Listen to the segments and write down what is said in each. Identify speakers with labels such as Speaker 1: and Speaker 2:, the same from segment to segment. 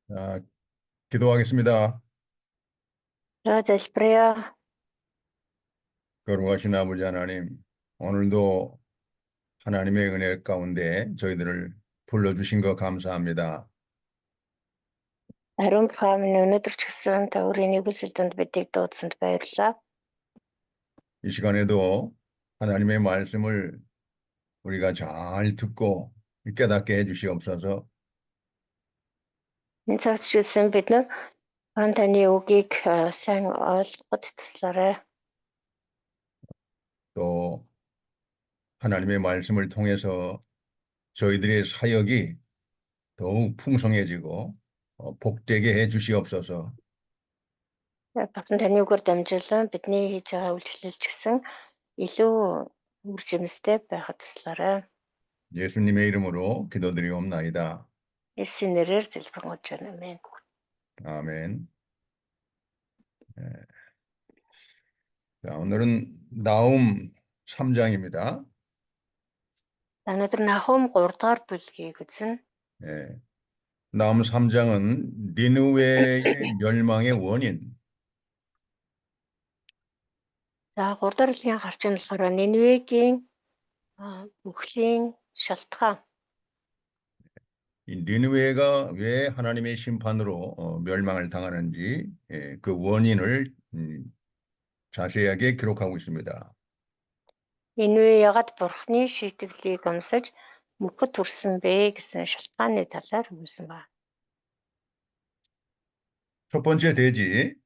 Speaker 1: 자, 기도하겠습니다.
Speaker 2: залбирая.
Speaker 1: 거룩하신 아버지 하나님, 오늘도 하나님의 은혜 가운데 저희들을 불러주신 것 감사합니다.
Speaker 2: Ариун бурхан минь өнөөдөр ч гэсэн та өөрийн нэгүсэлтэнд бидийг дуудсанд баярлалаа.
Speaker 1: 이 시간에도 하나님의 말씀을 우리가 잘 듣고 깨닫게 해주시옵소서.
Speaker 2: Энэ цагт ч гэсэн бид нар таны үгийг сайн ойлгоход туслаарай.
Speaker 1: 또 하나님의 말씀을 통해서 저희들의 사역이 더욱 풍성해지고 복되게 해주시옵소서.
Speaker 2: Батан таны үгээр дамжуулан бидний хийж байгаа үйлчлэл ч гэсэн илүү үр жимстэй байхад туслаарай.
Speaker 1: 예수님의 이름으로 기도드리옵나이다.
Speaker 2: Есүсийн нэрээр залбирanгуйч байна. Амен.
Speaker 1: 아멘. 네. 자, 오늘은 나훔 3장입니다.
Speaker 2: Өнөөдөр Нахум 3 дугаар бүлгийг үзнэ.
Speaker 1: 네. 나훔 3장은 니느웨의 멸망의 원인,
Speaker 2: За 3 дугаар бүлгийн харж байгаа болохоор Ниневегийн бүхлийн шалтгаан.
Speaker 1: 이 니느웨가 왜 하나님의 심판으로 멸망을 당하는지 그 원인을 자세하게 기록하고 있습니다.
Speaker 2: Ниневе ягаад бурхны шийтгэлийг өмсөж мөхөд төрсөн бэ гэсэн шалтгааны талаар өгсөн байна.
Speaker 1: 첫 번째 대지,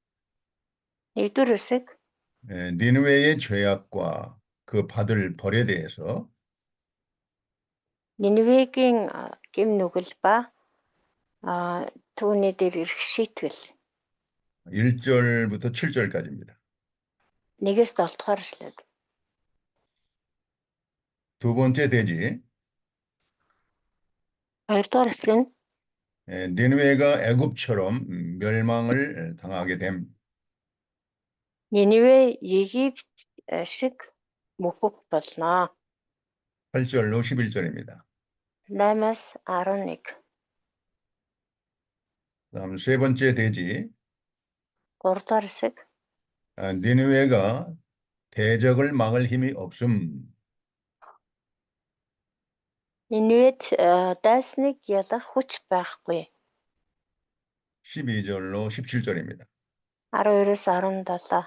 Speaker 2: Нэгдүгээр хэсэг
Speaker 1: 니느웨의 죄악과 그 받을 벌에 대해서
Speaker 2: Ниневегийн гэм нүгэл ба түүний дээр ирэх шийтгэл
Speaker 1: 1절부터 7절까지입니다.
Speaker 2: 1-7 дугаар эшлэл.
Speaker 1: 두 번째 대지,
Speaker 2: 2 дугаар хэсэг нь
Speaker 1: 니느웨가 애굽처럼 멸망을 당하게 됨.
Speaker 2: Ниневе Египт шиг мөхөх болно.
Speaker 1: 8절로 11절입니다.
Speaker 2: 8-аас 11.
Speaker 1: 다음 세 번째 대지,
Speaker 2: 3 дугаар хэсэг
Speaker 1: 니느웨가 대적을 막을 힘이 없음.
Speaker 2: Ниневед дайсныг ялах хүч байхгүй.
Speaker 1: 12절로 17절입니다.
Speaker 2: 12-аас 17.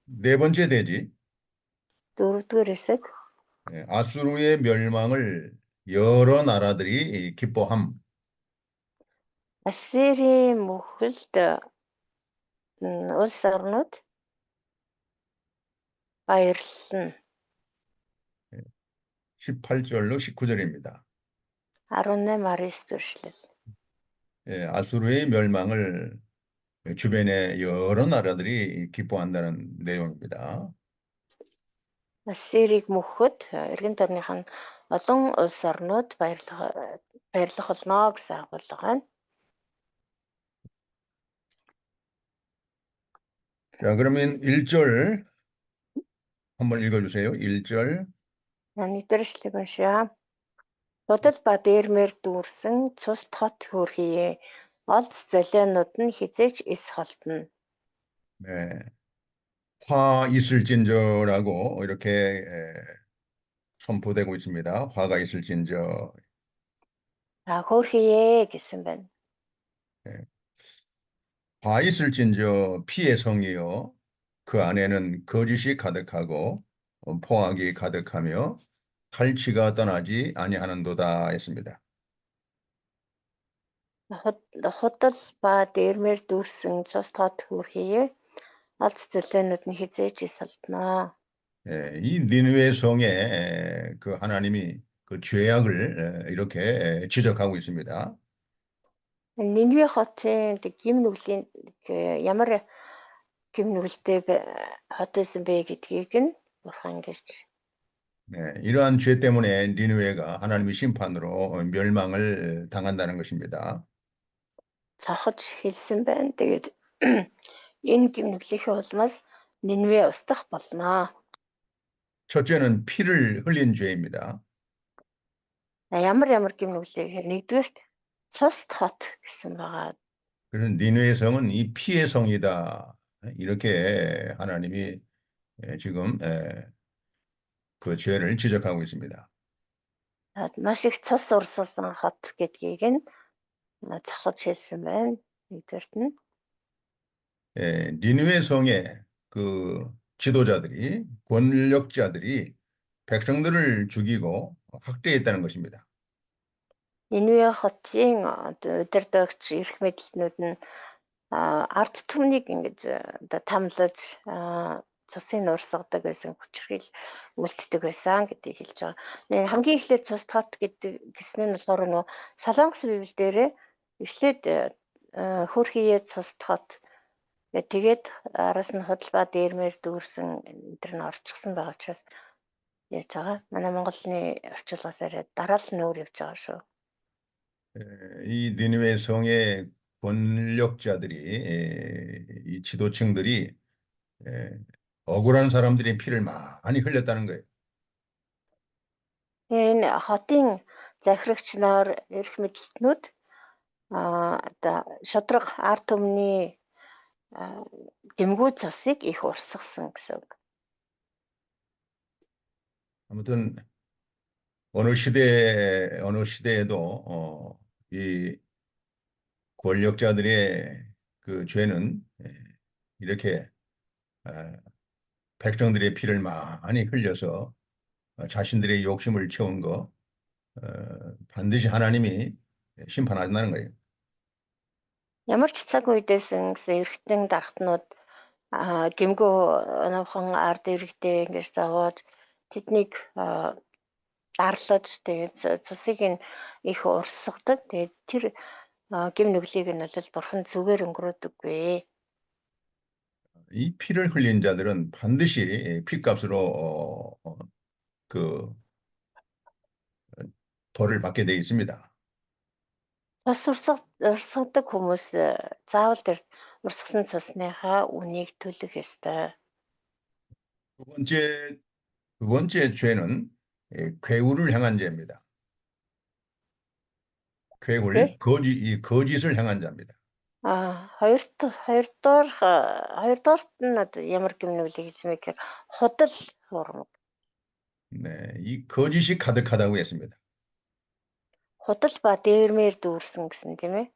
Speaker 1: 네 번째 대지,
Speaker 2: 4-р хэсэг
Speaker 1: 아수르의 멸망을 여러 나라들이 기뻐함.
Speaker 2: Ассирийн мөхөлд улс орнууд баярлална.
Speaker 1: 18절로 19절입니다.
Speaker 2: 18-19 дөршлөл.
Speaker 1: 아수르의 멸망을 주변의 여러 나라들이 기뻐한다는 내용입니다.
Speaker 2: Ассирийг мөхөд эргэн тойрных нь олон улс орнууд баярлах болно гэсэн агуулга байна.
Speaker 1: 자, 그러면 1절 한번 읽어주세요. 1절.
Speaker 2: Нэгдүгээр эшлэгийг уншаа. Будал ба дээрмээр дүүрсэн цус тот хөрхийе. Олд золионууд нь хизээч эс холдно.
Speaker 1: 네. 화 있을진저라고 이렇게 선포되고 있습니다. 화가 있을진저.
Speaker 2: Хөрхийе гэсэн байна.
Speaker 1: 화 있을진저 피의 성이요. 그 안에는 거짓이 가득하고 포악이 가득하며 탈취가 떠나지 아니하는도다 했습니다.
Speaker 2: Худал ба дээрмээр дүүрсэн цус тот хөрхийе. Олд золионууд нь хизээч эс холдно.
Speaker 1: 이 니느웨 성에 그 하나님이 그 죄악을 이렇게 지적하고 있습니다.
Speaker 2: Ниневе хотын гим нүглийн ямар гим нүгэлтэй хот байсан бэ гэдгийг нь бурхан гэрч.
Speaker 1: 이러한 죄 때문에 니느웨가 하나님의 심판으로 멸망을 당한다는 것입니다.
Speaker 2: Цохож хэлсэн байна. Тэгээд энэ гим нүглийнхээ улмаас Ниневе устгах болно.
Speaker 1: 첫째는 피를 흘린 죄입니다.
Speaker 2: Ямар гим нүглээ гэхээр нэгдүгээрт цус хот гэсэн байгаа.
Speaker 1: 그래서 니느웨 성은 이 피의 성이다. 이렇게 하나님이 지금 그 죄를 지적하고 있습니다.
Speaker 2: Маш их цус урсгалсан хот гэдгийг нь цохож хэлсэн байна. Нэгдүгээрт нь
Speaker 1: 니느웨 성의 그 지도자들이 권력자들이 백성들을 죽이고 학대했다는 것입니다.
Speaker 2: Нинве хотын удирдагч эрх мэдлэлнүүд нь арт түмнийг ингэж одоо тамлаж цусын урсгадаг байсан, хүчрхийл үлддэг байсан гэдгийг хэлж байгаа. Хамгийн эхлээд цус тот гэснээр нь болохоор нөгөө Солонгос Библи дээрээ эхлээд хөрхие цус тот тэгээд араас нь худалбаа дээрмээр дүүрсэн энэ нь орчихсон байгаа учраас яаж байгаа. Манай Монголны орчуулгаас арай дараал нь өөр явж байгаа шүү.
Speaker 1: 이 니느웨 성의 권력자들이 이 지도층들이 억울한 사람들의 피를 많이 흘렸다는 거예요.
Speaker 2: Энэ хотын захирагч нар эрх мэдлэлтнүүд одоо шудраг арт түмний дэмгүү цусыг их урсгасан гэсэн үг.
Speaker 1: 아무튼 어느 시대에도 이 권력자들의 그 죄는 이렇게 백성들의 피를 많이 흘려서 자신들의 욕심을 채운 거 반드시 하나님이 심판한다는 거예요.
Speaker 2: Ямар ч цаг үедээсэн гэсэн эргэтэн дархтнууд гэмгүү нуухан ард иргэдээ ингэж зовоож тэднийг дарлаж тэгээд цусыг нь их урсгадаг. Тэгээд тэр гэм нүглийг нь бол бурхан зүгээр өнгөрөөдөггүй.
Speaker 1: 이 피를 흘린 자들은 반드시 피값으로 그 벌을 받게 돼 있습니다.
Speaker 2: Цус урсгадаг хүмүүс заавал тэр урсгасан цусныхаа үнийг төлөх ёстой.
Speaker 1: 두 번째 죄는 괴우를 향한 죄입니다. 괴울,
Speaker 2: 네?
Speaker 1: 거짓을 향한 자입니다.
Speaker 2: хоёрдугаарт нь одоо ямар гэмнүүлийг хэлсэн бэ гэхээр худал хуурмаг.
Speaker 1: 네, 이 거짓이 가득하다고 했습니다.
Speaker 2: Худал ба дээрмээр дүүрсэн гэсэн тийм ээ.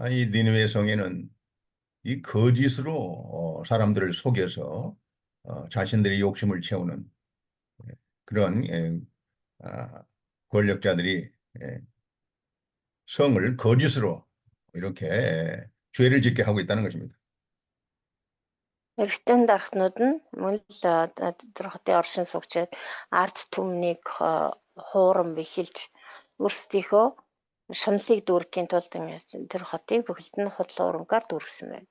Speaker 1: 이 니느웨 성에는 이 거짓으로 사람들을 속여서 자신들의 욕심을 채우는 그런 권력자들이 성을 거짓으로 이렇게 죄를 짓게 하고 있다는 것입니다.
Speaker 2: Эргэтэн дархтнууд нь мөн л тэр хотын оршин суугчид арт түмнийг хуурам бэхэлж өөрсдийнхөө шунлыг дүүргэхийн тулд тэр хотыг бүхэлд нь худал хуурмгаар дүүргэсэн байна.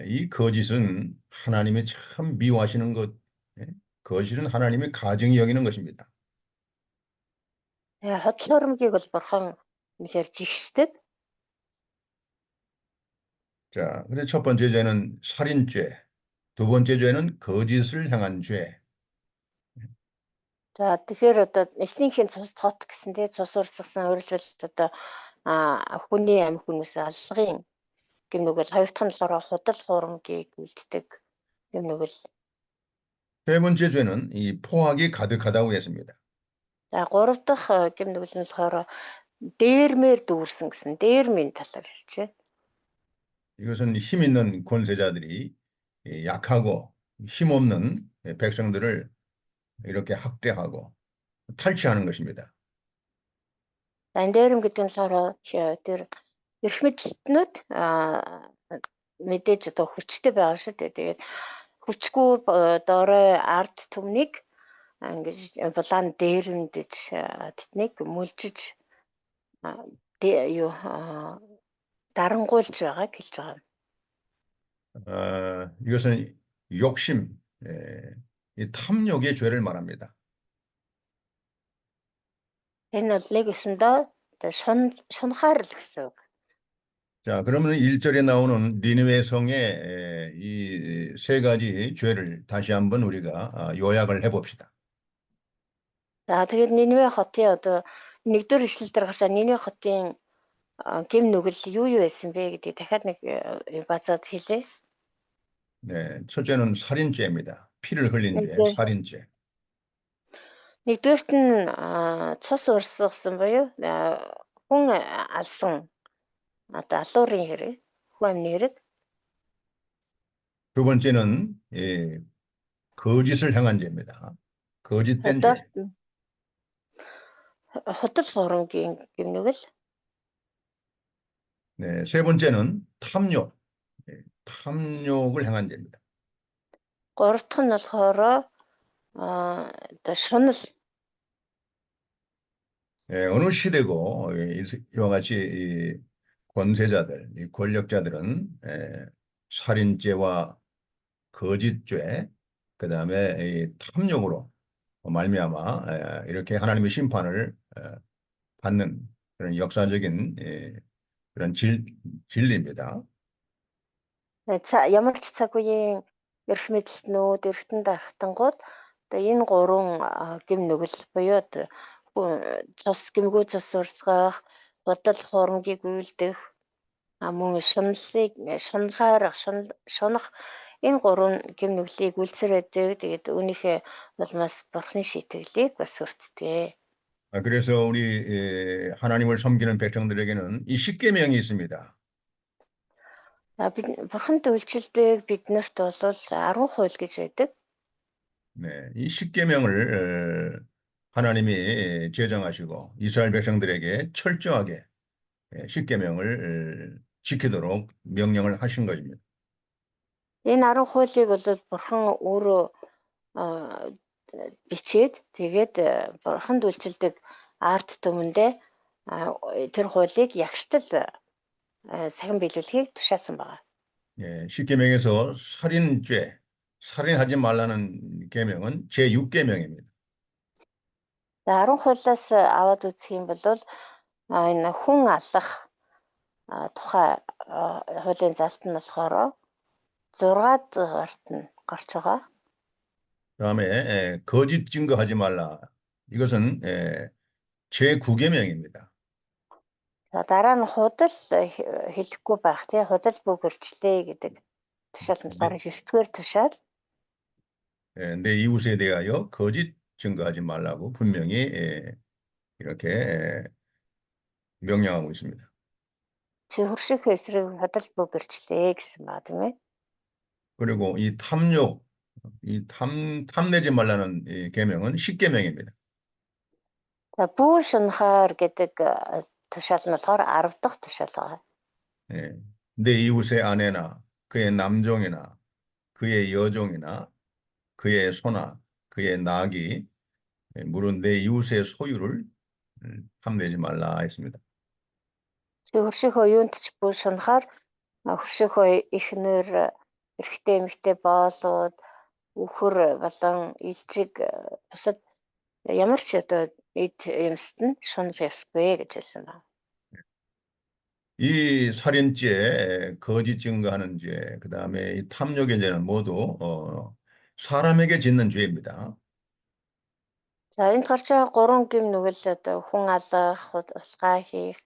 Speaker 1: 이 거짓은 하나님이 참 미워하시는 것, 거짓은 하나님이 가증히 여기는 것입니다.
Speaker 2: Худал хуурмгийг бол бурхан үнэхээр жигшдэг.
Speaker 1: 자, 그래서 첫 번째 죄는 살인죄, 두 번째 죄는 거짓을 향한 죄.
Speaker 2: За тэгэхээр одоо эхнийхэн цус тот гэсэн тий цус урсгасан өөрөлдвөл одоо хүний амь хүнээс аллагын гэмнүгэл хоёр дахь нь болохоор худал хуурмгийг үлддэг гэмнүгэл.
Speaker 1: 세 번째 죄는 이 포악이 가득하다고 했습니다.
Speaker 2: За гурав дахь гэмнүгэл нь болохоор дээрмээр дүүрсэн гэсэн дээрмийн талаар хэлжээ.
Speaker 1: 이것은 힘 있는 권세자들이 약하고 힘없는 백성들을 이렇게 학대하고 탈취하는 것입니다.
Speaker 2: Энэ дээрм гэдэг нь болохоор тэр эрх мэдлэлтнүүд мэдээж одоо хүчтэй байгаа шүү дээ. Тэгээд хүчгүй доорой арт түмнийг ингэж булаан дээрэмдэж тэднийг мүлжиж дарангуйлж байгааг хэлж байгаа.
Speaker 1: 이것은 욕심, 이 탐욕의 죄를 말합니다.
Speaker 2: Энэ бол нэг өсөндөө шунхаар л гэсэн үг.
Speaker 1: 자, 그러면 1절에 나오는 니느웨 성의 이 세 가지 죄를 다시 한번 우리가 요약을 해봅시다.
Speaker 2: За тэгээд Нинве хотын одоо нэгдүгээр ишлэл дээр гарчаа Нинве хотын гэм нүгэл юу байсан бэ гэдгийг дахиад нэг базаад хэлээ.
Speaker 1: 네, 첫째는 살인죄입니다. 피를 흘린 죄,
Speaker 2: Нэгдүгээр
Speaker 1: 살인죄.
Speaker 2: нэгдүгээрт нь цус урсгасан буюу хүн алсан одоо алуурын хэрэг, хүн амны хэрэг.
Speaker 1: 두 번째는 거짓을 행한 죄입니다. 거짓된 죄.
Speaker 2: Худал худал хурамгийн гэм нүгэл.
Speaker 1: 네, 세 번째는 탐욕. 탐욕을 행한 죄입니다.
Speaker 2: Гурав дахь нь болохоор одоо шунал.
Speaker 1: 어느 시대고 이와 같이 이 권세자들, 이 권력자들은 살인죄와 거짓죄, 그다음에 이 탐욕으로 말미암아 이렇게 하나님의 심판을 받는 그런 역사적인 그런 진리입니다.
Speaker 2: Ямар ч цаг үеийн эрх мэдэлтнүүд эргэтэн дарахтангууд одоо энэ гурван гэм нүгэл буюу одоо цус гэмгүй цус урсгах, худал хурамгийг үйлдэх, мөн шунах энэ гурван гэм нүглийг үйлсэр байдаг. Тэгээд үүнийхээ улмаас бурхны шийтгэлийг бас хүртдэг.
Speaker 1: 그래서 우리 하나님을 섬기는 백성들에게는 이 십계명이 있습니다.
Speaker 2: бид бурханд үйлчлдэг биднэрт бол 10 хууль гэж байдаг.
Speaker 1: 네, 이 십계명을 하나님이 제정하시고 이스라엘 백성들에게 철저하게 십계명을 지키도록 명령을 하신 것입니다.
Speaker 2: Энэ 10 хуулийг бол бурхан өөрөө бичээд тэгээд бурханд үйлчлдэг арт түмэндээ тэр хуулийг ягштал сахин биелүүлэхийг тушаасан байна.
Speaker 1: 예, 십계명에서 살인하지 말라는 계명은 제6계명입니다.
Speaker 2: 10 хуулиас аваад үзэх юм бол энэ хүн алах тухай хуулийн заалт нь болохоор 6 дугаарт нь гарч байгаа.
Speaker 1: 그다음에 거짓 증거하지 말라. 이것은 제9계명입니다.
Speaker 2: Дараа нь худал хэлэхгүй байх тий худал бөгөрчлээ гэдэг тушаал нь болохоор 9-р тушаал.
Speaker 1: 내 이웃에 대하여 거짓 증거하지 말라고 분명히 이렇게 명령하고 있습니다.
Speaker 2: Чи хөршийнхөө эсрэг худал бөгөрчлээ гэсэн ба тийм ээ.
Speaker 1: 그리고 이 탐내지 말라는 이 계명은 10계명입니다.
Speaker 2: За бүү шунахаар гэдэг тушаал нь болохоор 10 дахь тушаал байгаа.
Speaker 1: 내 이웃의 아내나 그의 남종이나 그의 여종이나 그의 소나 그의 낙이 물은 내 이웃의 소유를 탐내지 말라 했습니다.
Speaker 2: Чи хөршийнхөө юунд ч бүү шунахаар хөршийнхөө эхнэр эрэгтэй эмэгтэй боолууд үхэр болон илжиг бусад ямар ч одоо эд юмсад нь шунах ёсгүй гэж хэлсэн байна.
Speaker 1: 이 살인죄, 거짓 증거하는 죄, 그다음에 이 탐욕의 죄는 모두 사람에게 짓는 죄입니다.
Speaker 2: За энд гарч байгаа 3 гэм нүгэл одоо хүн алах, усгаа хийх,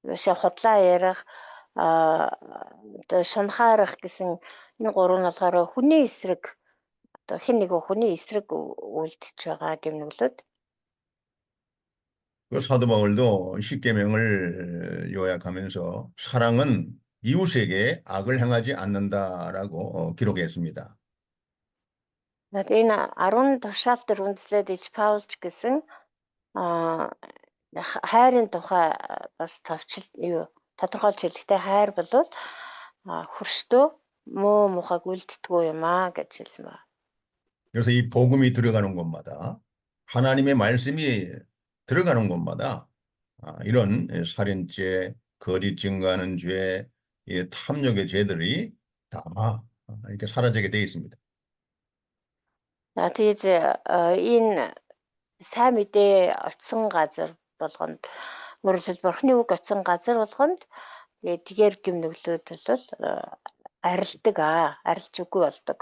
Speaker 2: худлаа ярих, одоо шунхаарах гэсэн энэ 3 нь болохоор хүний эсрэг одоо хэн нэгэн хүний эсрэг үйлдэж байгаа гэм нүглүүд.
Speaker 1: 그 사도 바울도 십계명을 요약하면서 사랑은 이웃에게 악을 행하지 않는다라고 기록했습니다.
Speaker 2: Энэ 10 тушаал дээр үндэслээд ич Паулч гэсэн хайрын тухай бас тодорхойлж хэлэхдээ хайр бол хөрштөө муу мухаг үлддэггүй юм гэж хэлсэн байна.
Speaker 1: 그래서 이 복음이 들어가는 곳마다 하나님의 말씀이 들어가는 곳마다 이런 살인죄, 거짓 증거하는 죄, 탐욕의 죄들이 다 이렇게 사라지게 되어 있습니다.
Speaker 2: Тэгээд энэ сайн мэдээ очсон газар болгонд өөрөлдөл бурхны үг очсон газар болгонд тэгээр гэм нүглүүд бол арилж үгүй болдог.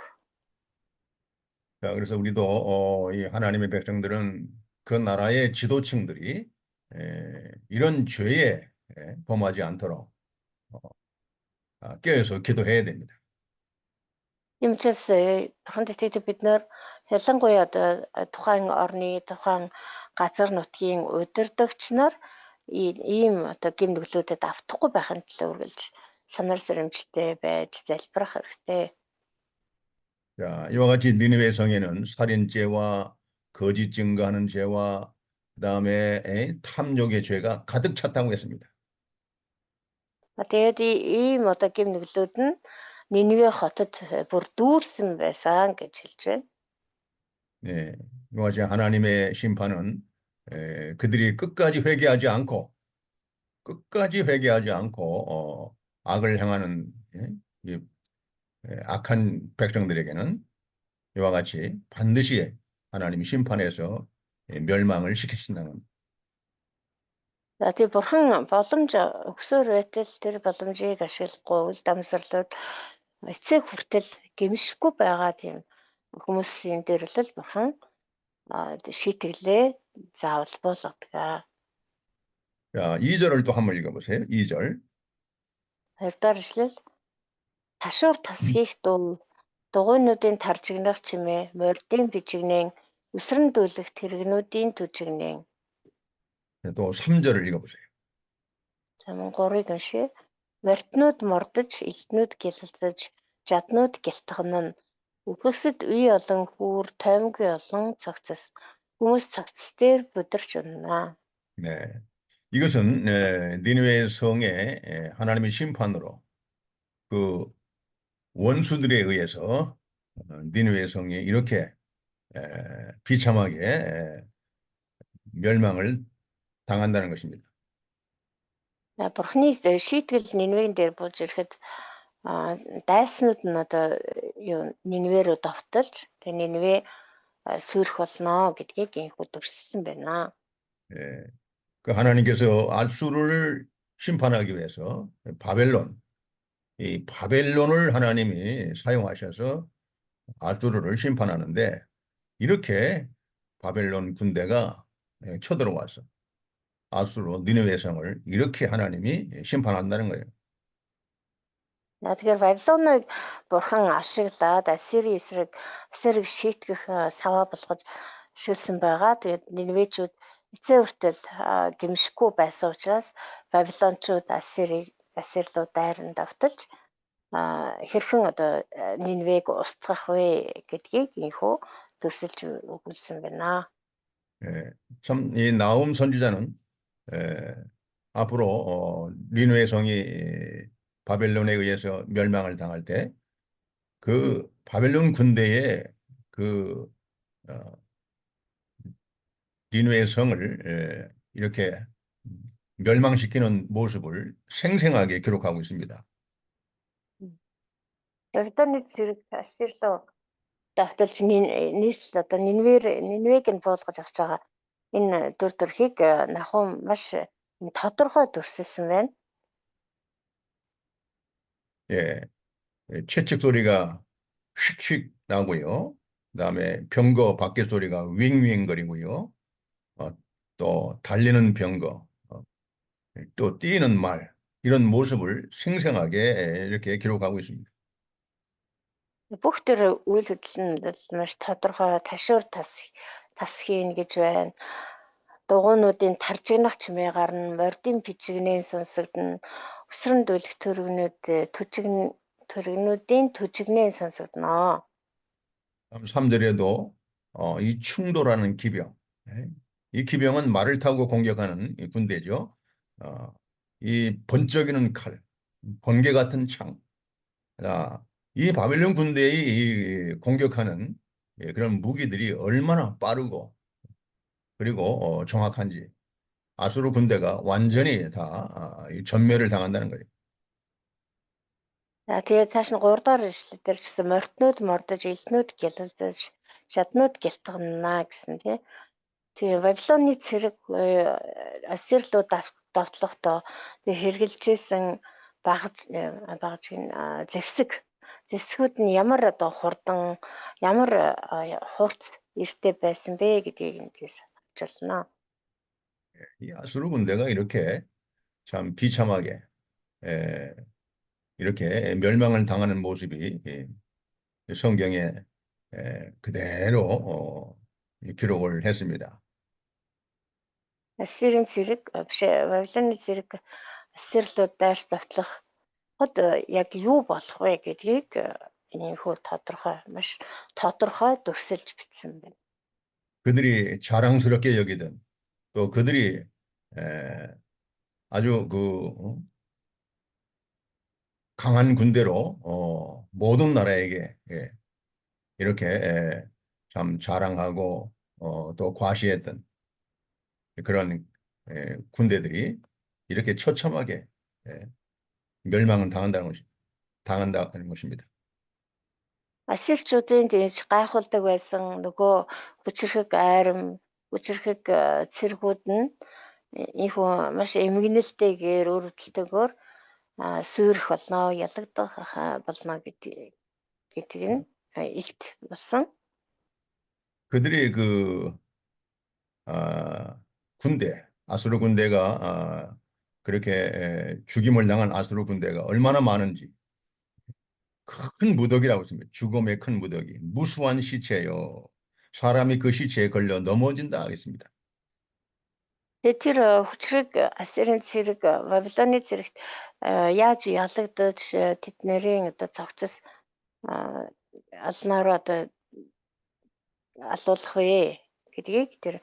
Speaker 1: 자, 그래서 우리도 이 하나님의 백성들은 그 나라의 지도층들이 이런 죄에 범하지 않도록 깨어서 기도해야 됩니다.
Speaker 2: Юм учраас бурханд итгэдэг бид нэр ялангуяа одоо тухайн орны тухайн газар нутгийн удирдагч нар ийм одоо гэм нүглүүдэд автахгүй байхын тулд үргэлж санаар сэрэмжтэй байж залбирах хэрэгтэй.
Speaker 1: 자, 이와 같이 니느웨 성에는 살인죄와 거짓 증거하는 죄와 그다음에 탐욕의 죄가 가득 찼다고 했습니다.
Speaker 2: Тэгээд ийм одоо гэм нүглүүд нь Нинве хотод бүр дүүрсэн байсан гэж хэлж байна.
Speaker 1: 네, 이와 같이 하나님의 심판은 그들이 끝까지 회개하지 않고 악을 행하는 이 악한 백성들에게는 이와 같이 반드시 하나님이 심판해서 멸망을 시키신다는 겁니다.
Speaker 2: За тий бурхан боломж өгсөөр байтал тэр боломжийг ашиглахгүй үл дамсарлууд эцэг хүртэл гэмшихгүй байгаа тийм хүмүүсийн дээр л бурхан шийтгэлээ заавал болгодог.
Speaker 1: 자, 2절을 또 한번 읽어보세요. 2절.
Speaker 2: Хоёрдугаар ишлэл ташуур тасхийх дуу дугуйнуудын таржигнах чимээ мордын бижигнэн үсрэн дүүлэх тэрэгнүүдийн түжигнэн.
Speaker 1: 또 3절을 읽어보세요.
Speaker 2: За мөн 3-ыг уншия. Морднууд мордож, элднүүд гялалдаж, жаднууд гялтгана. Үхэгсэд үе олон хүүр, тоймгүй олон цогцос. Хүмүүс цогцос дээр бүдэрч унана.
Speaker 1: 네, 이것은 니느웨 성의 하나님의 심판으로 그 원수들에 의해서 니느웨 성이 이렇게 비참하게 멸망을 당한다는 것입니다.
Speaker 2: Бурхны шийтгэл Нинвегийн дээр бууж ирэхэд дайснууд нь одоо Нинве рүү довтолж тэгээ Нинве сүрэх болно гэдгийг инхүү дүрссэн байна.
Speaker 1: 그 하나님께서 앗수르를 심판하기 위해서 이 바벨론을 하나님이 사용하셔서 앗수르를 심판하는데 이렇게 바벨론 군대가 쳐들어와서 앗수르 니느웨 성을 이렇게 하나님이 심판한다는 거예요.
Speaker 2: Тэгэхээр Вавилоныг бурхан ашиглаад Ассири эсрэг шийтгэх саваа болгож ашигласан байгаа. Тэгээд Нинвечүүд эцээ хүртэл гэмшихгүй байсан учраас Вавилончууд Ассирлуу дайран давталж хэрхэн одоо Нинвег устгах вэ гэдгийг инхүү төрсөлж өгүүлсэн байна.
Speaker 1: 참 이 나훔 선지자는 앞으로 니느웨 성이 바벨론에 의해서 멸망을 당할 때 그 바벨론 군대의 그 니느웨 성을 이렇게 멸망시키는 모습을 생생하게 기록하고 있습니다.
Speaker 2: Вавилоны зэрэг Ассирлуу давталж нийслэл одоо Нинвег нь буулгаж авч байгаа энэ дүр төрхийг Нахум маш тодорхой дүрсэлсэн байна.
Speaker 1: 예, 채찍 소리가 휙휙 나고요. 그다음에 병거 바퀴 소리가 윙윙거리고요. 또 달리는 병거, 또 뛰는 말 이런 모습을 생생하게 이렇게 기록하고 있습니다.
Speaker 2: Бүх төр үйл хөдлөл нь маш тодорхой ташуур тасхийн гэж байна. Дугуйнуудын таржигнах чимээ гарна, мордын пижигнээ сонсогдно, өсрөн дүүлэх төрөгнүүдийн түжигнээ сонсогдно.
Speaker 1: 3절에도 이 충돌하는 기병, 이 기병은 말을 타고 공격하는 이 군대죠. 이 번쩍이는 칼, 번개 같은 창. 자, 이 바벨론 군대의 이 공격하는 그런 무기들이 얼마나 빠르고 그리고 정확한지 아수르 군대가 완전히 다 전멸을 당한다는 거예요.
Speaker 2: Тэгээд цааш нь 3 дахь ишлэл дээр ч гэсэн морднууд мордож, элднүүд гялалдаж, жаднууд гялтгана гэсэн тийм. Тэгээ Вавилоны цэрэг Ассирлуу давтлахдаа хэрэгжилжсэн зэвсгүүд нь ямар одоо хурдан, ямар хурц эртээ байсан бэ гэдгийг эндээс харж байна.
Speaker 1: 이 아수르 군대가 이렇게 참 비참하게 에, 이렇게 멸망을 당하는 모습이 성경에 그대로 이 기록을 했습니다.
Speaker 2: Ассирийн цэрэг биш Вавилоны цэрэг ассирлууд дайрч завтлах хот яг юу болох вэ гэдгийг энэхүү тодорхой маш тодорхой дүрсэлж бичсэн байна.
Speaker 1: 그들이 자랑스럽게 여기던 또 그들이 아주 강한 군대로 모든 나라에게 이렇게 참 자랑하고 또 과시했던 그런 군대들이 이렇게 처참하게 멸망은 당한다는 것입니다.
Speaker 2: Ассирчуудын дэж гайхуулдаг байсан нөгөө хүчирхэг айрам, хүчирхэг цэргүүд нь ийхүү маш эмгэнэлтэйгээр өрөвдөлтөөр сүйрэх болно, ялагдах болно гэдэг нь илт болсон.
Speaker 1: 그들이 아수르 군대가 그렇게 죽임을 당한 아수르 군대가 얼마나 많은지 큰 무더기라고 했습니다. 죽음의 큰 무더기, 무수한 시체요. 사람이 그 시체에 걸려 넘어진다 하겠습니다.
Speaker 2: Тэгээ тэр хүчрэг ассирийн цэрэг Вавилоны цэрэгт яаж ялагдаж тэднэрийн одоо цогцос алнаар одоо алуулах вэ гэдгийг тэр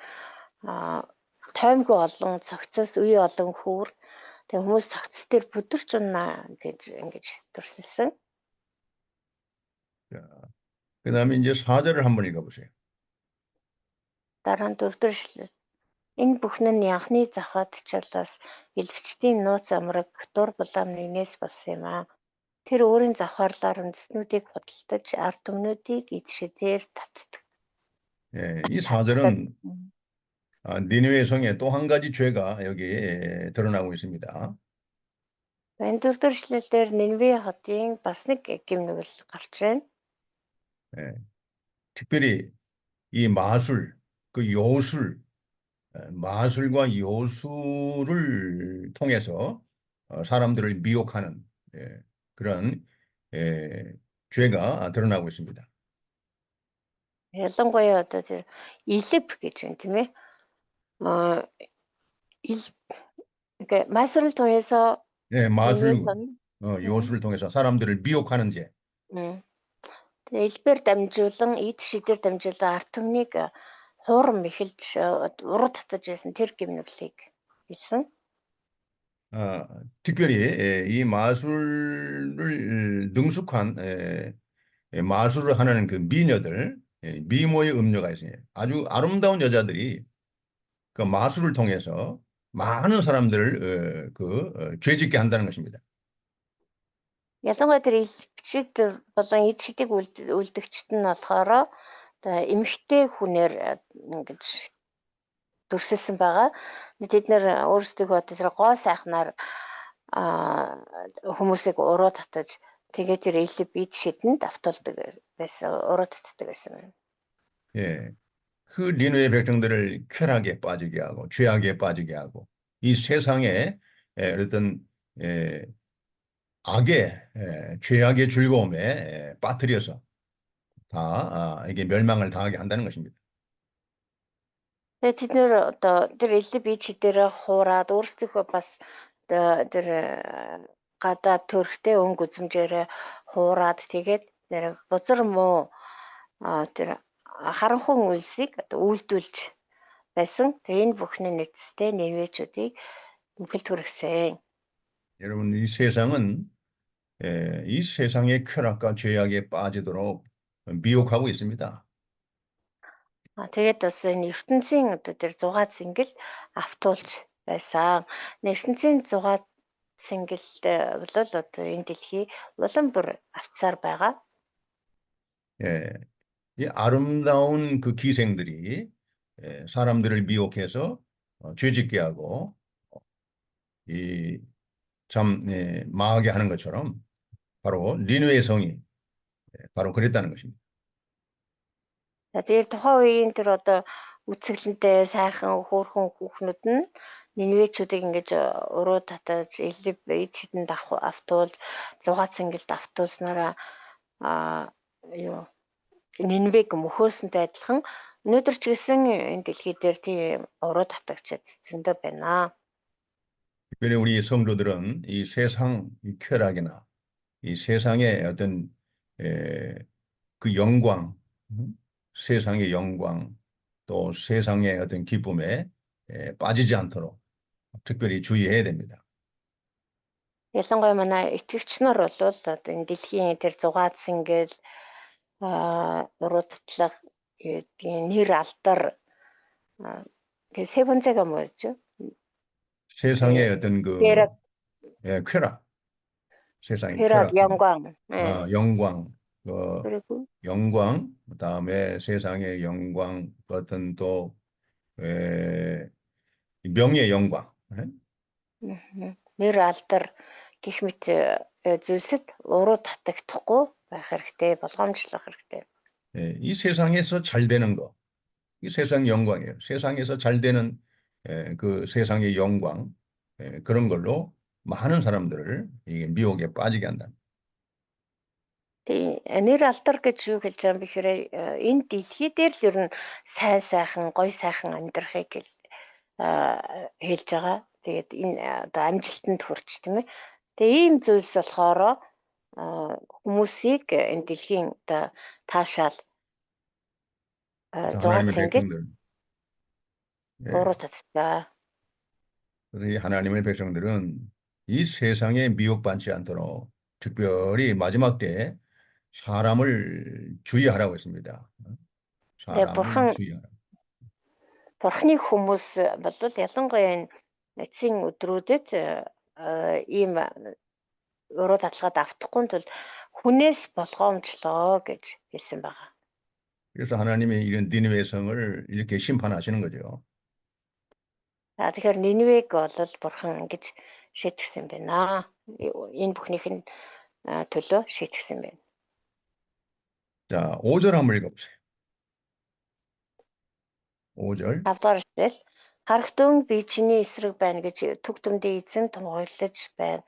Speaker 2: тоймгүй олон цогцос үе олон хүүр тэгээ хүмүүс цогцос дээр бүдэрч унаа гэж ингэж дүрсэлсэн.
Speaker 1: 그다음에 이제 4절을 한번 읽어보세요.
Speaker 2: Дараа нь дөрөвдөр ишлэл. Энэ бүхэн нь анхны завхаадчлаас илгчдийн нууц амраг дур булаам нэгнээс болсон юм аа. Тэр өөрийн завхаарлаар үндэснүүдийг худалдаж ард түмнүүдийг идшидээр татдаг.
Speaker 1: 이 4절은 니느웨 성의 또 한 가지 죄가 여기 드러나고 있습니다.
Speaker 2: Энэ дөрөвдөр ишлэл дээр Нинве хотын бас нэг гимнүгэл гарч байна.
Speaker 1: 특별히 이 마술, 마술과 요술을 통해서 사람들을 미혹하는 그런 죄가 드러나고 있습니다.
Speaker 2: Ялангуяа одоо тэр илб гэж байна тийм ээ. 그러니까 마술을 통해서
Speaker 1: 마술, 요술을 통해서 사람들을 미혹하는 죄.
Speaker 2: Тэгээ илбээр дамжуулан, эд шидээр дамжуулан ард түмнийг хуурам эхэлж уруу татаж байсан тэр гимнүглийг хэлсэн.
Speaker 1: 특별히 이 마술을 능숙한 마술을 하는 그 미녀들, 미모의 음녀가 있어요. 아주 아름다운 여자들이 그 마술을 통해서 많은 사람들을 죄짓게 한다는 것입니다.
Speaker 2: Ялангуяа тэр илбчид болон эд шидийг үлдэгчд нь болохоор одоо эмэгтэй хүнээр ингэж дүрсэлсэн байгаа. Тэд нэр өөрсдөө тэр гоо сайхнаар хүмүүсийг уруу татаж тэгээ тэр илб эд шидэнд автуулдаг байсан, уруу татдаг байсан.
Speaker 1: 예, 그 니느웨 백성들을 쾌락에 빠지게 하고 죄악에 빠지게 하고 이 세상에 어떤 악의 죄악의 즐거움에 빠뜨려서 다 이게 멸망을 당하게 한다는 것입니다.
Speaker 2: Тэгээ тэд нэр одоо тэр илб эд шидээр хуураад өөрсдөө бас тэр гадаа төрхтэй өнгө үзмжээр хуураад тэгээд тэр бузар муу тэр харанхуй үйлсийг одоо үйлдүүлж байсан. Тэгээ энэ бүхний нэгцтэй нэвэчүүдийг мүхэлд хүргэсэн.
Speaker 1: 여러분 이 세상은 이 세상의 쾌락과 죄악에 빠지도록 미혹하고 있습니다.
Speaker 2: Тэгээд бас энэ ертөнцийн одоо тэр зугаа цэнгэл автуулж байсан. ертөнцийн зугаа цэнгэлд бол одоо энэ дэлхий улам бүр авцаар байгаа.
Speaker 1: 이 아름다운 그 기생들이 사람들을 미혹해서 죄짓게 하고 이 참 망하게 하는 것처럼 바로 니느웨 성이 바로 그랬다는 것입니다.
Speaker 2: Тэгээд тухайн үеийн тэр одоо үцэглэнтэй сайхан хөөрхөн хүүхнүүд нь Нинвечүүдийг ингэж уруу татаж элев ичэдэнд автуулж зугаат цэнгэлд автуулснараа юу Нинвег мөхөөсөнтэй адилхан өнөөдөр ч гэсэн энэ дэлхий дээр тийм уруу татагчид зөндөө байна.
Speaker 1: 특별히 우리 성도들은 이 세상 이 쾌락이나 이 세상의 어떤 그 영광, 세상의 영광, 또 세상의 어떤 기쁨에 빠지지 않도록 특별히 주의해야 됩니다.
Speaker 2: Ялангуяа манай итгэгч нар бол одоо энэ дэлхийн тэр зугаат цэнгэл уруу татлах нэр алдар 세 번째가 뭐였죠?
Speaker 1: 세상의 어떤 그
Speaker 2: 쾌락,
Speaker 1: 쾌락, 세상의
Speaker 2: 쾌락,
Speaker 1: 쾌락,
Speaker 2: 영광.
Speaker 1: 영광,
Speaker 2: 그리고
Speaker 1: 영광, 그다음에 세상의 영광, 어떤 또 명예의 영광.
Speaker 2: нэр алдар гэх мэт зүйлсэд уруу татагдахгүй байх хэрэгтэй, болгоомжлох хэрэгтэй.
Speaker 1: 이 세상에서 잘 되는 거, 이 세상 영광이에요. 세상에서 잘 되는 그 세상의 영광, 그런 걸로 많은 사람들을 이게 미혹에 빠지게 한다.
Speaker 2: Нэр алдар гэж юу хэлж байгаа юм бэ гэхээр энэ дэлхий дээр л ер нь сайхан, гоё сайхан амьдрахыг хэлж байгаа. Тэгээд энэ одоо амжилтанд хүрч тийм ээ. Тэгээ ийм зүйлс болохоор хүмүүсийг энэ дэлхийн одоо таашаал зугаат
Speaker 1: 하나님의
Speaker 2: цэнгэл
Speaker 1: 백성들,
Speaker 2: уруу татдаг.
Speaker 1: 이 하나님의 백성들은 이 세상에 미혹받지 않도록 특별히 마지막 때에 사람을 주의하라고 했습니다.
Speaker 2: Тэгээ
Speaker 1: 사람을 주의하라.
Speaker 2: Бурхны хүмүүс бол ялангуяа энэ эцсийн өдрүүдэд ийм уруу татлагад автахгүй тул хүнээс болгоомжлоо гэж хэлсэн байна.
Speaker 1: 그래서 하나님이 이런 니느웨 성을 이렇게 심판하시는 거죠.
Speaker 2: Тэгэхээр Нинвег бол бурхан ингэж шийтгсэн байна. Энэ бүхнийх нь төлөө шийтгсэн байна.
Speaker 1: 자, 5절 한번 읽어보세요. 5절.
Speaker 2: 5-р эшлэл харагтун би чиний эсрэг байна гэж төг төмдөө эзэн тунгаглаж байна.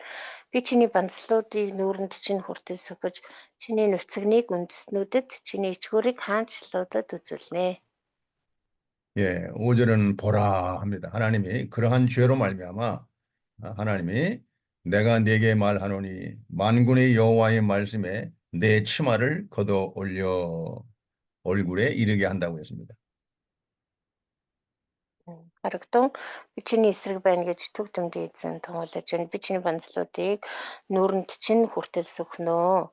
Speaker 2: Би чиний банцлуудыг нүүрэнд чинь хүртэл сөхөж чиний нүцгнийг үндэснүүдэд чиний ичгүүрийг хаанчлуудад үзүүлнэ.
Speaker 1: 예, 5절은 보라 합니다. 하나님이 그러한 죄로 말미암아 하나님이 내가 네게 말하노니 만군의 여호와의 말씀에 내 치마를 걷어 올려 얼굴에 이르게 한다고 했습니다.
Speaker 2: Харагтун би чиний эсрэг байна гэж төг төмдөө эзэн тунгаглаж байна. Би чиний банцлуудыг нүүрэнд чинь хүртэл сөхнөө.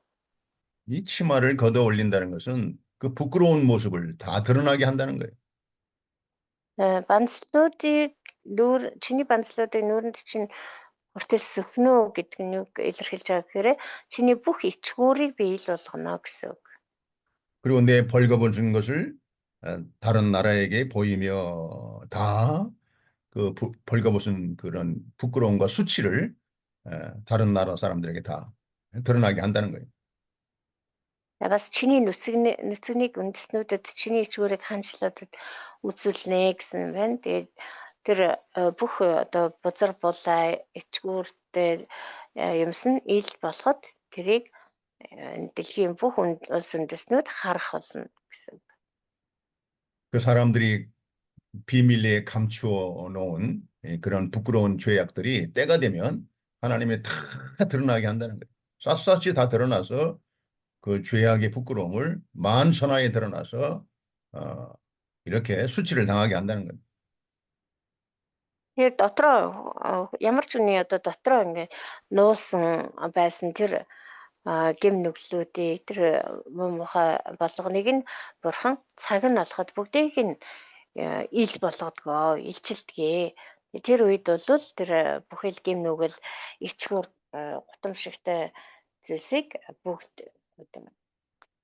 Speaker 1: 이 치마를 걷어 올린다는 것은 그 부끄러운 모습을 다 드러나게 한다는 거예요.
Speaker 2: Банцлуудыг чиний банцлуудыг нүүрэнд чинь хүртэл сөхнөө гэдэг нь юу илэрхийлж байгаа гэхээр чиний бүх ичгүүрийг бий л болгоно гэсэн үг.
Speaker 1: 그리고 내 벌거벗은 것을 다른 나라에게 보이며 다 그 벌거벗은 그런 부끄러움과 수치를 다른 나라 사람들에게 다 드러나게 한다는 거예요.
Speaker 2: Бас чиний нүцгнийг үндэснүүдэд чиний ичгүүрийг хаанчлуудад үзүүлнэ гэсэн байна. Тэгээд тэр бүх одоо бузар булаа ичгүүртэй юмс нь ил болоход тэрийг дэлхийн бүх улс үндэстнүүд харах болно гэсэн.
Speaker 1: 그 사람들이 비밀리에 감추어 놓은 그런 부끄러운 죄악들이 때가 되면 하나님이 다 드러나게 한다는 거예요. 샅샅이 다 드러나서 그 죄악의 부끄러움을 만천하에 드러나서 이렇게 수치를 당하게 한다는 거예요.
Speaker 2: Тэгээд дотроо ямар ч үний одоо дотроо ингээ нуусан байсан тэр гэм нүглүүдийг тэр муухай болгоныг нь бурхан цаг нь олоход бүгдийг нь ил болгодгоо, илчилдэгэ. Тэр үед бол тэр бүхэл гэм нүгэл ичгүүр гутамшигтай зүйлсийг бүгд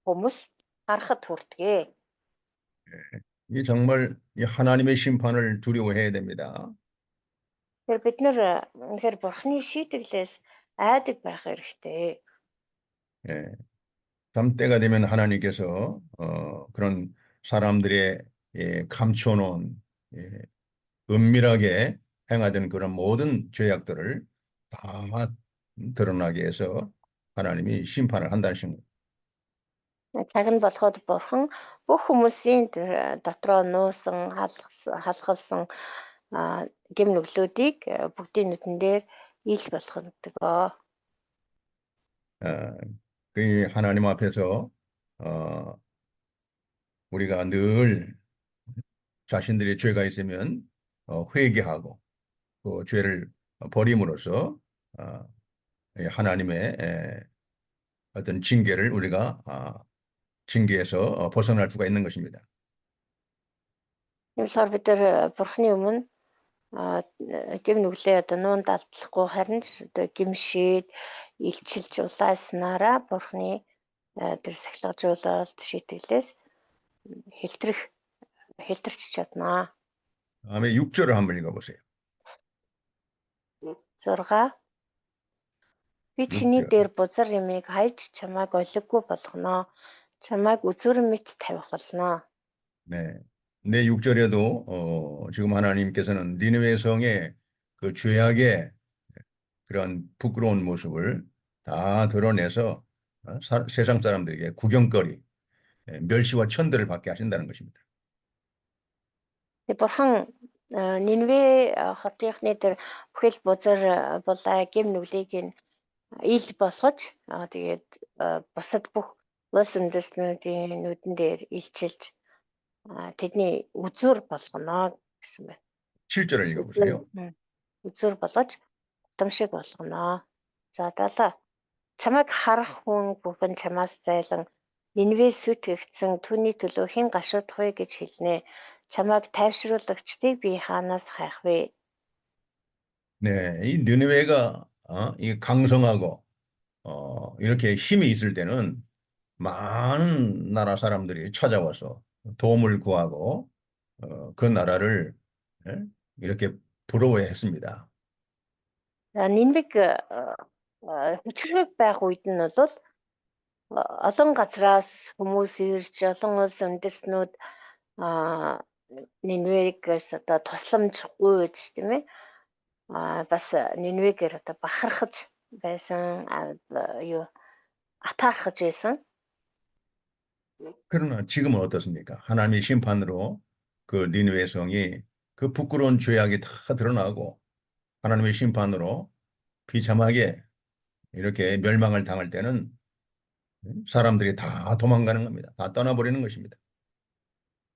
Speaker 2: хүмүүс харахад хүрдэгэ.
Speaker 1: 이 정말 이 하나님의 심판을 두려워해야 됩니다.
Speaker 2: Тэгэхээр бид нэр үнэхээр бурхны шийтгэлээс айдаг байх хэрэгтэй.
Speaker 1: 참 때가 되면 하나님께서 그런 사람들의 감춰놓은 은밀하게 행하던 그런 모든 죄악들을 다 드러나게 해서 하나님이 심판을 한다는 겁니다.
Speaker 2: цаг нь болоход бурхан бүх хүмүүсийн дотроо нуусан халахсан гэм нүглүүдийг бүгдийн нүдэн дээр ил болгодог.
Speaker 1: 그 하나님 앞에서 우리가 늘 자신들의 죄가 있으면 회개하고 그 죄를 버림으로써 하나님의 어떤 징계를 우리가 징계에서 벗어날 수가 있는 것입니다.
Speaker 2: Юмсаар бид нар бурханы өмнө гэм нүглээ одоо нуун далдлахгүй харин ч одоо гимшээд илчилж улааснараа бурханы тэр сахилгажуулалт шийтгэлээс хэлтэрч чаднаа.
Speaker 1: 다음에 6절을 한번 읽어보세요.
Speaker 2: 6. Би чиний дээр бузар ямыг хайж чамайг олиггүй болгоно. чамайг үзүүрэн мэт тавих болно.
Speaker 1: 네. 내 6절에도 지금 하나님께서는 니느웨 성의 그 죄악의 그런 부끄러운 모습을 다 드러내서 세상 사람들에게 구경거리, 멸시와 천대를 받게 하신다는 것입니다.
Speaker 2: Бурхан Нинве хотынхны тэр бүхэл бузар булаа гэм нүглийг нь ил болгож тэгээд бусад бүх улс үндэстнүүдийн нүдэн дээр илчилж тэдний үзүр болгоно гэсэн байна.
Speaker 1: 7절을 읽어보세요.
Speaker 2: үзүр болгож утамшиг болгоно. За 7. Чамайг харах хүн бүхэн чамаас зайлан Нинве сүтгэгдсэн түүний төлөө хэн гашуудах вэ гэж хэлнэ. чамайг тайвшруулагчдыг би хаанаас хайх вэ?
Speaker 1: 네, 이 느느웨가 이 강성하고 이렇게 힘이 있을 때는 많은 나라 사람들이 찾아와서 도움을 구하고 그 나라를 이렇게 부러워했습니다.
Speaker 2: Нинвег хүчрэг байх үед нь бол олон газраас хүмүүс ирж олон улс үндэстнүүд Нинвегээс одоо тусламж гуйж тийм ээ бас Нинвегээр одоо бахархаж байсан атаархаж байсан.
Speaker 1: 그러나 지금은 어떻습니까? 하나님의 심판으로 그 니느웨 성이 그 부끄러운 죄악이 다 드러나고 하나님의 심판으로 비참하게 이렇게 멸망을 당할 때는 사람들이 다 도망가는 겁니다. 다 떠나버리는 것입니다.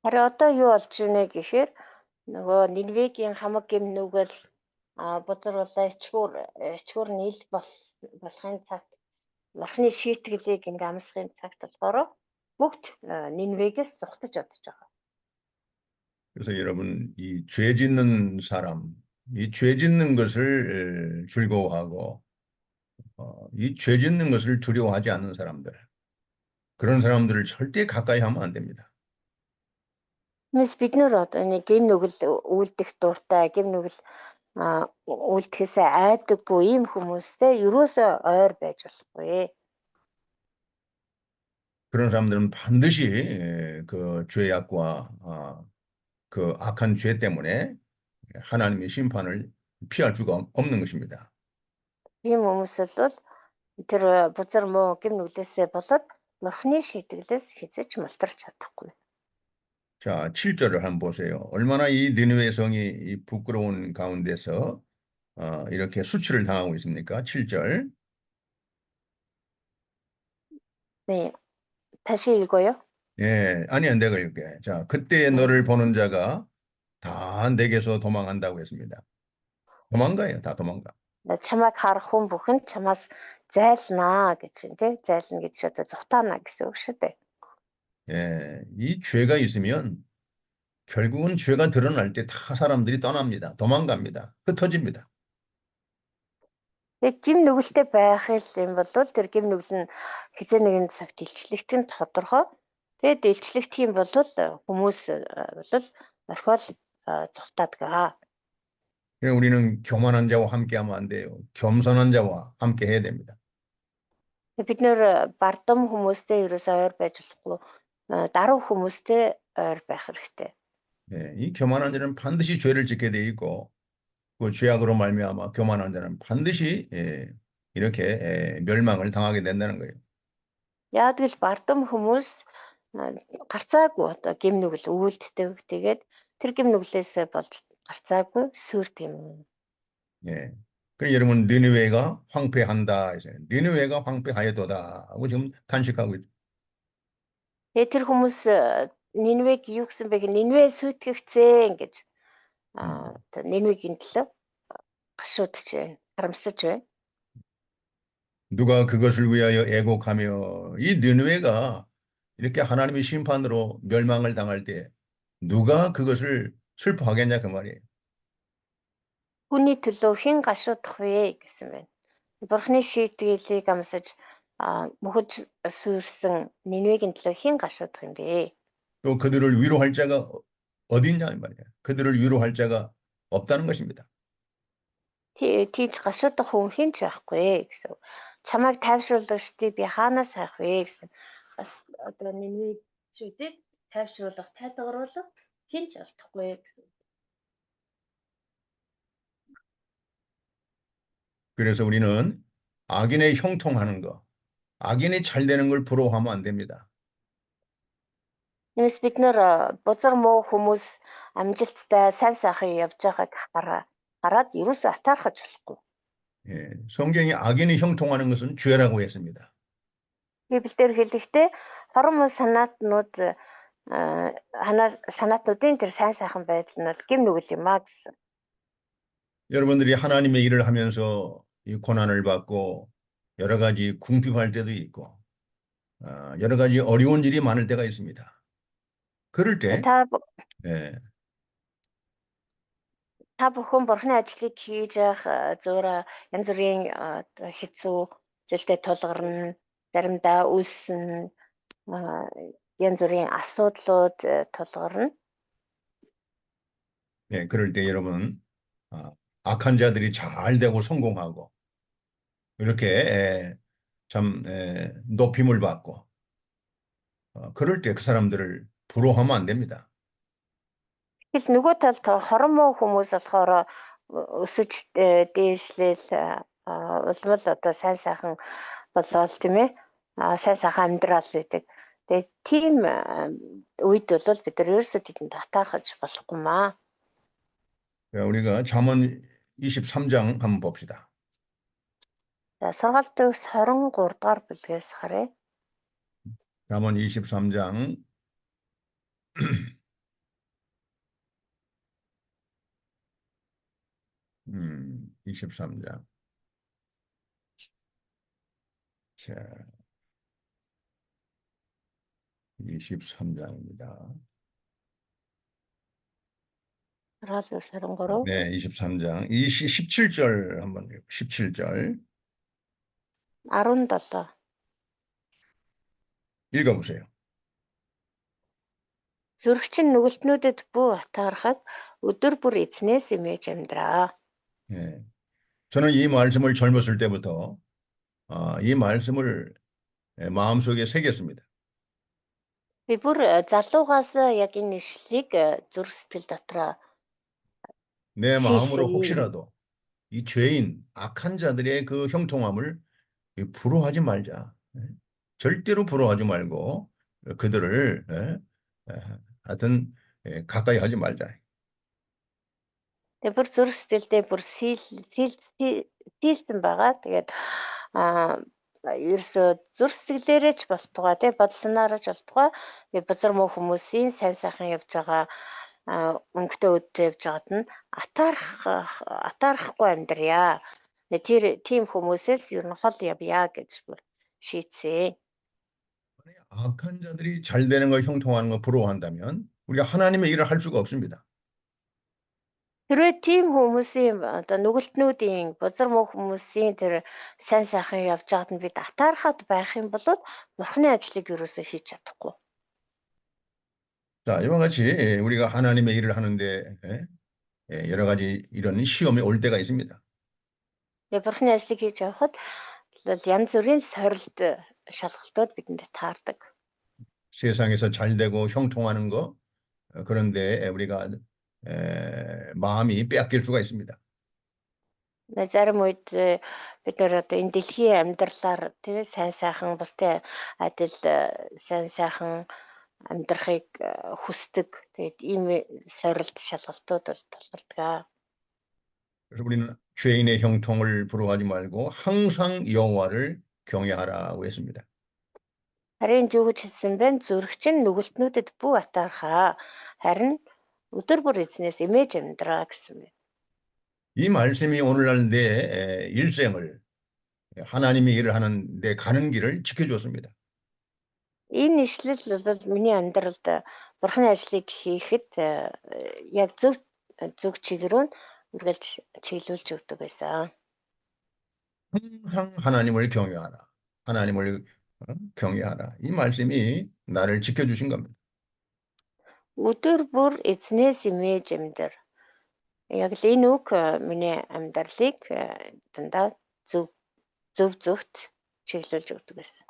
Speaker 2: Харин одоо юу болж байна гэхээр нөгөө Нинвегийн хамаг гэм нүгэл бузар улаа ичгүүр нийл болохын цагт Бурхны шийтгэлийг ингээм амсахын цагт болохоор бүгд Нинвегээс зугтаж одож байгаа.
Speaker 1: 그래서 여러분 이 죄 짓는 사람, 이 죄 짓는 것을 즐거워하고 이 죄 짓는 것을 두려워하지 않는 사람들, 그런 사람들을 절대 가까이 하면 안 됩니다.
Speaker 2: Мис бид нар одоо нэг гэм нүгэл үлдэх дуртай, гэм нүгэл үлдэхээсээ айдаггүй ийм хүмүүстэй ерөөсөө ойр байж болохгүй.
Speaker 1: 그런 사람들은 반드시 그 죄악과 그 악한 죄 때문에 하나님의 심판을 피할 수가 없는 것입니다.
Speaker 2: ийм хүмүүс бол тэр бузар муу гэм нүглээсээ болоод Бурхны шийтгэлээс хязгаарч мултарч чадахгүй.
Speaker 1: 자, 7절을 한번 보세요. 얼마나 이 니느웨 성이 이 부끄러운 가운데서 이렇게 수치를 당하고 있습니까? 7절.
Speaker 2: 네, 다시 읽어요.
Speaker 1: 예, 아니야, 내가 읽게. 자, 그때 너를 보는 자가 다 내게서 도망한다고 했습니다. 도망가요, 다 도망가.
Speaker 2: чамайг харах хүн бүхэн чамаас зайлнаа гэж тийм зайлна гэж одоо зутаана гэсэн үг шүү дээ.
Speaker 1: 예, 이 죄가 있으면 결국은 죄가 드러날 때 다 사람들이 떠납니다. 도망갑니다. 흩어집니다.
Speaker 2: Тэг гим нүгэлтэй байх юм бол тэр гим нүгэл нь хизээ нэгэн цагт илчлэгдэх нь тодорхой. Тэгэд илчлэгдэх юм бол хүмүүс бол орхиол зүхтаадаг.
Speaker 1: 우리는 교만한 자와 함께하면 안 돼요. 겸손한 자와 함께 해야 됩니다.
Speaker 2: Бид нэр бардам хүмүүстэй ерөөсөө ойр байж болохгүй. Даруй хүмүүстэй ойр байх хэрэгтэй.
Speaker 1: 예, 이 교만한 자는 반드시 죄를 짓게 돼 있고 그 죄악으로 말미암아 교만한 자는 반드시 이렇게 멸망을 당하게 된다는 거예요.
Speaker 2: Яг л бардам хүмүүс гарцаагүй одоо гим нүгэл үүлддэг. Тэгээд тэр гим нүглээсээ болж гарцаагүй сүрд юм.
Speaker 1: 예. 그럼 여러분 니느웨가 황폐한다. 니느웨가 황폐하여도다 하고 지금 탄식하고 있어요.
Speaker 2: Тэгээд тэр хүмүүс Нинвег юу гэсэн бэ? Нинве сүйтгэгцээ ингэж Нинвегийн төлөө гашуудж байна. Харамсаж байна.
Speaker 1: 누가 그것을 위하여 애곡하며 이 니느웨가 이렇게 하나님의 심판으로 멸망을 당할 때 누가 그것을 슬퍼하겠냐 그 말이에요.
Speaker 2: Хүний төлөө хэн гашуудах вэ гэсэн байна. Бурхны шийтгэлийг амсаж мөхөж сүрсэн Нинвегийн төлөө хэн гашуудах юм бэ?
Speaker 1: 또 그들을 위로할 자가 어디 있냐 이 말이에요. 그들을 위로할 자가 없다는 것입니다.
Speaker 2: Тийж гашуудах хүн хэн ч байхгүй гэсэн. Чамайг тайвшруулагчдыг би хаанаас хайх вэ гэсэн. Бас одоо Нинвегчүүдийг тайвшруулах, тайлгаруулах хэн ч олдохгүй гэсэн.
Speaker 1: 그래서 우리는 악인의 형통하는 거, 악인이 잘 되는 걸 부러워하면 안 됩니다.
Speaker 2: Тиймээс бид нэр бузар муу хүмүүс амжилттай сайн сайхан явж байгааг хараад ерөөсөө атаархаж болохгүй.
Speaker 1: 예, 성경이 악인이 형통하는 것은 죄라고 했습니다.
Speaker 2: Библиэр хэлэхдээ хорон муу санаатнуудын тэр сайн сайхан байдал нь бол гим нүгэл юм аа гэсэн.
Speaker 1: 여러분들이 하나님의 일을 하면서 이 고난을 받고 여러 가지 궁핍할 때도 있고 여러 가지 어려운 일이 많을 때가 있습니다. 그럴 때 예,
Speaker 2: Та бүхэн бурхны ажлыг хийж явах зөөр янз бүрийн хэцүү зүйлтэй тулгарна, заримдаа үлсэн янз бүрийн асуудлууд тулгарна.
Speaker 1: 예, 그럴 때 여러분 악한 자들이 잘 되고 성공하고 이렇게 참 높임을 받고 그럴 때 그 사람들을 부러워하면 안 됩니다.
Speaker 2: Тэгэл нөгөө талд хорон муу хүмүүс болохоор өсөж дээшлэл улмал одоо сайн сайхан болоод тийм ээ сайн сайхан амьдрал гэдэг. Тэгээ тийм үед бол бид нар ерөөсөө тэдэнд татаархаж болохгүй маа.
Speaker 1: 우리가 잠언 23장 한번 봅시다.
Speaker 2: За сургаалт төгс 23 дугаар бүлгээс харъя.
Speaker 1: 잠언 23장 23장. 자, 23장입니다.
Speaker 2: Сургаалт төгс 23.
Speaker 1: 네, 23장. 17절 한번 17절
Speaker 2: 17.
Speaker 1: 읽어보세요.
Speaker 2: Зүрхчин нүгэлтнүүдэд бүү атаархаг өдөр бүр эзнээс имэж амьдраа.
Speaker 1: 예, 저는 이 말씀을 젊었을 때부터 이 말씀을 마음속에 새겼습니다.
Speaker 2: Би бүр залуугаас яг энэ ишлийг зүрх сэтгэл дотроо
Speaker 1: 내 마음으로 혹시라도 이 죄인, 악한 자들의 그 형통함을 부러워하지 말자. 절대로 부러워하지 말고 그들을 하여튼 가까이 하지 말자.
Speaker 2: Тэгээ бүр зүрх сэтгэлдээ бүр сийлсэн байгаа. Тэгээд ерөөсөө зүрх сэтгэлээрээ ч болтугай тий бодлоноор ч болтугай. Тэгээ бузар муу хүмүүсийн сайн сайхан явж байгаа өнгөтэй өдөө явж байгаад нь атаарахгүй амьдрья. Тэр тийм хүмүүсээс ер нь хол явъя гэж бүр шийдсэн.
Speaker 1: 악한 자들이 잘 되는 거 형통하는 거 부러워한다면 우리가 하나님의 일을 할 수가 없습니다.
Speaker 2: Хэрвээ тийм хүмүүсийн одоо нүгэлтнүүдийн бузар муу хүмүүсийн тэр сайн сайхан явж байгаад нь бид атаархад байх юм бол бурхны ажлыг ерөөсөө хийж чадахгүй.
Speaker 1: 자, 이와 같이 우리가 하나님의 일을 하는데 여러 가지 이런 시험이 올 때가 있습니다.
Speaker 2: Тэгээ бурхны ажлыг хийж явахад янз бүрийн сорилт шалгалтууд бидэнд таардаг.
Speaker 1: 세상에서 잘 되고 형통하는 거 그런데 우리가 마음이 빼앗길 수가 있습니다.
Speaker 2: Зарим үед бид нэр одоо энэ дэлхийн амьдралаар тий сайн сайхан бусдын адил сайн сайхан амьдрахыг хүсдэг. Тэгээд ийм сорилт шалгалтууд бол тулгардаг.
Speaker 1: 그래서 우리는 죄인의 형통을 부러워하지 말고 항상 여호와를 경외하라고 했습니다.
Speaker 2: Харин юу гэж хэлсэн бэ? Зүрхч нь нүгэлтнүүдэд бүү атаархаа. Харин өдөр бүр эзнээс эмээж амьдраа гэсэн байна.
Speaker 1: 이 말씀이 오늘날 내 일생을 하나님이 일을 하는 내 가는 길을 지켜줬습니다.
Speaker 2: Энэ ишлэл бол миний амьдралд Бурхны ажлыг хийхэд яг зөв чиглэл рүү үргэлж чиглүүлж өгдөг байсан.
Speaker 1: 항상 하나님을 경외하라. 하나님을 경외하라. 이 말씀이 나를 지켜주신 겁니다.
Speaker 2: Өдөр бүр эзнээс эмээж амьдр. Яг л энэ үг миний амьдралыг дандаа зөвхт чиглүүлж өгдөг байсан.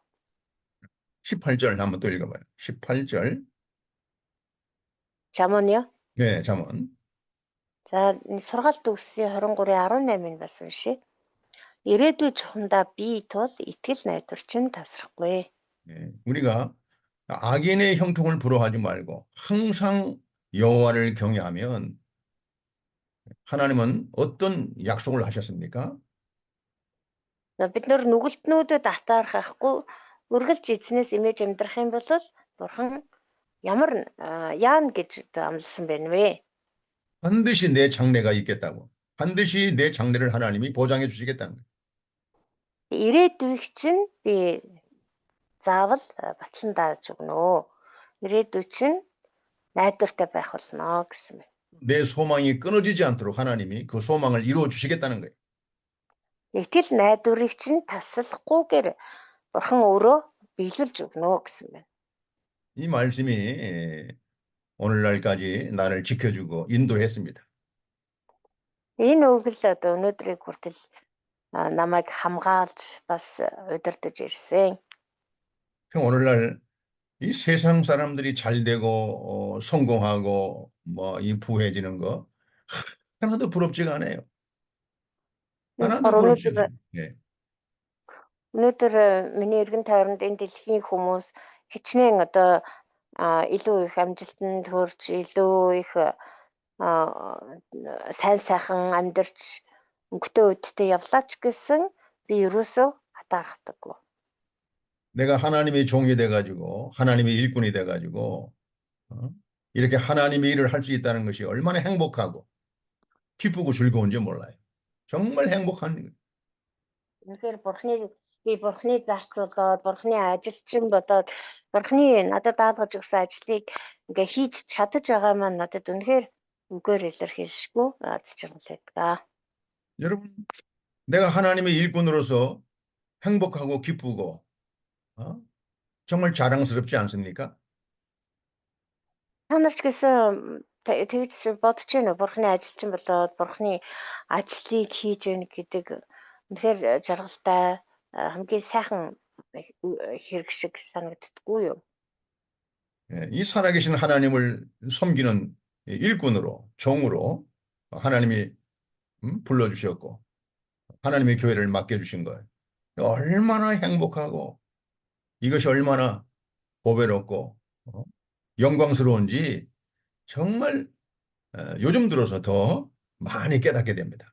Speaker 1: 18절 한번 또 읽어봐요. 18절.
Speaker 2: 잠언요?
Speaker 1: 네, 잠언.
Speaker 2: За сургаалт үгсийн 23:18-ыг бас уншия. Ирээдүйд чухамдаа бие тул итгэл найдвар чинь тасрахгүй.
Speaker 1: 네, 우리가 악인의 형통을 부러워하지 말고 항상 여호와를 경외하면 하나님은 어떤 약속을 하셨습니까?
Speaker 2: Бид нар нүгэлтнүүдэд атаархахгүй үргэлж эзнээс эмээж амьдрах юм бол Бурхан ямар яана гэж амласан байна вэ?
Speaker 1: 반드시 내 장래가 있겠다고. 반드시 내 장래를 하나님이 보장해 주시겠다는 거예요.
Speaker 2: Ирээдүйг чинь би заавал батлан дааж өгнө. Ирээдүй чинь найдвартай байх болно гэсэн байна.
Speaker 1: 내 소망이 끊어지지 않도록 하나님이 그 소망을 이루어 주시겠다는 거예요.
Speaker 2: Итгэл найдварыг чинь таслахгүйгээр Бурхан өөрөө биелүүлж өгнө гэсэн байна.
Speaker 1: 이 말씀이 오늘날까지 나를 지켜주고 인도했습니다.
Speaker 2: Энэ үг л одоо өнөөдрийг хүртэл намайг хамгаалж бас удирдах ирсэн.
Speaker 1: 오늘날 이 세상 사람들이 잘 되고 성공하고 뭐 이 부해지는 거 하나도 부럽지가 않아요. 하나도 부럽지가 않아요. 예.
Speaker 2: Өнөөдөр миний эргэн тойронд энэ дэлхийн хүмүүс хичнээн одоо илүү их амжилтанд хүрч илүү их сайн сайхан амьдарч өнгөтэй үедтэй явлаач гэсэн би ерөөсөө хатаархдаггүй.
Speaker 1: 내가 하나님의 종이 돼가지고 하나님의 일꾼이 돼가지고 이렇게 하나님의 일을 할 수 있다는 것이 얼마나 행복하고 기쁘고 즐거운지 몰라요. 정말 행복한.
Speaker 2: Тэгэхээр би Бурхны зарцуулаад Бурхны ажилчин бодоод Бурхны надад даалгаж өгсөн ажлыг ингээ хийж чадаж байгаа маань надад үнэхээр үгээр илэрхийлшгүй аз жаргал байдаг.
Speaker 1: 여러분, 내가 하나님의 일꾼으로서 행복하고 기쁘고 정말 자랑스럽지 않습니까?
Speaker 2: Та нар ч гэсэн тэгж бодож байна уу? Бурхны ажилчин болоод Бурхны ажлыг хийж яах гэдэг үнэхээр жаргалтай хамгийн сайхан хэрэг шиг санагддаггүй юу?
Speaker 1: 이 살아계신 하나님을 섬기는 일꾼으로, 종으로 하나님이 불러주셨고 하나님의 교회를 맡겨주신 거예요. 얼마나 행복하고 이것이 얼마나 보배롭고 영광스러운지 정말 요즘 들어서 더 많이 깨닫게 됩니다.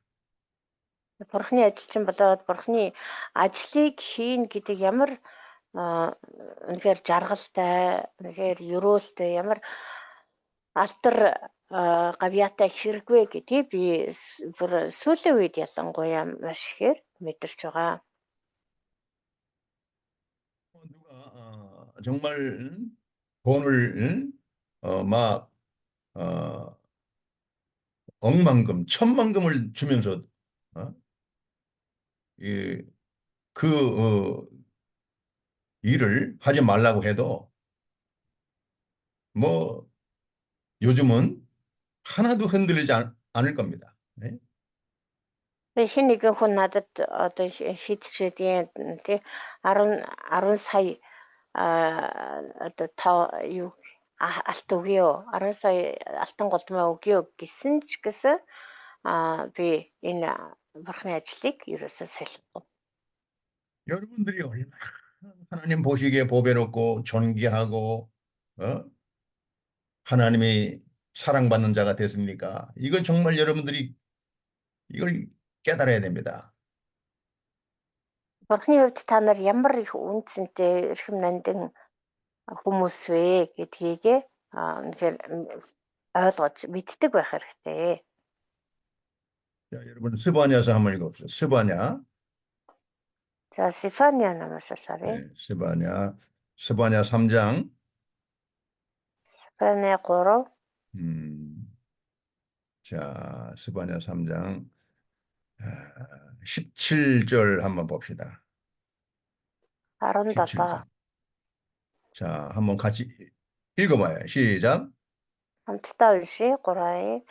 Speaker 2: Бурхны ажилчин болоод Бурхны ажлыг хийн гэдэг ямар үнэхээр жаргалтай, үнэхээр ёроолтой, ямар алдар гавьяатай хэрэгвэ гэдгийг би сүүлийн үед ялангуяа маш ихээр мэдэрч байгаа.
Speaker 1: 누가 정말 돈을 막 억만금, 천만금을 주면서 일을 하지 말라고 해도 뭐 요즘은 하나도 흔들리지 않을 겁니다. 네?
Speaker 2: Хэн нэгэн хүн надад одоо хийчихээд тий 10 сая одоо алт өгье. 10 сая алтан голдмоо өгье гэсэн ч гэсэн би энэ бурхны ажлыг ерөөсөө солихгүй.
Speaker 1: 여러분들이 얼마나 하나님 보시기에 보배롭고 존귀하고 하나님이 사랑받는 자가 됐습니까? 이건 정말 여러분들이 이걸 깨달아야 됩니다.
Speaker 2: Бурхны хувьд та нар ямар их үнцэнтэй эрхэм нандин хүмүүс вэ гэдгийг үнэхээр ойлгож мэддэг байх хэрэгтэй.
Speaker 1: 자, 여러분 스바냐서 한번 읽어봅시다. 스바냐.
Speaker 2: За Сефания намаас сарэ.
Speaker 1: 네, 스바냐 3장.
Speaker 2: Сефания 3
Speaker 1: 자, 스바냐 3장 17절 한번 봅시다. 17절.
Speaker 2: 17.
Speaker 1: 자, 한번 같이 읽어봐요. 시작.
Speaker 2: хамтдаа уншия 3.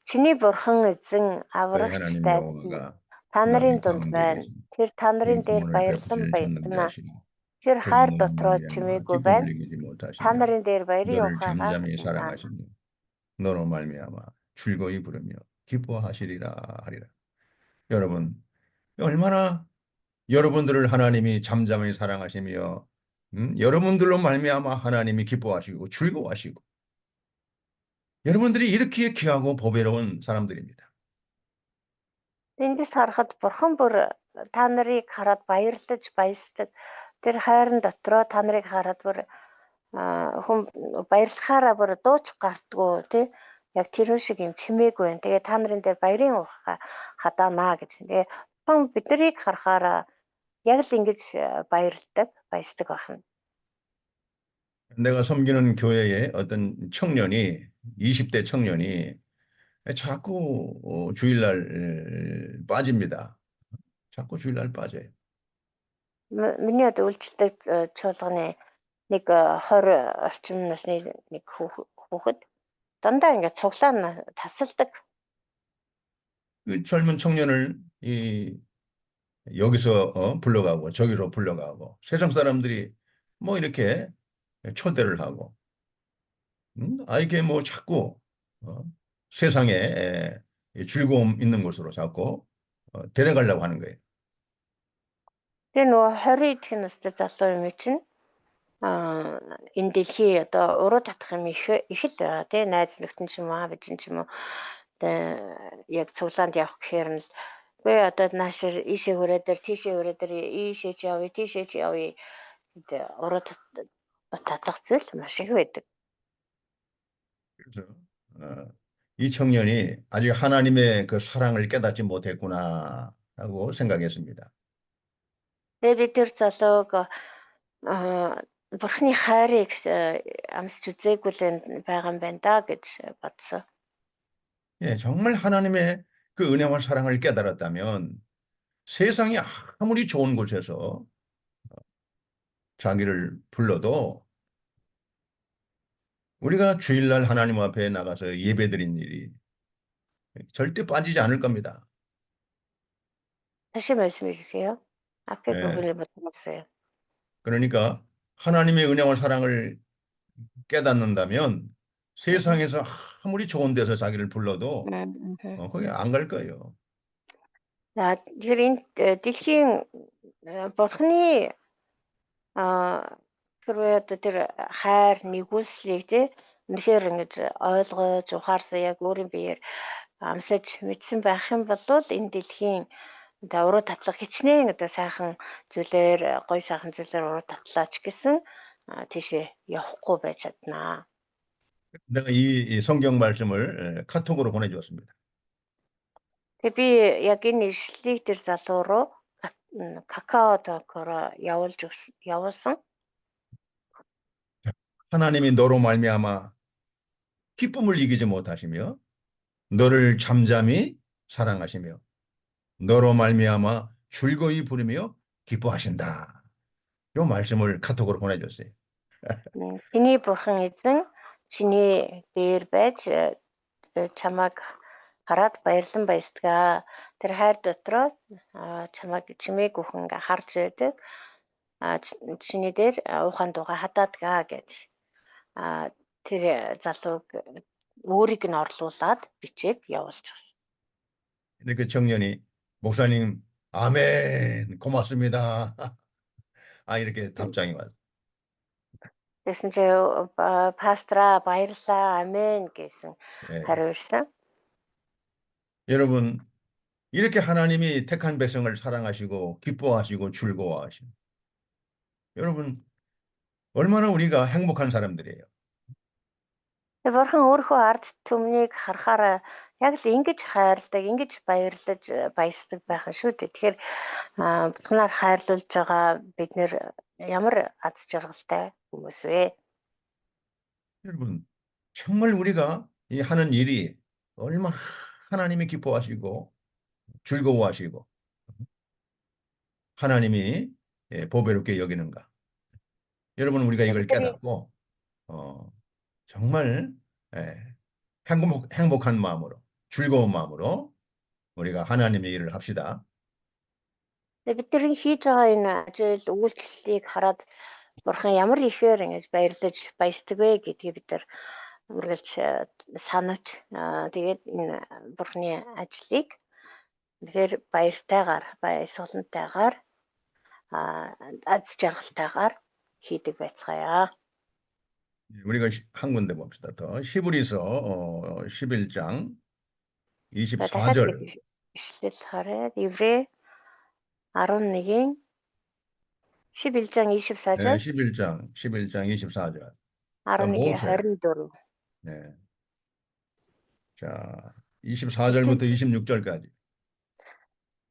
Speaker 2: Чиний бурхан эзэн аврагч
Speaker 1: 하나님
Speaker 2: тайван
Speaker 1: 여호와가
Speaker 2: та нарын
Speaker 1: 너희
Speaker 2: дунд
Speaker 1: 가운데
Speaker 2: байна.
Speaker 1: 계신
Speaker 2: Тэр та нарын
Speaker 1: 이
Speaker 2: дээр
Speaker 1: 구원을
Speaker 2: баярлан
Speaker 1: 베푸실
Speaker 2: баятана.
Speaker 1: 전능자시니
Speaker 2: Тэр
Speaker 1: 그는
Speaker 2: хайр
Speaker 1: 너희
Speaker 2: дотроо
Speaker 1: 말미암아
Speaker 2: чимээгүй
Speaker 1: 기쁨을
Speaker 2: байна.
Speaker 1: 이기지
Speaker 2: Та
Speaker 1: 못하시며
Speaker 2: нарын дээр баярын
Speaker 1: 너를
Speaker 2: ухаагаа
Speaker 1: 잠잠히
Speaker 2: гинэ.
Speaker 1: 사랑하시며 너로 말미암아 즐거이 부르며 기뻐하시리라 하리라. 여러분, 얼마나 여러분들을 하나님이 잠잠히 사랑하시며 여러분들로 말미암아 하나님이 기뻐하시고 즐거워하시고 여러분들이 이렇게 귀하고 보배로운 사람들입니다.
Speaker 2: Эндээс харахад бурхан бүр та нарыг хараад баярлаж баясдаг. Тэр хайрын дотроо та нарыг хараад бүр хүн баярлахаараа бүр дууч гардггүй тий. Яг тэр шиг юм чимээгүй байна. Тэгээ та нарын дээр баярын ухаа хадаанаа гэж. Тэгээ бурхан биднийг харахаараа яг л ингэж баярлдаг, баясдаг байна.
Speaker 1: 내가 섬기는 교회에 어떤 청년이 20대 청년이 자꾸 주일날 빠집니다. 자꾸 주일날 빠져요.
Speaker 2: Миний одоо үйлчлдэг чуулганы нэг 20 орчим насны нэг хүүхэд дандаа ингээд цуглаан тасалдаг.
Speaker 1: 그 젊은 청년을 여기서 불러가고 저기로 불러가고 세상 사람들이 뭐 이렇게 초대를 하고 이렇게 뭐 자꾸 세상에 즐거움 있는 곳으로 자꾸 데려가려고 하는 거예요.
Speaker 2: Тэгээ нөгөө 20 идэх настай залуу юм чинь энэ дэлхий одоо уруу татах юм их л байгаа тий найз нөхдөд ч юм уу аав ээж ч юм уу яг цуглаанд явах гэхээр нь үгүй одоо наашир ийшээ хүрээд дээр тийшээ хүрээд дээр ийшээ ч явъя тийшээ ч явъя гэдэг уруу татах зүйл маш их байдаг.
Speaker 1: 그래서 이 청년이 아직 하나님의 그 사랑을 깨닫지 못했구나라고 생각했습니다.
Speaker 2: Тэгээ би тэр залууг бурхны хайрыг амсч үзээгүй л байгаа юм байна да гэж бодсон.
Speaker 1: 예, 정말 하나님의 그 은혜와 사랑을 깨달았다면 세상이 아무리 좋은 곳에서 자기를 불러도 우리가 주일날 하나님 앞에 나가서 예배드린 일이 절대 빠지지 않을 겁니다.
Speaker 2: 다시 말씀해 주세요. 앞에
Speaker 1: 예,
Speaker 2: 부분을 못 들었어요.
Speaker 1: 그러니까 하나님의 은혜와 사랑을 깨닫는다면 세상에서 아무리 좋은 데서 자기를 불러도 거기 안 갈 거예요.
Speaker 2: За тэгэхээр энэ дэлхийн бурхны хэрвээ одоо тэр хайр нэгүслийг тий үнэхээр ингэж ойлгож ухаарсан яг өөрийн биеэр амсаж мэдсэн байх юм бол энэ дэлхийн одоо уруу татлах хичнээн одоо сайхан зүйлээр гоё сайхан зүйлээр уруу татлаач гэсэн тийшээ явахгүй байж чаднаа.
Speaker 1: 내가 이 성경 말씀을 카톡으로 보내주었습니다.
Speaker 2: Тэгээ би яг энэ ишлэлийг тэр залуу руу 카카오톡으로 явуулсан.
Speaker 1: 하나님이 너로 말미암아 기쁨을 이기지 못하시며 너를 잠잠히 사랑하시며 너로 말미암아 즐거이 부르며 기뻐하신다. 이 말씀을 카톡으로 보내줬어요.
Speaker 2: Чиний бурхан эзэн чиний дээр байж чамайг хараад баярлан баясдаг. Тэр хайр дотроо чамайг чимээгүй хүн харж байдаг. Чиний дээр ухаан дууга хадаадаг гэж. тэр залууг өөрийг нь орлуулад бичээд явуулчихсан.
Speaker 1: 그 청년이 목사님, 아멘, 고맙습니다. 아, 이렇게 답장이 왔어요.
Speaker 2: Тэгсэн чи пастора баярлаа, амен гэсэн
Speaker 1: 예.
Speaker 2: хариу ирсэн.
Speaker 1: 여러분, 이렇게 하나님이 택한 백성을 사랑하시고 기뻐하시고 즐거워하시고 여러분 얼마나 우리가 행복한 사람들이에요.
Speaker 2: Бурхан өөрийнхөө ард түмнийг харахаар яг л ингэж хайрладаг, ингэж баярлаж баясдаг байх нь шүү дээ. Тэгэхээр бурханаар хайрлуулж байгаа бид нэр ямар аз жаргалтай хүмүүс вэ?
Speaker 1: 여러분, 정말 우리가 이 하는 일이 얼마나 하나님이 기뻐하시고 즐거워하시고 하나님이 보배롭게 여기는가. 여러분, 우리가 이걸 깨닫고 정말 행복한 마음으로 즐거운 마음으로 우리가 하나님의 일을 합시다.
Speaker 2: Бид нар хийж байгаа энэ ажил үйлчлэлийг хараад бурхан ямар ихээр ингэж баярлаж баясдаг вэ гэдгийг бид нар үргэлж санаж тэгээд энэ бурханы ажлыг тэгэхээр баяртайгаар, баясгалантайгаар аз жаргалтайгаар хийдэг байцгаая.
Speaker 1: 우리가 한 군데 봅시다. 더 히브리서 11장 24절.
Speaker 2: Ишлэл хараад Еврей 11-ийн 11장 24절.
Speaker 1: 11장 24절.
Speaker 2: 11-24.
Speaker 1: 네. 자, 24절부터 26절까지.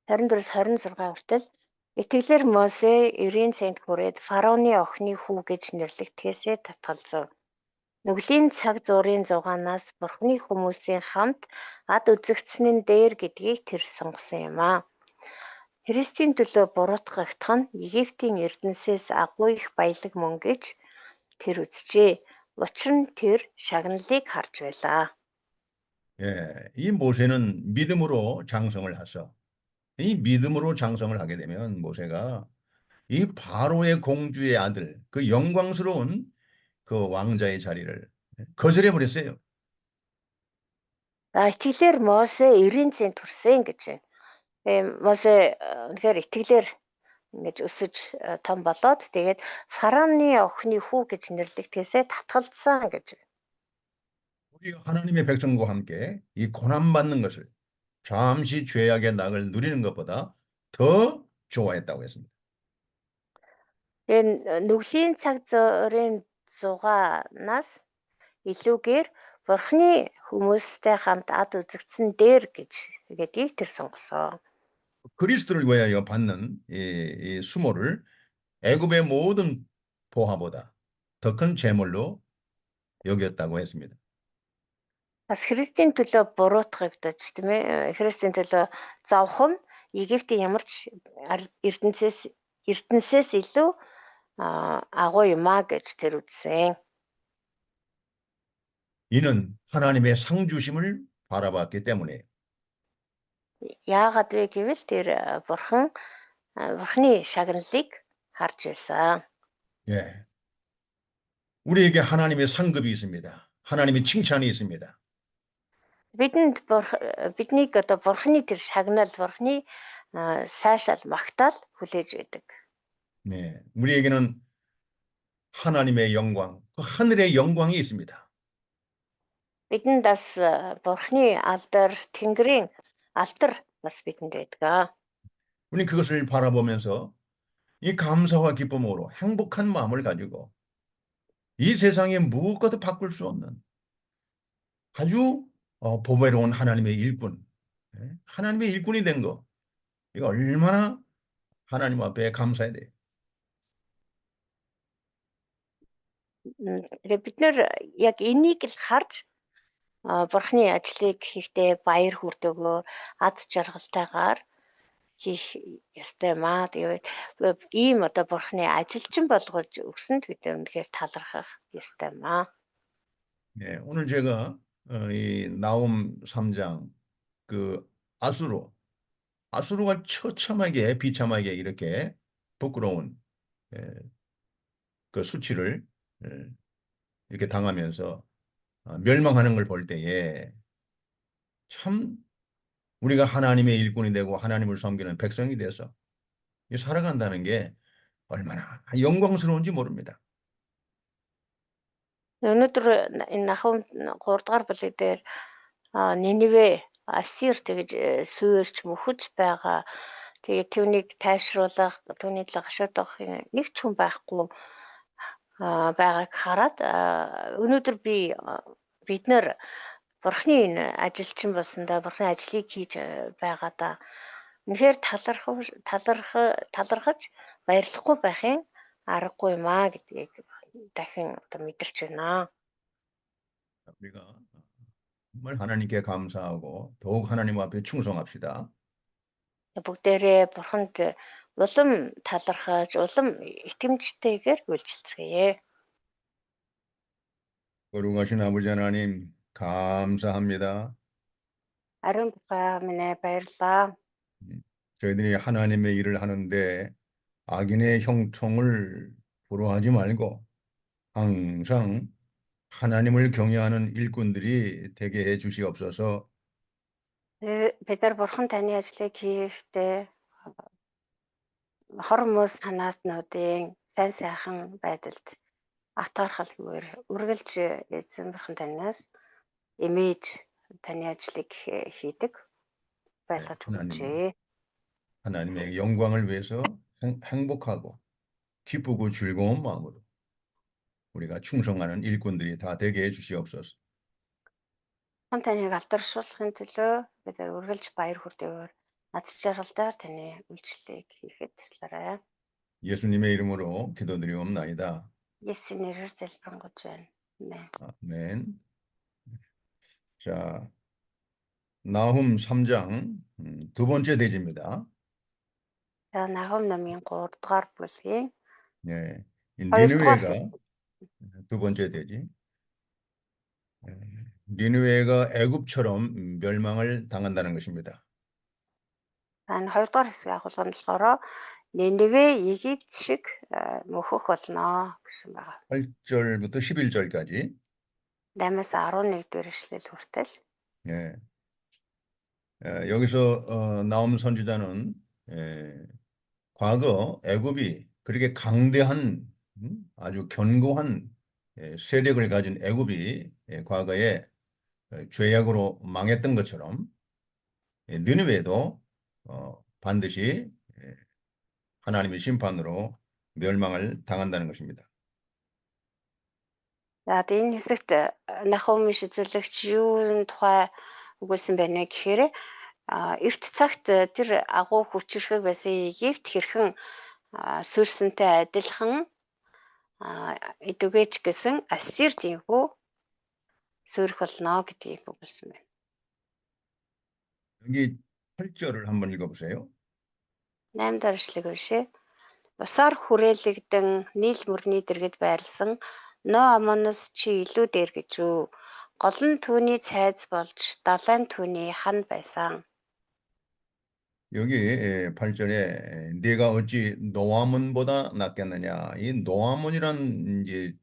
Speaker 2: 24-с 26 хүртэл итгэлээр Мосе 90 цент хүрээд фараоны охины хүү гэж нэрлэгдэхээсээ татгалзав. Нүглийн цаг зуурын зугаанаас бурхны хүмүүсийн хамт ад үзэгдсэн дээр гэдгийг тэр сонгосон юм аа. Христийн төлөө буруутгагдах нь Египтийн эрдэнсээс агуу их баялаг мөн гэж тэр үзжээ. Учир нь тэр шагналыг харж байлаа.
Speaker 1: 예, 이 모세는 믿음으로 장성을 하셔. 이 믿음으로 장성을 하게 되면 모세가 이 바로의 공주의 아들, 그 영광스러운 그 왕자의 자리를 거절해 버렸어요.
Speaker 2: Итгэлээр Мосе 90 цент хүрсэн гэж байна. Мосе үнэхээр итгэлээр ингэж өсөж том болоод тэгээд фараоны охины хүү гэж нэрлэгдэхээсээ татгалзсан гэж байна.
Speaker 1: 우리 하나님의 백성과 함께 이 고난받는 것을 잠시 죄악의 낙을 누리는 것보다 더 좋아했다고 했습니다.
Speaker 2: Тэгээд нүглийн цаг зуурын зугаанаас илүүгээр бурхны хүмүүстэй хамт ад үзэгдсэн дээр гэдгийг тэр сонгосон.
Speaker 1: 그리스도를 위하여 받는 이 수모를 애굽의 모든 보화보다 더 큰 재물로 여겼다고 했습니다.
Speaker 2: Бас Христийн төлөө буруутгагдаж тийм ээ. Христийн төлөө зовх нь Египтийн ямар ч эрдэнсээс илүү агуу юм а гэж тэр үзсэн.
Speaker 1: 이는 하나님의 상 주심을 바라봤기 때문에.
Speaker 2: Яагаад вэ гэвэл тэр бурхны шагналыг харж байсан.
Speaker 1: 예. 우리에게 하나님의 상급이 있습니다. 하나님의 칭찬이 있습니다.
Speaker 2: Биднийг одоо бурхны тэр шагнал, бурхны сайшаал магтаал хүлээж байдаг.
Speaker 1: 네, 우리에게는 하나님의 영광, 그 하늘의 영광이 있습니다.
Speaker 2: Бидэнд бас бурхны алдар, тэнгэрийн алдар бас бидэнд байдаг.
Speaker 1: 우리 그것을 바라보면서 이 감사와 기쁨으로 행복한 마음을 가지고 이 세상에 무엇과도 바꿀 수 없는 아주 보배로운 하나님의 일꾼, 하나님의 일꾼이 된 거, 이거 얼마나 하나님 앞에 감사해야 돼요.
Speaker 2: Бид нэр яг энийг л харж бурхны ажлыг хийхдээ баяр хүрдөгөө ад жаргалтайгаар хийх ёстой маа. Тэгээд ийм одоо бурхны ажилчин болгож өгсөнд бид үнэхээр талархах ёстой маа.
Speaker 1: 네, 오늘 제가 이 나홈 3장 그 아수르가 처참하게 비참하게 이렇게 부끄러운 그 수치를 이렇게 당하면서 멸망하는 걸 볼 때에 참 우리가 하나님의 일꾼이 되고 하나님을 섬기는 백성이 돼서 살아간다는 게 얼마나 영광스러운지 모릅니다.
Speaker 2: Өнөөдөр энэ Нахум 3 дугаар бүлэг дээр Нинивэ Ассир тэгж сүйрч мөхөж байгаа. Тэгээд түүнийг тайвшруулах, түүний талаа гашуудах нэг ч хүн байхгүй байгааг хараад өнөөдөр бид нэр Бурхны энэ ажилчин болсондоо Бурхны ажлыг хийж байгаадаа үнэхээр талархаж баярлахгүй байхын аргагүй юм аа гэдгийг дахин одоо мэдэрч байна.
Speaker 1: 우리가 정말 하나님께 감사하고 더욱 하나님 앞에 충성합시다.
Speaker 2: Бүгдээрээ Бурханд улам талархаж, улам итгэмжтэйгээр үйлчлцгээе.
Speaker 1: 거룩하신 아버지 하나님 감사합니다.
Speaker 2: Ариун Бурхан минь ээ баярлалаа.
Speaker 1: 저희들이 하나님의 일을 하는데 악인의 형통을 부러워하지 말고 항상 하나님을 경외하는 일꾼들이 되게 해 주시옵소서.
Speaker 2: Бид нар Бурхан таны ажлыг хийхдээ хор мөс санаатнуудын сайн сайхан байдалд атаархалгүйгээр үргэлж эзэн Бурхан танаас имиж таны ажлыг хийдэг байлгаж өгчээ.
Speaker 1: 하나님의 영광을 위해서 행복하고 기쁘고 즐거운 마음으로 우리가 충성하는 일꾼들이 다 되게 해 주시옵소서.
Speaker 2: Бурхан таныг алдаршуулахын төлөө бид нар үргэлж баяр хүртэгээр над жаргалдаар таны үйлчлэлийг хийхэд туслаарай.
Speaker 1: 예수님의 이름으로 기도드리옵나이다.
Speaker 2: Есүсийн нэрээр залбирanгуйж байна. 아멘.
Speaker 1: 아멘. 자, 나훔 3장 두 번째 대지입니다.
Speaker 2: За Нахум номын 3 дугаар бүлгийн
Speaker 1: 예,
Speaker 2: хоёрдугаар
Speaker 1: 니느웨가 두 번째 대지. 니느웨가 애굽처럼 멸망을 당한다는 것입니다.
Speaker 2: энэ 2 дугаар хэсгийн агуулганд болохоор Ниневе Египт шиг мөхөх болно гэсэн байна.
Speaker 1: 8절부터 11절까지.
Speaker 2: 8-аас 11 дэх эшлэл хүртэл
Speaker 1: 예. 여기서 나움 선지자는 과거 애굽이 그렇게 강대한 아주 견고한 세력을 가진 애굽이 과거에 죄악으로 망했던 것처럼 느느웨도 반드시 하나님의 심판으로 멸망을 당한다는 것입니다.
Speaker 2: За энэ хэсэгт Нахумын шийдвэрлэгч юун тухай үгүүлсэн байна гэхээр эрт цагт тэр агуу хүчрхэг байсан Египт хэрхэн сүрсэнтэй адилхан эдүгэж гэсэн Ассир тиймхүү сүрэх болно гэдгийг үгүүлсэн байна.
Speaker 1: 여기 8절을 한번 읽어보세요.
Speaker 2: 8 дахь эшлэг уншъя. Усаар хүрээлэгдэн нийл мөрний дэргэд байрласан Нөө Амоноос чи илүү дээр гэж үү. Гол нь түүний цайз болж далайн түүний хан байсан.
Speaker 1: 여기 8절에 네가 어찌 노아몬보다 낫겠느냐. 이 노아몬이란 이제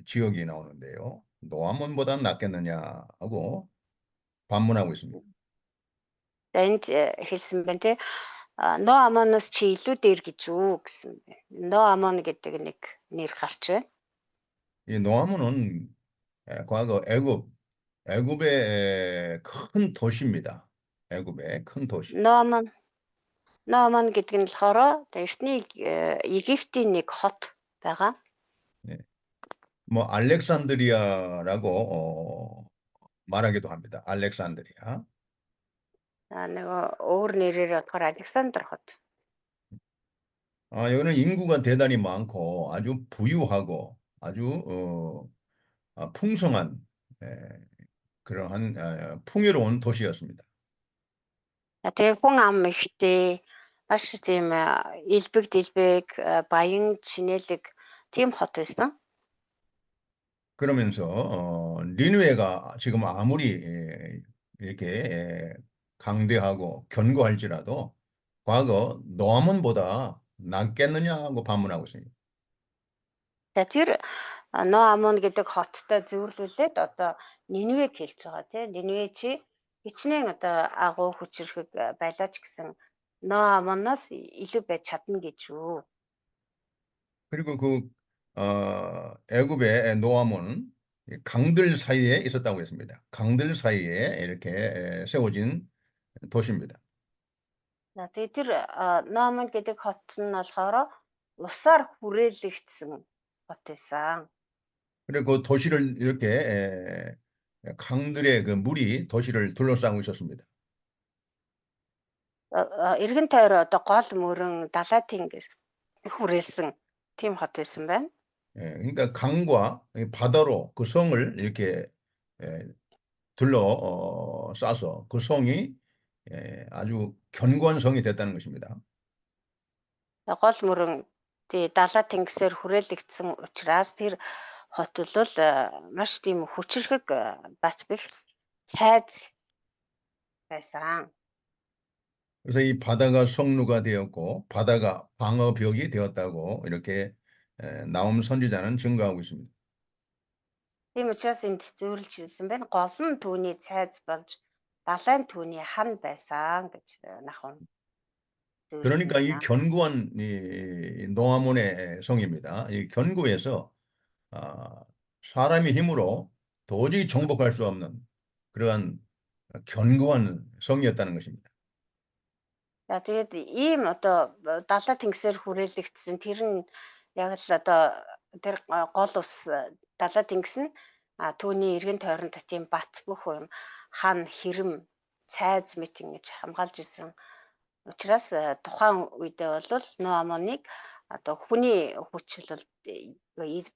Speaker 1: 지역이 나오는데요. 노아몬보다 낫겠느냐 하고 반문하고 있습니다.
Speaker 2: Энд хэлсэн байна те. Нөө Амоноос чи илүү дээр гэж үү гэсэн байна. Нөө Амон гэдэг нэг нэр гарч байна.
Speaker 1: 이 노아몬은 과거 애굽의 큰 도시입니다. 애굽의 큰 도시.
Speaker 2: Нөө Амон гэдэг нь болохоор эртний Египтийн нэг хот байгаа.
Speaker 1: 뭐 알렉산드리아라고 말하기도 합니다. 알렉산드리아.
Speaker 2: Нөгөө өөр нэрээр болохоор Александр хот.
Speaker 1: 여기는 인구가 대단히 많고 아주 부유하고 아주 풍성한 그러한 풍요로운 도시였습니다.
Speaker 2: Тэгээ хүн ам ихтэй маш тийм илбэг баян чинэлэг тийм хот байсан.
Speaker 1: 그러면서 니느웨가 지금 아무리 이렇게 강대하고 견고할지라도 과거 노아몬보다 낫겠느냐 하고 반문하고 있습니다.
Speaker 2: За тэр Ноамон гэдэг хоттой зөөрлүүлээд одоо Нинвег хэлж байгаа тийм. Нинве чи хичнээн одоо агуу хүчрэхэг байлаа ч гэсэн Ноамоноос илүү байж чадна гэж үү.
Speaker 1: 그리고 애굽의 노아몬은 이 강들 사이에 있었다고 했습니다. 강들 사이에 이렇게 세워진 도시입니다.
Speaker 2: За тэгээ тэр Ноамон гэдэг хот нь болохоор усаар хүрээлэгдсэн хот байсан.
Speaker 1: 그리고 그 도시를 이렇게 강들의 그 물이 도시를 둘러싸고 있었습니다.
Speaker 2: Эргэн тойроо одоо гол мөрөн далай тэнгис хүрээлсэн тийм хот байсан байна.
Speaker 1: 그러니까 강과 이 바다로 그 성을 이렇게 둘러싸서 그 성이 아주 견고한 성이 됐다는 것입니다.
Speaker 2: Гол мөрөн тий далай тэнгисээр хүрээлэгдсэн учраас тэр хот бол маш тийм хүчрэхэг бат бэх цайз байсан.
Speaker 1: 그래서 이 바다가 성루가 되었고 바다가 방어벽이 되었다고 이렇게 나움 선지자는 증거하고 있습니다.
Speaker 2: Тийм учраас энд зөвлөж хэлсэн байна. Гол нь түүний цайз болж далайн түүний хан байсан гэж Нахум зөвлөсөн
Speaker 1: 그러니까 이
Speaker 2: байна.
Speaker 1: 견고한 이 노아몬의 성입니다. 이 견고해서 사람의 힘으로 도저히 정복할 수 없는 그러한 견고한 성이었다는 것입니다.
Speaker 2: За тэгээд ийм одоо далай тэнгисээр хүрээлэгдсэн тэр нь яг л одоо тэр гол ус далай тэнгис нь түүний эргэн тойронд тийм бат бөх юм хан хэрэм цайз мэт ингэж хамгаалж исэн учраас тухайн үедээ бол Ноамоныг одоо хүний хүч бол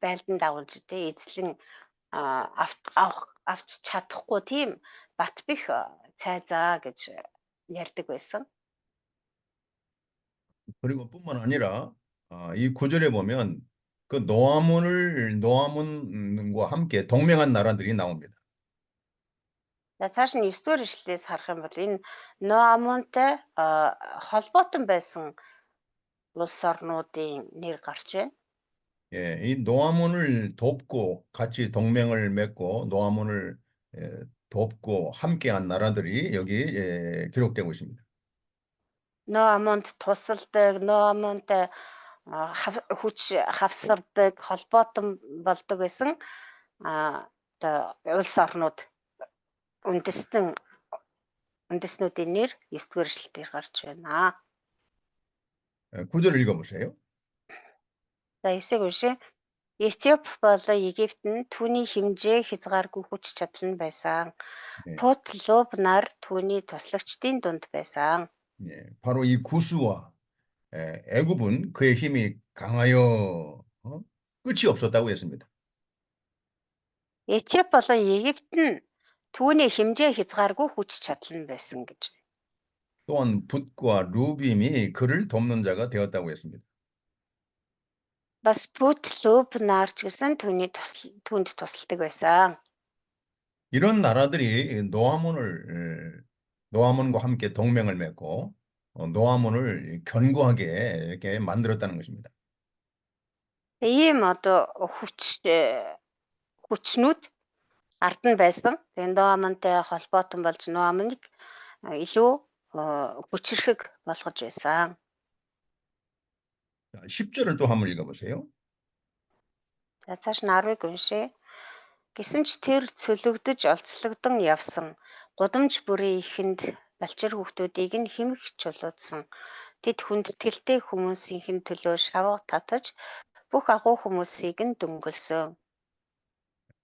Speaker 2: байлдан дагуулж тэ эзлэн авч чадахгүй тийм бат бэх цайзаа гэж ярьдаг байсан.
Speaker 1: 그리고 뿐만 아니라 이 구절에 보면 그 노아몬과 함께 동맹한 나라들이 나옵니다.
Speaker 2: За цааш нь 9-р ишлэлээс харах юм бол энэ Ноамонтой холбоотон байсан улс орнуудын нэр гарч байна.
Speaker 1: 예, 이 노아몬을 돕고 같이 동맹을 맺고 노아몬을 돕고 함께한 나라들이 여기 기록되고 있습니다.
Speaker 2: Ноамонд тусалдаг, Ноамонтой хүч хавсардаг, холбоотон болдог байсан одоо улс орнууд үндэстнүүдийн нэр 9-р ишлэлээр гарч байна.
Speaker 1: 9절 읽어보세요.
Speaker 2: За 9-ыг уншъя. Этиоп болон Египт нь түүний хэмжээ хязгааргүй хүч чадал нь байсан.
Speaker 1: 네.
Speaker 2: Пут, Луб нар түүний туслагчдын дунд байсан.
Speaker 1: 예, 바로 이 구스와 애굽은 그의 힘이 강하여 끝이 없었다고 했습니다.
Speaker 2: Этиоп болон Египт нь түүний хэмжээ хязгааргүй хүч чадал нь байсан гэж.
Speaker 1: 또한 붓과 루빔이 그를 돕는 자가 되었다고 했습니다.
Speaker 2: Бас Пут, Луб нар ч гэсэн түүнд тусалдаг байсан.
Speaker 1: 이런 나라들이 노아몬과 함께 동맹을 맺고 노아몬을 견고하게 이렇게 만들었다는 것입니다.
Speaker 2: Ийм одоо хүчнүүд ард нь байсан. Тэгээд Ноамонтой холбоотон болж Ноамоныг илүү хүчрэхэг болгож байсан.
Speaker 1: 10절을 또 한번 읽어보세요.
Speaker 2: За цааш нь 10-ыг уншъя. Гэсэн ч тэр цөлөгдөж олцлогдсон явсан. Гудамж бүрийн ихэнд балчир хүүхдүүдийг нь хэмэх чулуудсан. Тэд хүндэтгэлтэй хүмүүсийн төлөө шавга татаж бүх агуу хүмүүсийг нь дөнгөлсөн.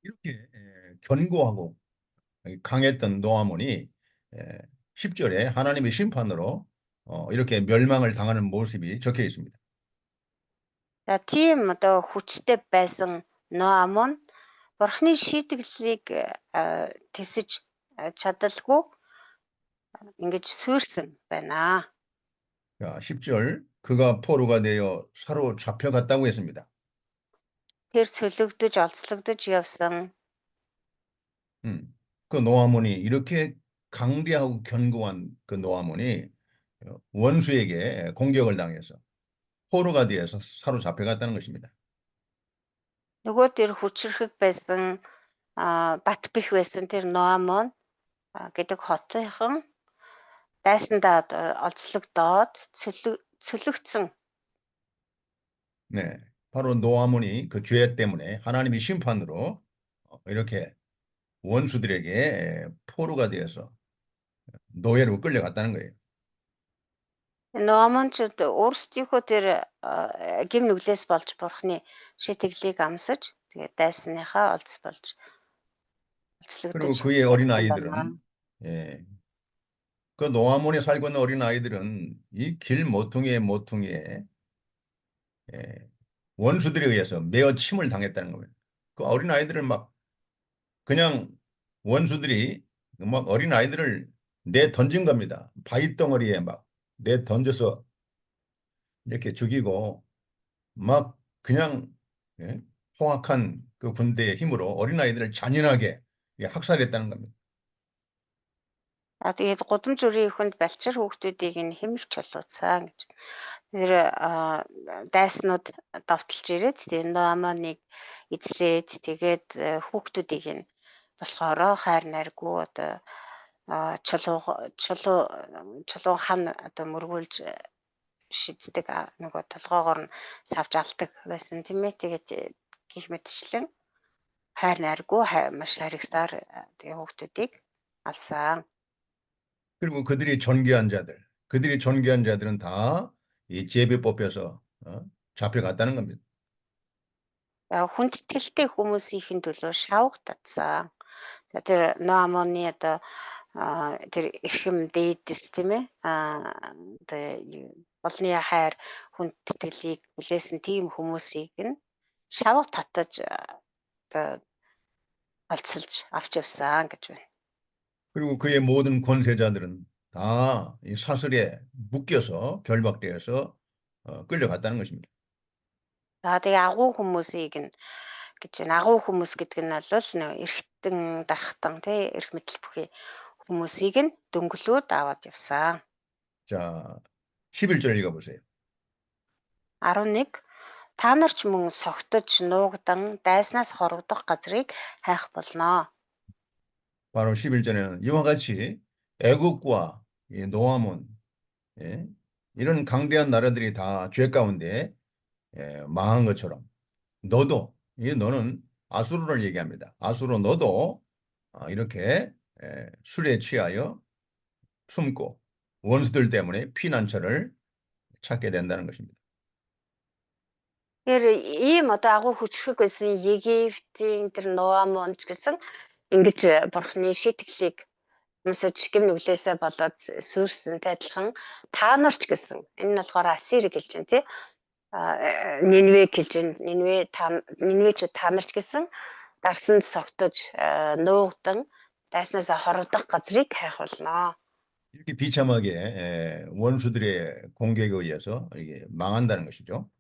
Speaker 1: 이렇게 견고하고 강했던 노아몬이 10절에 하나님의 심판으로 이렇게 멸망을 당하는 모습이 적혀 있습니다.
Speaker 2: За тийм одоо хүчтэй байсан Ноамон Бурхны шийтгэлийг тэсэж чадалгүй ингэж суурсан байна.
Speaker 1: 자, 10절 그가 포로가 되어 사로잡혀갔다고 했습니다.
Speaker 2: Тэр цөлөгдөж олцлогдож явсан.
Speaker 1: 그 노아몬이 이렇게 강대하고 견고한 그 노아몬이 원수에게 공격을 당해서 포로가 되어서 사로잡혀갔다는 것입니다.
Speaker 2: нөгөө тэр хүчрхэг байсан бат бэх байсан тэр Ноамон гэдэг хотынхан дайсандаа олзлогдоод цөлөгцсөн.
Speaker 1: 네, 바로 노아몬이 그 죄 때문에 하나님의 심판으로 이렇게 원수들에게 포로가 되어서 노예로 끌려갔다는 거예요.
Speaker 2: Ноамончууд өөрсдийнхөө тэр гим нүглээс болж бурхны шийтгэлийг амсаж тэгээд дайсныхаа олз болж
Speaker 1: 그리고
Speaker 2: олзлогдож
Speaker 1: 그의 어린
Speaker 2: явсан байна.
Speaker 1: 아이들은 예, 그 노아몬에 살고 있는 어린 아이들은 이 길 모퉁이에 예, 원수들에 의해서 매어 침을 당했다는 겁니다. 그 어린 아이들을 막 그냥 원수들이 막 어린 아이들을 내 던진 겁니다. 바위 덩어리에 막 내 던져서 이렇게 죽이고 막 그냥 예, 포악한 그 군대의 힘으로 어린 아이들을 잔인하게 학살했다는 겁니다.
Speaker 2: Тэгээд гудамж үрийн хүнд балчир хүүхдүүдийг нь хэмэх чулууцсан гэж. Тэр дайснууд давталж ирээд тэр Ноамоныг эзлээд тэгээд хүүхдүүдийг нь болохоор хайр найргүй одоо чулуу хан одоо мөргүүлж шиддэг нөгөө толгоогоор нь савж алдаг байсан тийм ээ. Тэгээд гих мэтчлэн хайр найргүй маш харигсаар тэгээ хүүхдүүдийг алсан.
Speaker 1: 그리고 그들이 존귀한 자들은 다 이 제비 뽑혀서 잡혀갔다는 겁니다.
Speaker 2: Хүндэтгэлтэй хүмүүсийн төлөө шавх татсан. Тэр Ноамоны одоо тэр эрхэм дээдэс тийм ээ. Болны хайр хүндэтгэлийг хүлээсэн тийм хүмүүсийг нь шавх татаж одоо олцолж авч явсан гэж байна.
Speaker 1: 그리고 그의 모든 권세자들은 다 이 사슬에 묶여서 결박되어서 끌려갔다는 것입니다.
Speaker 2: За тэгээ агуу хүмүүсийг нь гэж байна. Агуу хүмүүс гэдэг нь бол нөө эрхтэн дархтан тий эрх мэдэл бүхий хүмүүсийг нь дөнгөлөөд аваад явсан.
Speaker 1: 자, 11절 읽어보세요.
Speaker 2: 11 Та нар ч мөн согтож нуугдан дайснаас хорогдох газрыг хайх болно.
Speaker 1: 바로 11절에는 이와 같이 애국과 이 노아몬 예, 이런 강대한 나라들이 다 죄 가운데 망한 것처럼 너는 아수르를 얘기합니다. 아수르 너도 이렇게 술에 취하여 숨고 원수들 때문에 피난처를 찾게 된다는 것입니다.
Speaker 2: Тэр ийм одоо агуу хүчрхэг байсан Египтийн тэр Ноамонч гэсэн ингэж бурхны шийтгэлийг юмсаж гим нүглээсээ болоод сүрсэнтэй адилхан та нарч гэсэн энэ нь болохоор Ассирыг хэлж байна тий. Нинвег хэлж байна. Нинвечүүд та нарч гэсэн дарсанд согтож нуугдан дайснаасаа хорогдох газрыг хайх болно.
Speaker 1: 이렇게 비참하게 원수들의 공격에 의해서 이게 망한다는 것이죠.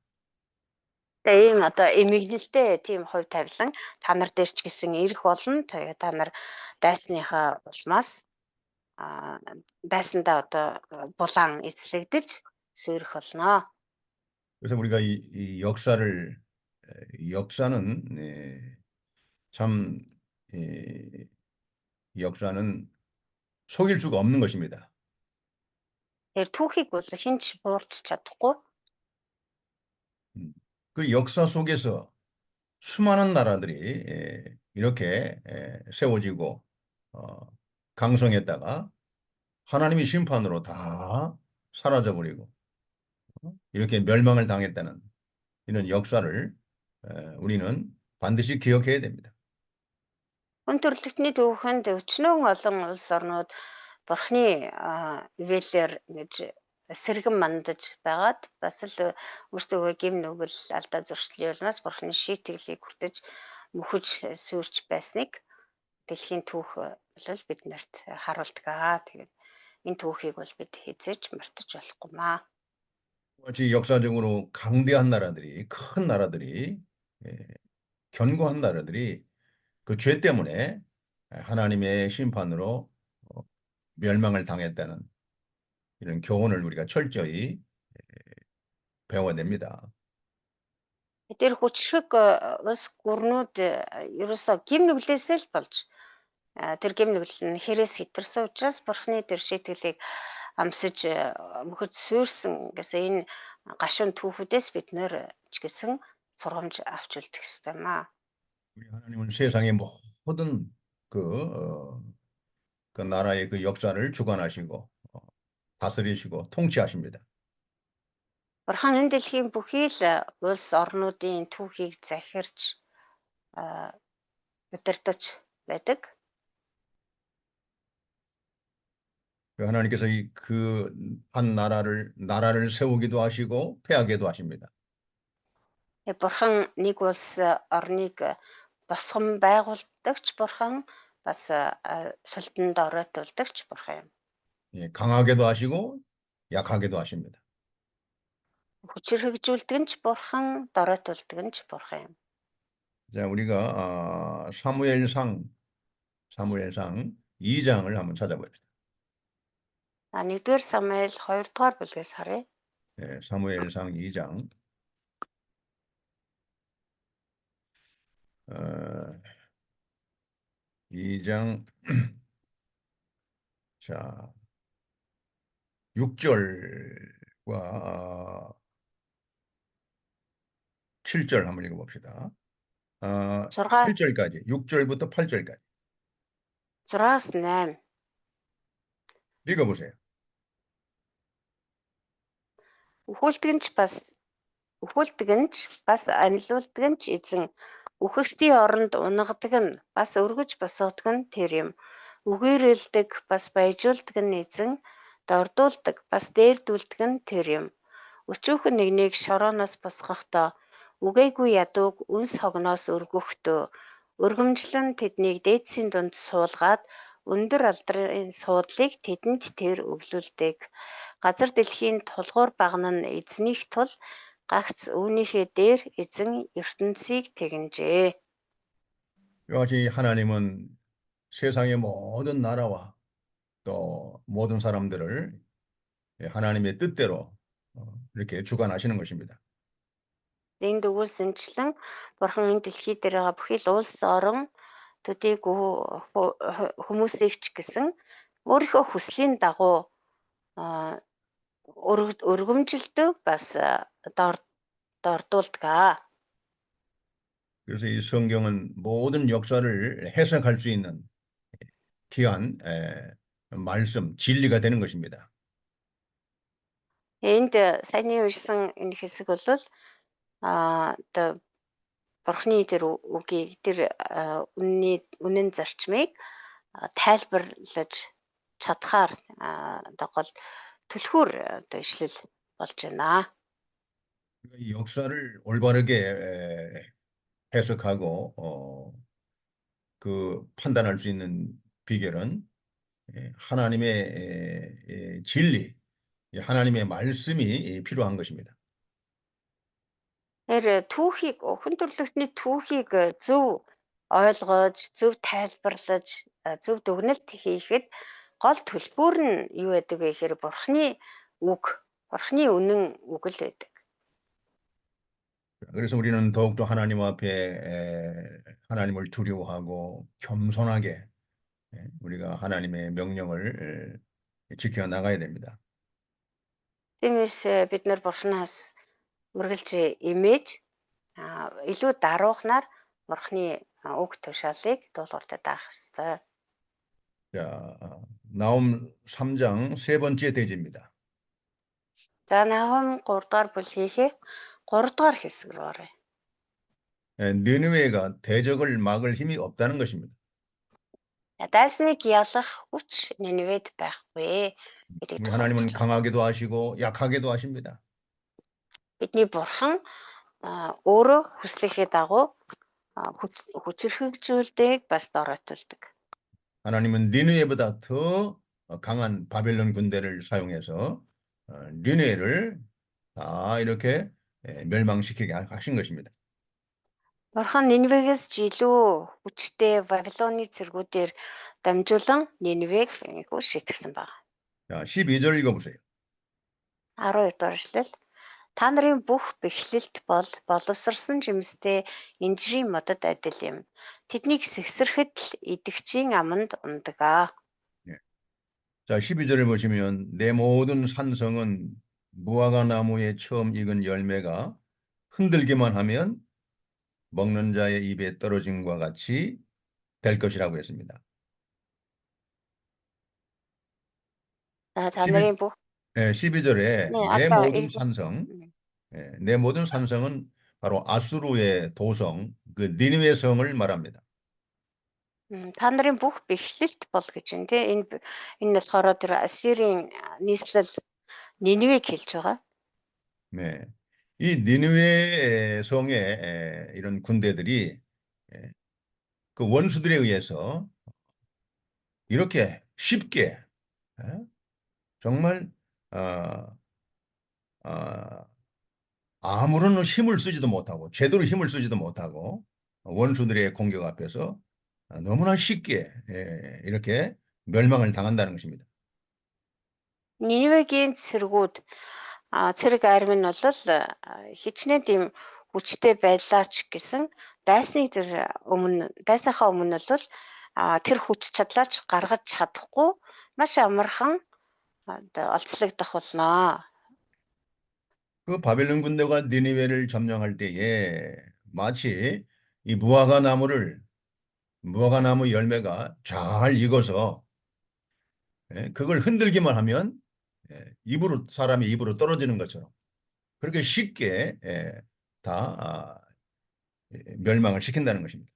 Speaker 2: Тэгээ ийм одоо эмгэнэлтэй тийм хувь тавилан та нар дээр ч гэсэн ирэх болно. Тэгээ та нар дайсныхаа улмаас дайсандаа одоо булан эзлэгдэж сүрэх болно.
Speaker 1: 그래서 우리가 이 역사는 참 역사는 속일 수가 없는 것입니다.
Speaker 2: Тэр түүхийг бол хинч буурч чадахгүй.
Speaker 1: 그 역사 속에서 수많은 나라들이 이렇게 세워지고 강성했다가 하나님의 심판으로 다 사라져버리고 이렇게 멸망을 당했다는 이런 역사를 우리는 반드시 기억해야 됩니다.
Speaker 2: Хүн төрөлхтний түүхэнд өчнөн олон улс орнууд бурхны ивэлээр ингэж сэргэн мандаж байгаад бас л өөрсдөө гим нүгэл алдаа зуршлын улмаас бурхны шийтгэлийг хүртэж мөхөж сүрч байсныг дэлхийн түүх бол биднэрт харуулдаг. Тэгээд энэ түүхийг бол бид хизээч мартаж болохгүй маа.
Speaker 1: 마치 역사적으로 강대한 나라들이 큰 나라들이 견고한 나라들이 그 죄 때문에 하나님의 심판으로 멸망을 당했다는 이런 교훈을 우리가 철저히 배워야 됩니다.
Speaker 2: Тэр хүчрэг ус гүрнүүд ерөөсөө гим нүглээсээ л болж тэр гим нүгэл нь хэрээс хэтэрсэн учраас бурхны тэр шийтгэлийг амсаж мөхөд суурсан гэсэн энэ гашуун түүхүүдээс бид нэр ч гэсэн сургамж авч үлдэх ёстой юм аа.
Speaker 1: 우리 하나님은 세상의 모든 그 나라의 그 역사를 주관하시고 다스리시고 통치하십니다.
Speaker 2: Бурхан энэ дэлхийн бүхий л улс орнуудын түүхийг захирч удирдах байдаг.
Speaker 1: 하나님께서 그 한 나라를 세우기도 하시고 패하게도 하십니다.
Speaker 2: Бурхан нэг улс орныг босгон байгуулдагч бурхан бас султанд оройтуулдагч бурхан юм.
Speaker 1: 예, 강하게도 하시고 약하게도 하십니다.
Speaker 2: хүчирхэгжүүлдэг нь ч бурхан, доройтуулдаг нь ч бурхан юм.
Speaker 1: 자, 우리가 사무엘상 2장을 한번 찾아봅시다.
Speaker 2: 1-р Самуэль 2-р бүлгээс харъя.
Speaker 1: 예, 사무엘상 2장 2장 자 6절과 7절 한번 읽어봅시다. 8절까지 6절부터 8절까지
Speaker 2: 6-аас 8.
Speaker 1: 읽어보세요.
Speaker 2: Үхүүлдэг нь ч бас амьлуулдаг нь ч эзэн. Үхэхсдийн оронд унгадаг нь бас өргөж босгодог нь тэр юм. Үгээрэлдэг бас баяжуулдаг нь эзэн. Дордуулдаг бас дээрдүүлдэг нь тэр юм. Өчүүхэн нэгнийг шорооноос босгохдоо үгээгүй ядууг үнс хогноос өргөхдөө өргөмжлөн тэднийг дээдсийн дунд суулгаад өндөр алдрын суудлыг тэдэнд тэр өглүүлдэг. Газар дэлхийн тулгуур багна нь эзнийг тул гагц үүнийхээ дээр эзэн ертөнцийг тэгнжээ.
Speaker 1: 여기 하나님은 세상의 모든 나라와 또 모든 사람들을 하나님의 뜻대로 이렇게 주관하시는 것입니다.
Speaker 2: Энд өгүүлсэнчлэн бурхан энэ дэлхий дээр байгаа бүхий л улс орон төдийг хүмүүсийг ч гэсэн өөрийнхөө хүслийн дагуу өргөмжилдөг бас дордуулдаг.
Speaker 1: 그래서 이 성경은 모든 역사를 해석할 수 있는 귀한 말씀, 진리가 되는 것입니다.
Speaker 2: Энд саяны уншсан энэ хэсэг бол бурхны тэр үгийг тэр үнэн зарчмыг тайлбарлаж чадхаар гол түлхүүр ишлэл болж байна.
Speaker 1: 이 역사를 올바르게 해석하고 그 판단할 수 있는 비결은 하나님의 진리, 하나님의 말씀이 필요한 것입니다.
Speaker 2: Тэр түүхийг хүн төрлөختний түүхийг зөв ойлгож, зөв тайлбарлаж, зөв дүгнэлт хийхэд гол түлхүүр нь юу байдаг вэ гэхээр бурхны үнэн үг л байдаг.
Speaker 1: 그래서 우리는 더욱더 하나님 앞에 하나님을 두려워하고 겸손하게 우리가 하나님의 명령을 지켜 나가야 됩니다.
Speaker 2: Тиймээс бид нар бурхнаас үргэлж имэж илүү даруухнаар бурхны үг тушаалыг дуулууртаа даах ёстой.
Speaker 1: 자, 나홈 3장 세 번째 대지입니다.
Speaker 2: За Нахум 3-р бүлгийнхээ 3-р хэсэг рүү оръё.
Speaker 1: 느느웨가 대적을 막을 힘이 없다는 것입니다.
Speaker 2: Дайсныг ялах хүч Ниневед байхгүй.
Speaker 1: 우리 하나님은 강하게도 하시고 약하게도 하십니다.
Speaker 2: Бидний бурхан өөрөө хүслийнхээ дагуу хүчирхэгжүүлдэг бас доройтуулдаг.
Speaker 1: 하나님은 니느웨보다 더 강한 바벨론 군대를 사용해서 니느웨를 다 이렇게 멸망시키게 하신 것입니다.
Speaker 2: Бурхан Ниневегээс ч илүү хүчтэй Вавилоны цэргүүдээр дамжуулан Ниневег шийтгсэн байна.
Speaker 1: 자, 12절 읽어보세요.
Speaker 2: 12 дугаар эшлэл. Та нарын бүх бэхлэлт бол боловсрсон жимстэй инжирийн модод адил юм. Тэднийг сэгсрэхэд л идэгчийн аманд ундаг.
Speaker 1: 자, 12절을 보시면 내 모든 산성은 무화과 나무에 처음 익은 열매가 흔들기만 하면 먹는 자의 입에 떨어짐과 같이 될 것이라고 했습니다.
Speaker 2: Та нарын бүх
Speaker 1: 12절에 내
Speaker 2: 아까
Speaker 1: 모든 산성, 내 모든 산성은 바로 아수르의 도성, 그 니느웨 성을 말합니다.
Speaker 2: та нарын бүх бэхлэлт бол гэж байна тий. Энэ болохоор тэр Ассирийн нийслэл Ниневег хэлж байгаа.
Speaker 1: 네. 이 니느웨 성의 이런 군대들이 그 원수들에 의해서 이렇게 쉽게 정말 아무런 힘을 쓰지도 못하고 제대로 힘을 쓰지도 못하고 원수들의 공격 앞에서 너무나 쉽게 이렇게 멸망을 당한다는 것입니다.
Speaker 2: Ниневегийн цэргүүд цэрэг арми нь бол хичнээн тийм хүчтэй байлаа ч гэсэн дайсныхаа өмнө бол тэр хүч чадлаач гаргаж чадахгүй маш амархан олзлогдох болно.
Speaker 1: 그 바벨론 군대가 니느웨를 점령할 때에 마치 이 무화과 나무 열매가 잘 익어서 그걸 흔들기만 하면 사람이 입으로 떨어지는 것처럼 그렇게 쉽게 다 멸망을 시킨다는 것입니다.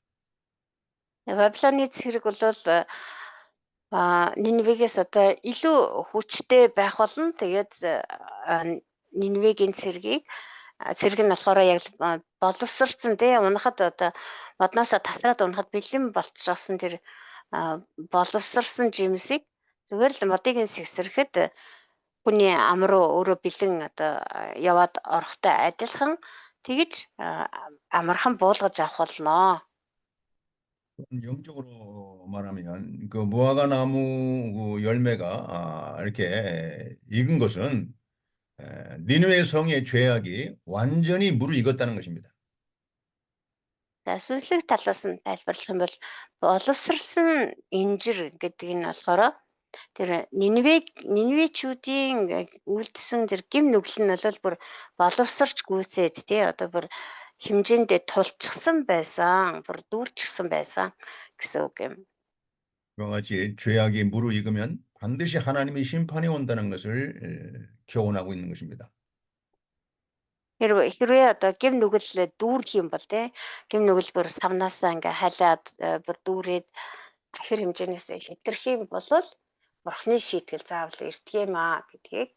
Speaker 2: Бабилоны цэрэг бол Ниневегээс одоо илүү хүчтэй байх болно. Тэгээд Ниневегийн цэрэг нь болохоор яг боловсрцсан тий унахад одоо модноосоо тасраад унахад бэлэн болчихсон тэр боловсрсан жимсийг зүгээр л модыг нь сэгсрэхэд хүний ам руу өөрөө бэлэн одоо яваад орохтой адилхан тэгж амархан буулгаж авах болно.
Speaker 1: 영적으로 말하면 그 무화과 나무 그 열매가 이렇게 익은 것은 니느웨 성의 죄악이 완전히 무르익었다는 것입니다.
Speaker 2: За сүнслэг талаас нь тайлбарлах юм бол боловсрсан инжир гэдэг нь болохоор тэр Ниневечүүдийн үлдсэн тэр гим нүгэл нь бол бүр боловсрч гүйцээд тий одоо бүр хэмжээндээ тулчсан байсан, бүр дүүрчихсэн байсан гэсэн үг юм.
Speaker 1: 그와 같이 죄악이 무르익으면 반드시 하나님의 심판이 온다는 것을 교훈하고 있는 것입니다.
Speaker 2: Хэрвээ одоо гим нүгэл дүүрэх юм бол тий гим нүгэл бүр савнаасаа ингээ халиад бүр дүүрээд захир хэмжээнээс хэтэрх юм бол бурхны шийтгэл заавал ирдгиймээ гэдгийг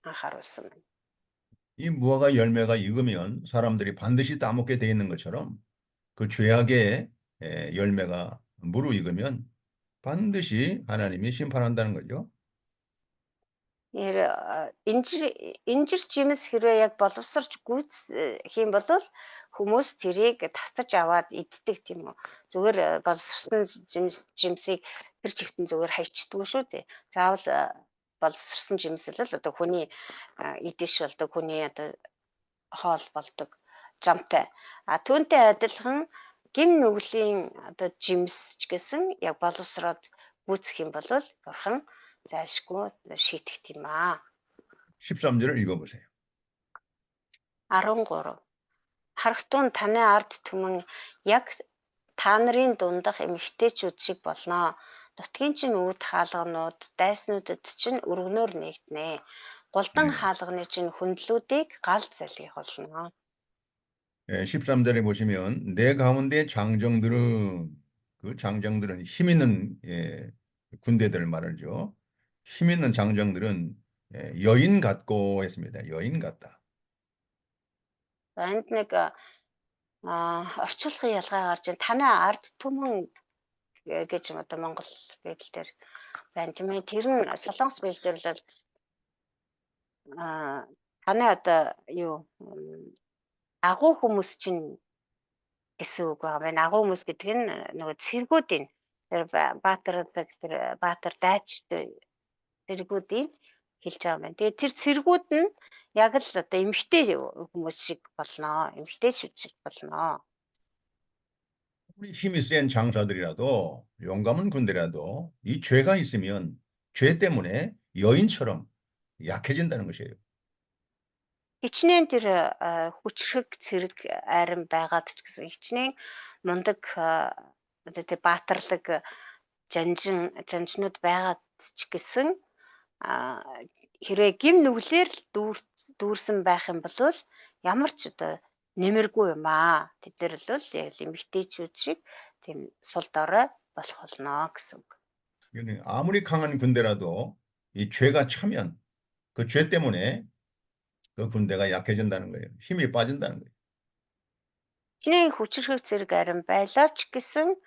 Speaker 2: анхааруулсан байна.
Speaker 1: 이 무화과 열매가 익으면 사람들이 반드시 따먹게 돼 있는 것처럼 그 죄악의 열매가 무르익으면 반드시 하나님이 심판한다는 거죠.
Speaker 2: Инжир жимс хэрвээ яг боловсрч гүйцэх юм бол хүмүүс тэрийг тасдаж аваад иддэг тийм үү. Зүгээр боловсрсан жимсийг тэр чигтэн зүгээр хайчдаггүй шүү дээ. Заавал боловсрсан жимс л одоо хүний идэш болдог, хүний одоо хоол болдог жамтай. Түүнтэй адилхан гим нүглийн одоо жимс ч гэсэн яг боловсроод гүйцэх юм бол бурхан зайлшгүй шийтгэх юм аа.
Speaker 1: 13절을 읽어보세요.
Speaker 2: 13. Харагтун таны ард түмэн яг та нарын дундах эмэгтэйчүүд шиг болно. Нутгийн чинь үүд хаалганууд, дайснуудад чинь өргөнөөр нэгднэ. Голдан хаалганы чинь хөндлүүдийг гал залгих болно.
Speaker 1: 13절에 보시면 내 가운데 그 장정들은 힘 있는 군대들 말이죠. 힘 있는 장정들은 여인 같고 했습니다. 여인 같다.
Speaker 2: Энд нэг орчуулгын ялгаа гарч байна. Танай ард түмэн гэж одоо Монгол хэлээр байна тийм ээ. Тэр нь солонгос хэлээр бол танай одоо юу агуу хүмүүс чинь гэсэн үг байна. Агуу хүмүүс гэдэг нь нөгөө цэргүүдийн тэр баатар дайч цэргүүдийн хэлж байгаа юм байна. Тэгээд тэр цэргүүд нь яг л одоо эмэгтэй хүмүүс шиг болно. эмэгтэйчүүд шиг болно.
Speaker 1: 우리 힘이 센 장사들이라도 용감한 군대라도 이 죄가 있으면 죄 때문에 여인처럼 약해진다는 것이에요.
Speaker 2: Хичнээн тэр хүчрэг цэрэг айран байгаад ч гэсэн хичнээн мундаг одоо тэр баатарлаг жанжнууд байгаад ч гэсэн хэрвээ гим нүглэр л дүүрсэн байх юм бол ямар ч одоо нэмэргүй юм аа. Тэд нар л яг эмэгтэйчүүд шиг тийм сул дорой болох болно гэсэн үг.
Speaker 1: 아무리 강한 군대라도 이 죄가 차면 그 죄 때문에 그 군대가 약해진다는 거예요. 힘이 빠진다는 거예요.
Speaker 2: Хичнээн хүчрэг цэрэг айран байлаа ч гэсэн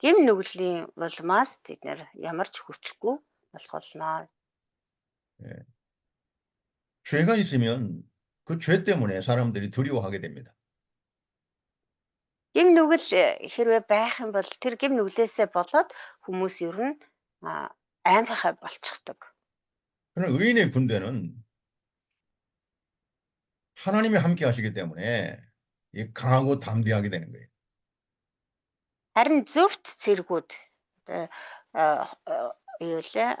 Speaker 2: гим нүглийн улмаас тэд нар ямар ч хүчгүй болох болно.
Speaker 1: 죄가 있으면 그 죄 때문에 사람들이 두려워하게 됩니다.
Speaker 2: Гим нүгэл хэрвээ байх юм бол тэр гим нүглээсээ болоод хүмүүс ер нь аймхай болчихдог.
Speaker 1: 그러나 의인의 군대는 하나님이 함께 하시기 때문에 강하고 담대하게 되는 거예요.
Speaker 2: Харин зөвхт цэргүүд юу лээ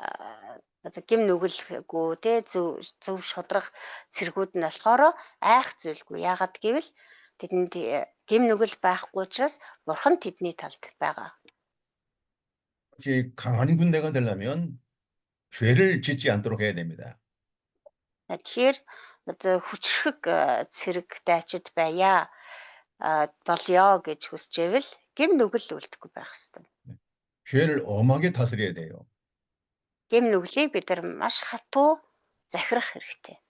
Speaker 2: одоо гим нүгэлгүй те зөв шудрах цэргүүд нь болохоор айх зүйлгүй. Яагаад гэвэл тэдэнд гим нүгэл байхгүй учраас бурхан тэдний талд байгаа.
Speaker 1: 강한 군대가 되려면 죄를 짓지 않도록 해야 됩니다.
Speaker 2: Тэгэхээр одоо хүчрэг цэрэг дайчид байя болёо гэж хүсчээвэл гим нүгэл үлдэхгүй байх ёстой.
Speaker 1: 죄를 엄하게 다스려야 돼요.
Speaker 2: Гим нүглийг бид нар маш хатуу захирах хэрэгтэй.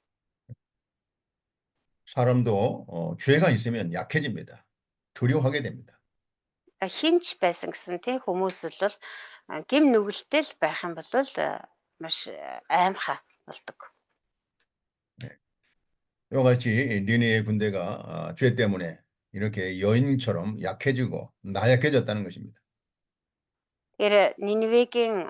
Speaker 1: 사람도 죄가 있으면 약해집니다. 두려워하게 됩니다.
Speaker 2: Хинч байсан гэсэн тийм хүмүүс бол гим нүгэлтэй л байх юм бол маш аимхай болдог.
Speaker 1: 이같이 니네의 군대가 죄 때문에 이렇게 여인처럼 약해지고 나약해졌다는 것입니다.
Speaker 2: Тэгэхээр Ниневегийн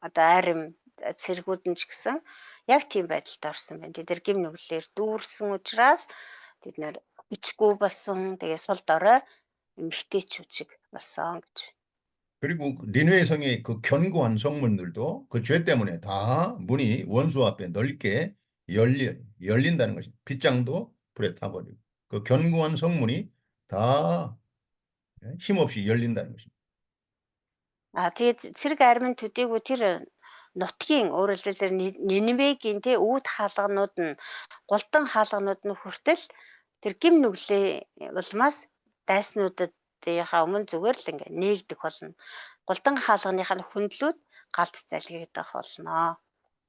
Speaker 2: одоо айрам цэргүүд нь ч гэсэн яг тийм байдалд орсон байна. Тэд нар гим нүглээр дүүрсэн учраас тэд нар хүчгүй болсон. Тэгээ сул дорой эмэгтэйчүүд шиг болсон гэж.
Speaker 1: 그리고 니느웨 성의 그 견고한 성문들도 그 죄 때문에 다 문이 원수 앞에 넓게 열린다는 것입니다. 빗장도 불에 타버리고 그 견고한 성문이 다 힘없이 열린다는 것입니다.
Speaker 2: Тэгээд цэрэг армын төдийгүй тэр нутгийн өөрөөр хэлбэл Ниневегийн тий үүд хаалганууд нь голдон хаалганууд нь хүртэл тэр гим нүглээ улмаас дайснуудынхаа өмнө зүгээр л ингээ нээгдэх болно. Голдон хаалганыхаа хөндлүүд галт залгигдах болно.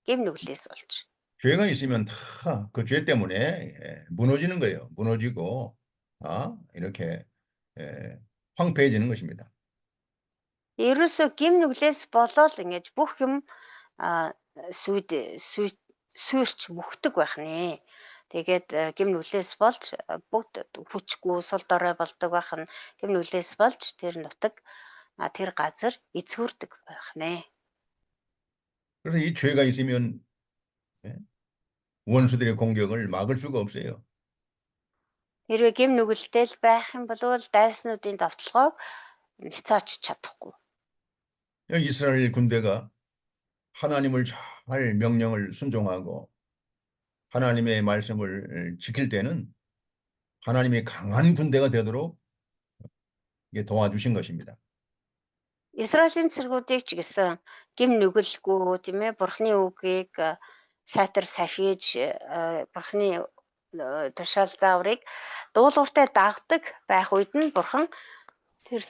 Speaker 2: Гим нүглээс болж.
Speaker 1: 죄가 있으면 다 그 죄 때문에 무너지는 거예요. 무너지고 이렇게 황폐해지는 것입니다.
Speaker 2: Ерөөсөө гим нүглээс болоод ингэж бүх юм сүйрч мөхдөг байх нэ. Тэгээд гим нүглээс болж бүгд хүчгүй сул дорой болдог байх нь гим нүглээс болж тэр нутаг тэр газар эзгүрдэг байх нэ.
Speaker 1: 그래서 이 죄가 있으면 원수들의 공격을 막을 수가 없어요.
Speaker 2: Хэрвээ гим нүгэлтэй л байх юм бол дайснуудын давталгааг хязгаарч чадахгүй.
Speaker 1: 이스라엘 군대가 하나님을 잘 명령을 순종하고 하나님의 말씀을 지킬 때는 하나님이 강한 군대가 되도록 도와주신 것입니다.
Speaker 2: Израилийн цэргүүдийг ч гэсэн гим нүгэлгүй тийм ээ бурхны үгийг сайтар сахиж бурхны тушаал зааврыг дуулууртай дагдаг байх үед нь бурхан тэр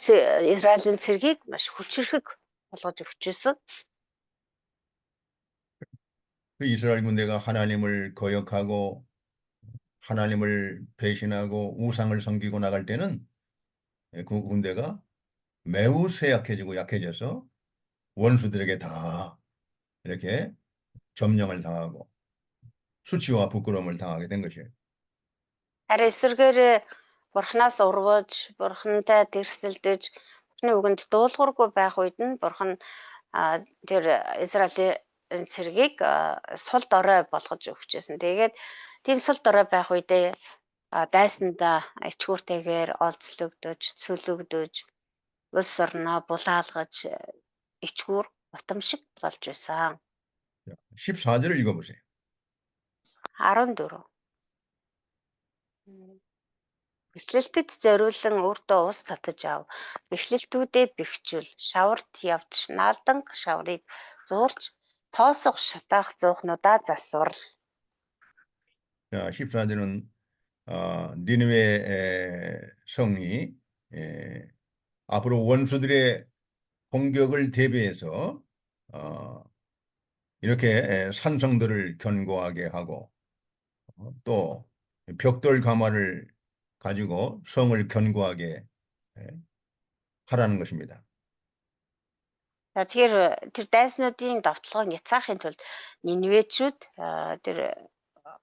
Speaker 2: Израилийн цэргийг маш хүчрхэг болгож өгчээсэн.
Speaker 1: 그 이스라엘 군대가 하나님을 거역하고 하나님을 배신하고 우상을 섬기고 나갈 때는 그 군대가 매우 쇠약해지고 약해져서 원수들에게 다 이렇게 점령을 당하고 수치와 부끄러움을 당하게 된 것이에요.
Speaker 2: Харин эсвэргээр бурхнаас урваж, бурхантай тэрсэлдэж, бурхны үгэнд дуулуургүй байх үед нь бурхан тэр Израилийн цэргийг сул дорой болгож өгчээсэн. Тэгээд тийм сул дорой байх үедээ дайсандаа ичгүүртэйгээр олзлогдож, цөлөгдөж, улс орноо булаалгаж ичгүүр утам шиг болж байсан.
Speaker 1: 14절을 읽어보세요.
Speaker 2: 14. Бэхлэлтэд зориулан өөртөө ус татаж ав. Бэхлэлтүүдээ бэхжүүл. Шаварт явж наалданг шаврыг зуурч тоосго шатаах зуухнуудаа засварл.
Speaker 1: 자, 14절은 니느웨 성이 앞으로 원수들의 공격을 대비해서 이렇게 산성들을 견고하게 하고 또 벽돌 가마를 가지고 성을 견고하게 하라는 것입니다.
Speaker 2: За тэгэхээр тэр дайснуудын давталгааг няцаахын тулд Нинвечүүд тэр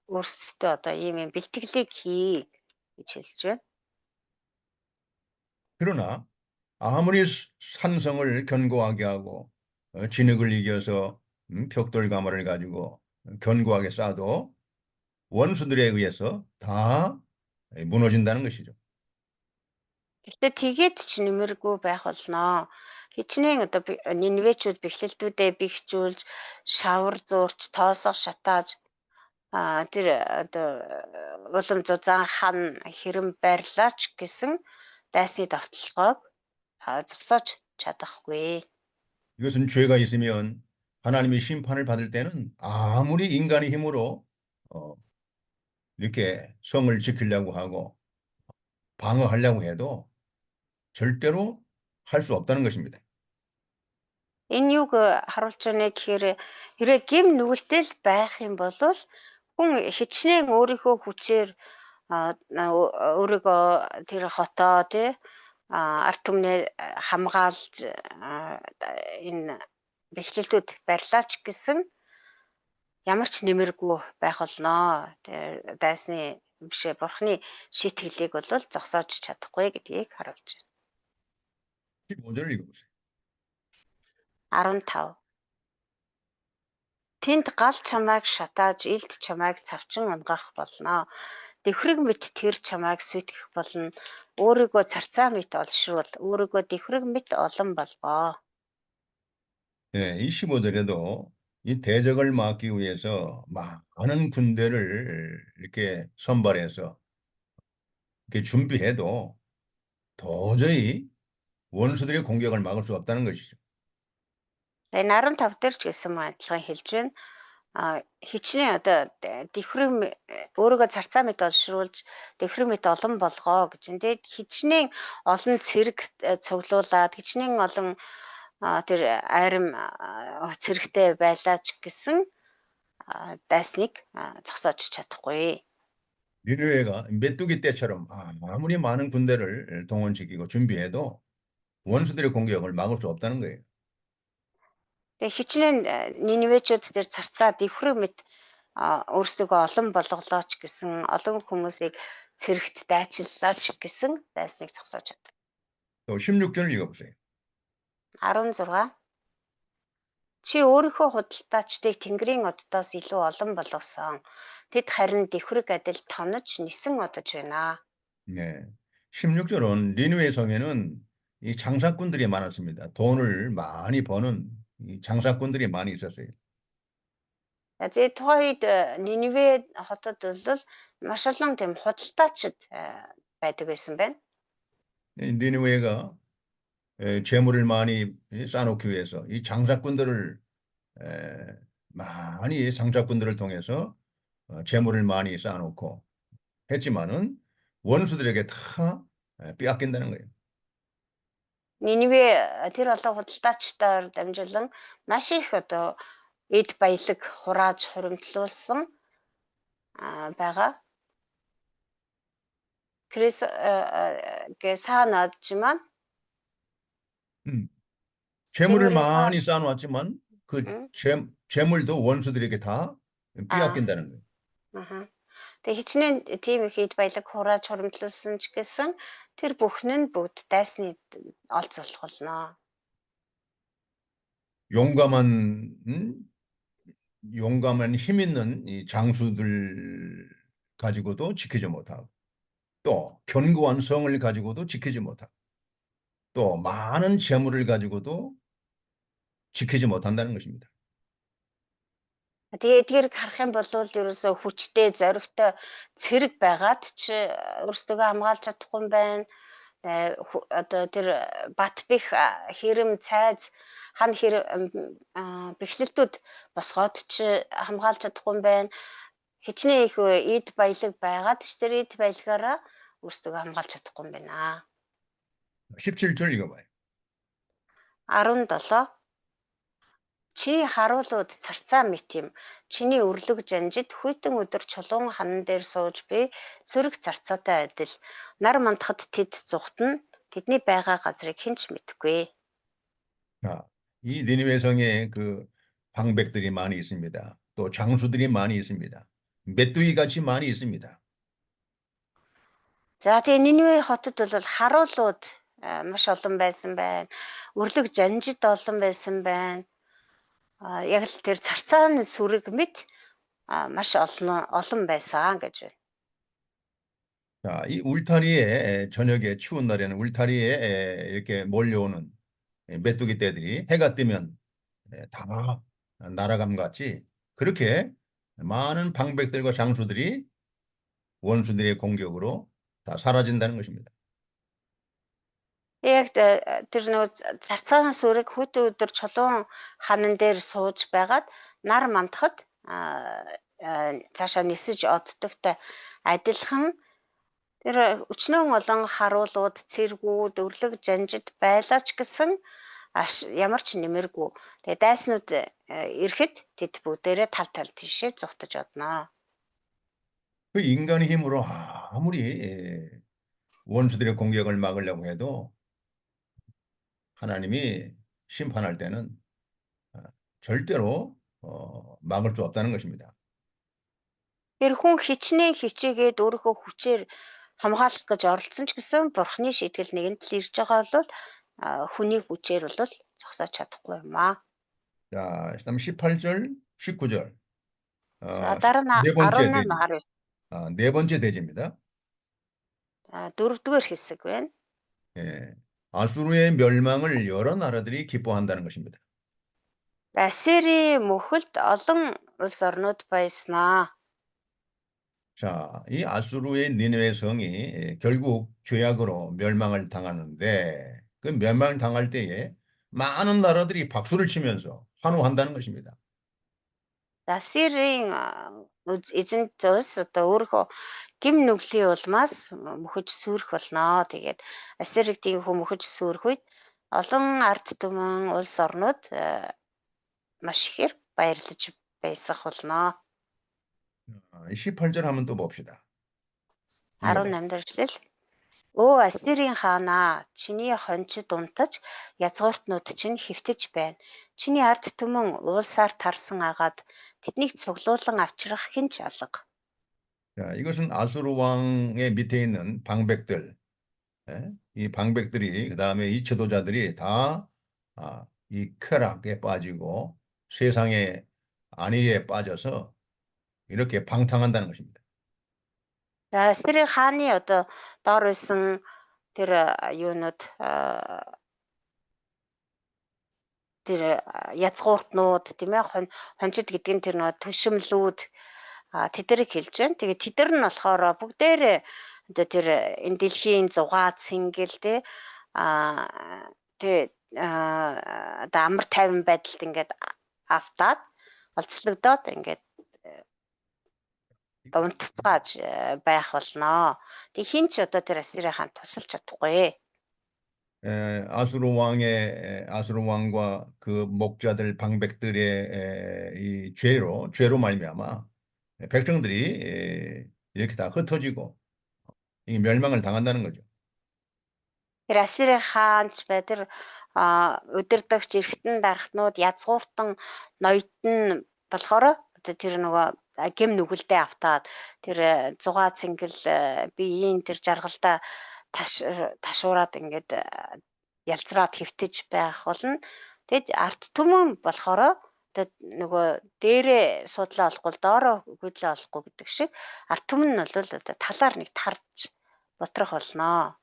Speaker 2: өөрсдөө одоо ийм бэлтгэлийг хий гэж хэлж байна.
Speaker 1: 그러나 아무리 산성을 견고하게 하고 진흙을 이겨서 벽돌 가마를 가지고 견고하게 쌓아도 원수들에 의해서 다 무너진다는 것이죠.
Speaker 2: Гэхдээ тэгээд ч нэмэргүй байх болно. Хичнээн одоо Нинвечүүд бэхлэлтүүдээ бэхжүүлж, шавар зуурч, тоосго шатааж тэр одоо улам зузаан хан хэрэм байрлаач гэсэн дайсны давталгааг зогсоож чадахгүй.
Speaker 1: 이것은 죄가 있으면 하나님이 심판을 받을 때는 아무리 인간의 힘으로 이렇게 성을 지키려고 하고 방어하려고 해도 절대로 할 수 없다는 것입니다.
Speaker 2: Энэ юг харуулж байна гэхээр хэрэг гим нүгэлтэл байх юм бол хүн хичнээн өөрийнхөө хүчээр өөрийгөө тэр хотоо тий ард түмнээ хамгаалж энэ бэхлэлтүүд барьлаач гэсэн ямар ч нэмэргүй байх болно. Дайсны бишээ бурхны шийтгэлийг бол зогсоож чадахгүй гэдгийг харуулж байна.
Speaker 1: 15절을 읽어보세요.
Speaker 2: 15. Тэнд гал чамайг шатааж илд чамайг цавчин унгах болно. Дэвхрэг мэт тэр чамайг сүйтгэх болно. Өөрийгөө царцаа мэт олшруул. Өөрийгөө дэвхрэг мэт олон болгоо.
Speaker 1: 네, 이 15절에도 이 대적을 막기 위해서 많은 군대를 이렇게 선발해서 이렇게 준비해도 도저히 원수들의 공격을 막을 수 없다는 것이죠.
Speaker 2: Энэ 15 дээр ч гэсэн адилхан хэлж байна. Хичнээн одоо дэвхрэг өөрийгөө царцаа мэт олшруулж дэвхрэг мэт олон болгоо гэж. Тэгээд хичнээн олон цэрэг цуглуулад хичнээн олон тэр айрам цэрэгтэй байлаач гэсэн дайсныг зогсоож чадахгүй.
Speaker 1: 니느웨가 메뚜기 떼처럼 아무리 많은 군대를 동원시키고 준비해도 원수들의 공격을 막을 수 없다는 거예요.
Speaker 2: Тэгээ хичнээн Нинвечүүд тэр царцаа дэвхрэг мэт өөрсдөө олон болголооч гэсэн олон хүмүүсийг цэрэгт дайчиллаач гэсэн дайсныг зогсоож чадав.
Speaker 1: 또 16절을 읽어보세요.
Speaker 2: 16. Чи өөрийнхөө худалдаачдыг Тэнгэрийн оддоос илүү олон болгосон. Тэд харин дэвхрэг адил тонож нисэн одож байна.
Speaker 1: 네, 16절은 니느웨 성에는 이 장사꾼들이 많았습니다. 돈을 많이 버는 이 장사꾼들이 많이 있었어요.
Speaker 2: Тэгээд тухайд Нинве хотод бол маш олон тийм худалдаачид байдаг байсан байна.
Speaker 1: 니느웨가 재물을 많이 쌓아놓기 위해서 이 장사꾼들을 많이 장사꾼들을 통해서 재물을 많이 쌓아놓고 했지만은 원수들에게 다 빼앗긴다는 거예요.
Speaker 2: Нинве тэр олон худалдаачдаар дамжуулан маш их одоо эд баялаг хурааж хуримтлуулсан байгаа. 그래서 사놨지만
Speaker 1: 재물을
Speaker 2: 재물을
Speaker 1: 많이 쌓아놓았지만 그 재물도 원수들에게 다 빼앗긴다는 거예요.
Speaker 2: Тэгээ хичнээн тийм их эд баялаг хурааж хуримтлуулсан ч гэсэн тэр бүхэн нь бүгд дайсны олз болох болно.
Speaker 1: 용감한 용감한 힘 있는 이 장수들 가지고도 지키지 못하고 또 견고한 성을 가지고도 지키지 못하고 또 많은 재물을 가지고도 지키지 못한다는 것입니다.
Speaker 2: Тэгээ эдгээрийг харах юм бол ерөөсөө хүчтэй, зоригтой цэрэг байгаад ч өөрсдөө хамгаалж чадахгүй юм байна. Одоо тэр бат бэх хэрэм цайз хан хэрэм бэхлэлтүүд босгоод ч хамгаалж чадахгүй юм байна. Хичнээн их эд баялаг байгаад ч тэр эд баялагаараа өөрсдөө хамгаалж чадахгүй юм байна.
Speaker 1: 17절 읽어봐요.
Speaker 2: 17 Чиний харуулууд царцаа мэт юм. Чиний өрлөг жанжид хүйтэн өдөр чулуун ханан дээр сууж би сөрөг царцаатай адил. Нар мандахад тэд зүхтэн тэдний байгаа газрыг хэн ч мэдэхгүй.
Speaker 1: 자, 이 니느웨 성에 그 방백들이 많이 있습니다. 또 장수들이 많이 있습니다. 메뚜기 같이 많이 있습니다.
Speaker 2: За тэгээ Нинве хотод бол харуулууд маш олон байсан байна. Өрлөг жанжид олон байсан байна. Яг л тэр царцааны сүрэг мэт маш олон байсан гэж байна.
Speaker 1: 자, 이 울타리에 저녁에 추운 날에는 울타리에 이렇게 몰려오는 메뚜기 떼들이 해가 뜨면 다 날아감 같이 그렇게 많은 방백들과 장수들이 원수들의 공격으로 다 사라진다는 것입니다.
Speaker 2: Яг тэр нөгөө царцааны сүрэг хүйтэн өдөр чулуун ханан дээр сууж байгаад нар мандахад цаашаа нисэж оддогтой адилхан тэр өчнөн олон харуулууд, цэргүүд, өрлөг жанжид байлаа ч гэсэн ямар ч нэмэргүй. Тэгээ дайснууд ирэхэд тэд бүгдээрээ тал тийшээ зүхтэж одноо.
Speaker 1: 그 인간의 힘으로 아무리 원수들의 공격을 막으려고 해도 하나님이 심판할 때는 절대로 막을 수 없다는 것입니다.
Speaker 2: Тэр хүн хичнээн хичээгээд өөрийнхөө хүчээр хамгаалах гэж оролцсон ч гэсэн бурхны шийтгэл нэгэн тал ирж байгаа бол хүний хүчээр бол зогсоож чадахгүй юм аа.
Speaker 1: 자, 그다음 18절, 19절.
Speaker 2: За дараа нь
Speaker 1: 네 번째
Speaker 2: 18
Speaker 1: 대지.
Speaker 2: 19
Speaker 1: 네 번째 대지입니다.
Speaker 2: дөрөвдүгээр хэсэг байна.
Speaker 1: 예, 아수르의 멸망을 여러 나라들이 기뻐한다는 것입니다.
Speaker 2: Ассирийн мөхөлд олон улс орнууд баяснаа.
Speaker 1: 자, 이 아수르의 니느웨 성이 결국 죄악으로 멸망을 당하는데 그 멸망을 당할 때에 많은 나라들이 박수를 치면서 환호한다는 것입니다.
Speaker 2: Ассирийн эзэнт улс одоо өөрөө гим нүглийн улмаас мөхөж сүрэх болно. Тэгээд Ассирийг тийм хүн мөхөж сүрэх үед олон ард түмэн улс орнууд маш ихээр баярлаж баясах болно.
Speaker 1: 18절 한번 또 봅시다.
Speaker 2: 18 дэржлэл Өө Ассирийн хаанаа чиний хончид унтаж язгууртнууд чинь хэвтэж байна. Чиний ард түмэн уулсаар тарсан агаад тэднийг цуглуулан авчрах хэн ч алга.
Speaker 1: 자, 이것은 아수르 왕의 밑에 있는 방백들, 이 방백들이 그다음에 이 지도자들이 다 이 쾌락에 빠지고 세상의 안위에 빠져서 이렇게 방탕한다는 것입니다.
Speaker 2: За Ассирийн хааны одоо доор байсан тэр юунууд тэр язгууртнууд тийм ээ хончид гэдэг нь тэр нэг төшөмлүүд тэдэрийг хэлж байна. Тэгээд тэдэр нь болохоор бүгдээрээ одоо тэр энэ дэлхийн 6 цэнгэл тий тэгээд одоо амар тайван байдалд ингээд автаад олцлогдоод ингээд унтцааж байх болно. Тэг хин ч одоо тэр Ассирийн хаан тусалж чадахгүй.
Speaker 1: 아수르 왕과 그 목자들 방백들의 이 죄로 말미암아 백성들이 이렇게 다 흩어지고 이 멸망을 당한다는 거죠.
Speaker 2: Тэр Ассирийн хаан ч бай тэр өдөрдөгч эргэтэн дарахтнууд язгууртан ноёдн болохоор одоо тэр нөгөө гим нүгэлдээ автаад тэр 6 цэнгэл биеийн тэр жаргалдаа ташуураад ингээд ялзраад хэвтэж байх болно. Тэгэд арт түмэн болохоор одоо нөгөө дээрээ суудлаа олохгүй доороо гүйдлээ олохгүй гэдэг шиг ард түмэн нь бол одоо талаар нэг тарж ботрох болно.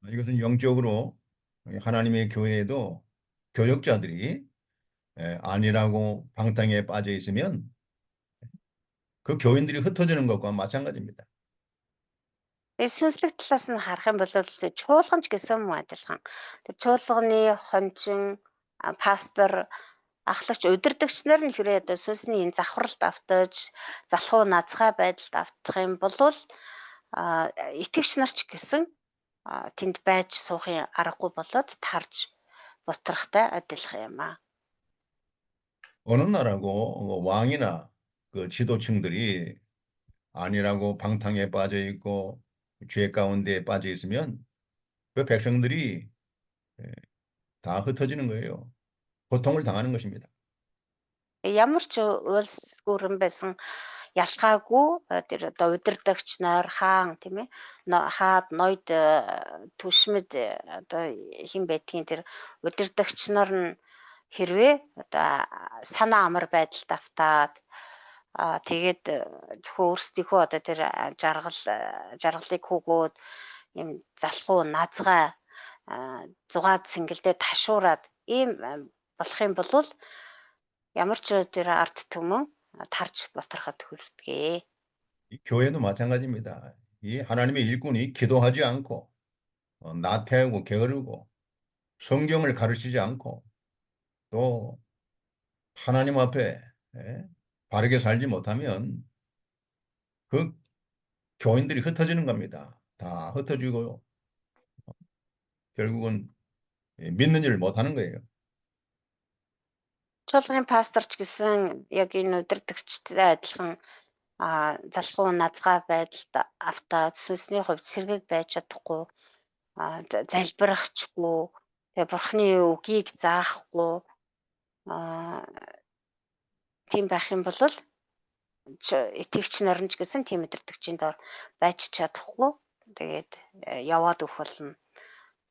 Speaker 1: 이것은 영적으로 하나님의 교회에도 교역자들이 안일하고 방탕에 빠져 있으면 그 교인들이 흩어지는 것과 마찬가지입니다.
Speaker 2: Сүнслэг талаас нь харах юм бол чуулганч гэсэн мөн адилхан. Тэр чуулганы хончин, пастор, ахлагч, удирдагч нар нь хэрэг одоо сүнсний энэ завхралд автаж, залхуу назгай байдалд автах юм бол итгэгч нар ч гэсэн тэнд байж суухын аргагүй болоод тарж бутрахтай адилхан юм аа.
Speaker 1: 어느 나라고 왕이나 그 지도층들이 안일하고 방탕에 빠져 있고 죄 가운데 빠져 있으면 그 백성들이 다 흩어지는 거예요. 고통을 당하는 것입니다.
Speaker 2: Ямар ч улс гүрэн байсан ялгаагүй тэр одоо удирдагч нар хаан тийм ээ хаад ноёд түшмэд одоо хэн байдгийн тэр удирдагч нар нь хэрвээ одоо санаа амар байдалд автаад тэгээд зөвхөн өөрсдийнхөө одоо тэр жаргалыг хүүгөөд юм залхуу назгай зугаад сэнгэлдээ ташуураад ийм болох юм бол ямар ч тэр ард түмэн тарж ботроход хүрдэгэ.
Speaker 1: 이 교회도 마찬가지입니다. 이 하나님의 일꾼이 기도하지 않고 나태하고 게으르고 성경을 가르치지 않고 또 하나님 앞에 바르게 살지 못하면 그 교인들이 흩어지는 겁니다. 다 흩어지고요. 결국은 믿는 일을 못하는 거예요.
Speaker 2: Чуулгын пасторч гэсэн яг энэ удирдагчтай адилхан залхуу назгай байдалд автаад сүнсний хувьд сэргийг байж чадахгүй залбирахчгүй тэгээ бурхны үгийг заахгүй тийм байх юм бол итгэгч нар нь ч гэсэн тийм удирдагчийн доор байж чадахгүй тэгээд яваад өгөх болно.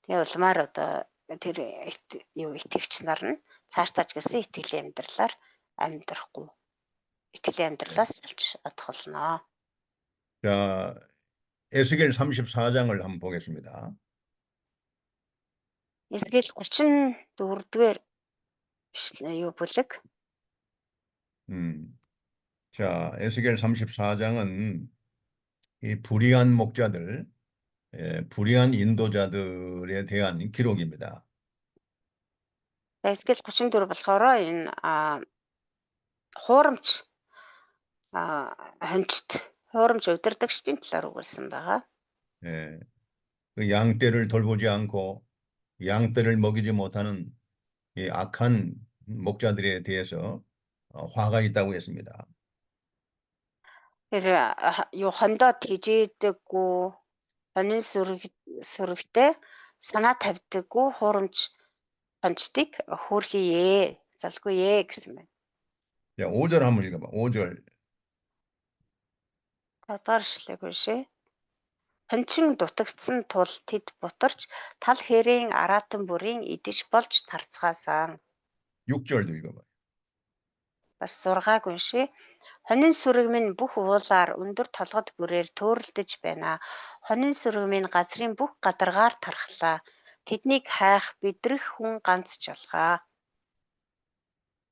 Speaker 2: Тэгээ улмаар одоо тэр итгэгч нар нь цаашдаа ч гэсэн итгэлийн амьдралаар амьдрахгүй. итгэлийн амьдралаас салж адах болно.
Speaker 1: 자, 에스겔 34장을 한번 보겠습니다.
Speaker 2: Эсгээл 34-р бүлэг.
Speaker 1: 자, 에스겔 34장은 이 불의한 목자들, 불의한 인도자들에 대한 기록입니다.
Speaker 2: Эсгээл 34 болохоор энэ хуурамч хончт хуурамч удирдагчдын талаар өгүүлсэн байгаа.
Speaker 1: 그 양떼를 돌보지 않고 양떼를 먹이지 못하는 이 악한 목자들에 대해서 화가 있다고 했습니다.
Speaker 2: Тэр юу хондоо тижээдэггүй хонин сүрэгтэй санаа тавьдаггүй хуурамч хончтыг хөөрхийе залгүйе гэсэн байна.
Speaker 1: 자, 5절 한번 읽어봐. 5절.
Speaker 2: Гадаар шлэг үшээ. Хончин дутагдсан тул тэд бутарч тал хэрийн араатан бүрийн идэж болж тарцгаасан.
Speaker 1: 6절도 읽어봐.
Speaker 2: Бас 6-аг уншия. Хонин сүрэг минь бүх уулаар өндөр толгод бүрээр төөрөлдөж байна. Хонин сүрэг минь газрын бүх гадаргаар тархлаа. Тэднийг хайх бидрэх хүн ганц жалгаа.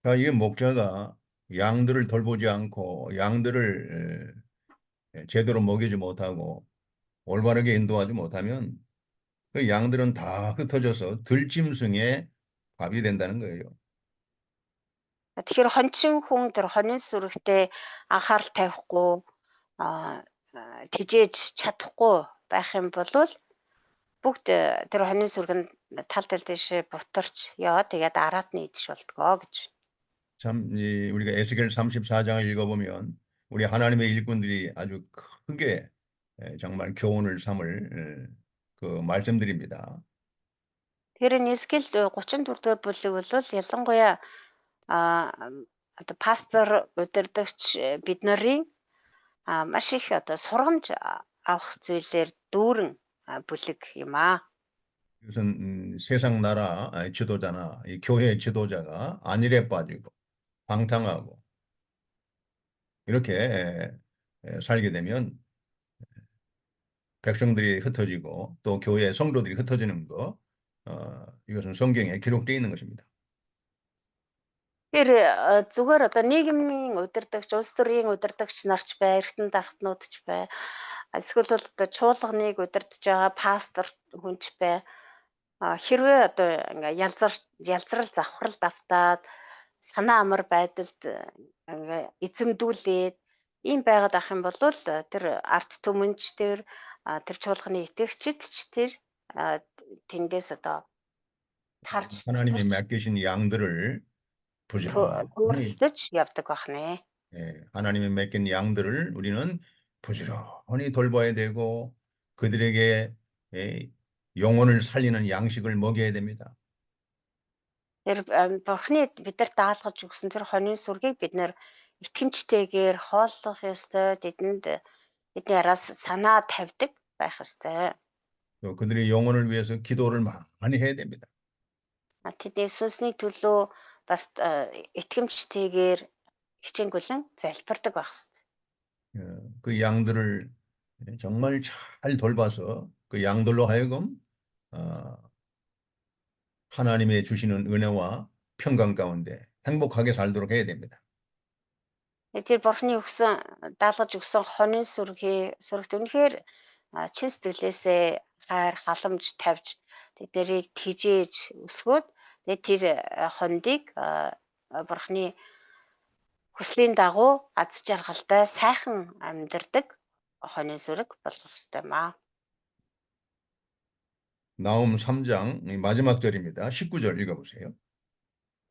Speaker 1: 자, 이 목자가 양들을 돌보지 않고 양들을 제대로 먹이지 못하고 올바르게 인도하지 못하면 그 양들은 다 흩어져서 들짐승의 밥이 된다는 거예요.
Speaker 2: Тэгэхээр хончин хүн тэр хонин сүрэгтэй анхаарал тавихгүй тижээж чадахгүй байх юм бол бүгд тэр хонин сүргэнд тал дэшээ бутарч яваад тэгээд араат нь идэж болтгоо гэж.
Speaker 1: 참 우리가 에스겔 34장을 읽어보면 우리 하나님의 일꾼들이 아주 크게 정말 교훈을 삼을 그 말씀들입니다.
Speaker 2: Тэр Эсгээл 34-р бүлэг бол ялангуяа одоо пастор удирдагч бид нарын маш их одоо сургамж авах зүйлээр дүүрэн бүлэг юм аа.
Speaker 1: 이것은 세상 나라 지도자나 이 교회 지도자가 안일에 빠지고 방탕하고 이렇게 살게 되면 백성들이 흩어지고 또 교회 성도들이 흩어지는 거, 이것은 성경에 기록되어 있는 것입니다.
Speaker 2: Тэр зүгээр одоо нийгмийн удирдагч, улс төрийн удирдагч нарч бай, эргэтэн даргатнууд ч бай. Эсвэл бол одоо чуулганыг удирдах байгаа пастор хүн ч бай. Хэрвээ одоо ингээ ялзрал завхрал давтаад санаа амар байдалд ингээ эзэмдүүлээд ийм байгаад ах юм бол тэр арт түмэнч тэр чуулганы итгэгчид ч тэр тэндээс одоо тарж
Speaker 1: 하나님이 맡기신 양들을 부지런히
Speaker 2: төөрөлдөж явдаг байх нэ.
Speaker 1: 하나님이 맡긴 양들을 우리는 부지런히 돌봐야 되고 그들에게 영혼을 살리는 양식을 먹여야 됩니다.
Speaker 2: Тэр бурхны биднэр даалгаж өгсөн тэр хонин сүргийг бид нэр итгэмжтэйгээр хооллох ёстой. Бидний араас санаа тавьдаг байх ёстой.
Speaker 1: 또 그들의 영혼을 위해서 기도를 많이 해야 됩니다.
Speaker 2: Тэдний сүнсний төлөө бас итгэмжтэйгээр хичээнгүлэн залбирдаг байх ёстой.
Speaker 1: 그 양들을 정말 잘 돌봐서 그 양들로 하여금 하나님의 주시는 은혜와 평강 가운데 행복하게 살도록 해야 됩니다.
Speaker 2: Тэр бурхны даалгаж өгсөн хонин сүрэгт үнэхээр чин сэтгэлээсээ хайр халамж тавьж тэднийг тижээж өсгөөд тэр хондыг бурхны хүслийн дагуу аз жаргалтай сайхан амьдардаг хонин сүрэг болох ёстой юм аа.
Speaker 1: 나홈 3장 마지막 절입니다. 19절 읽어보세요.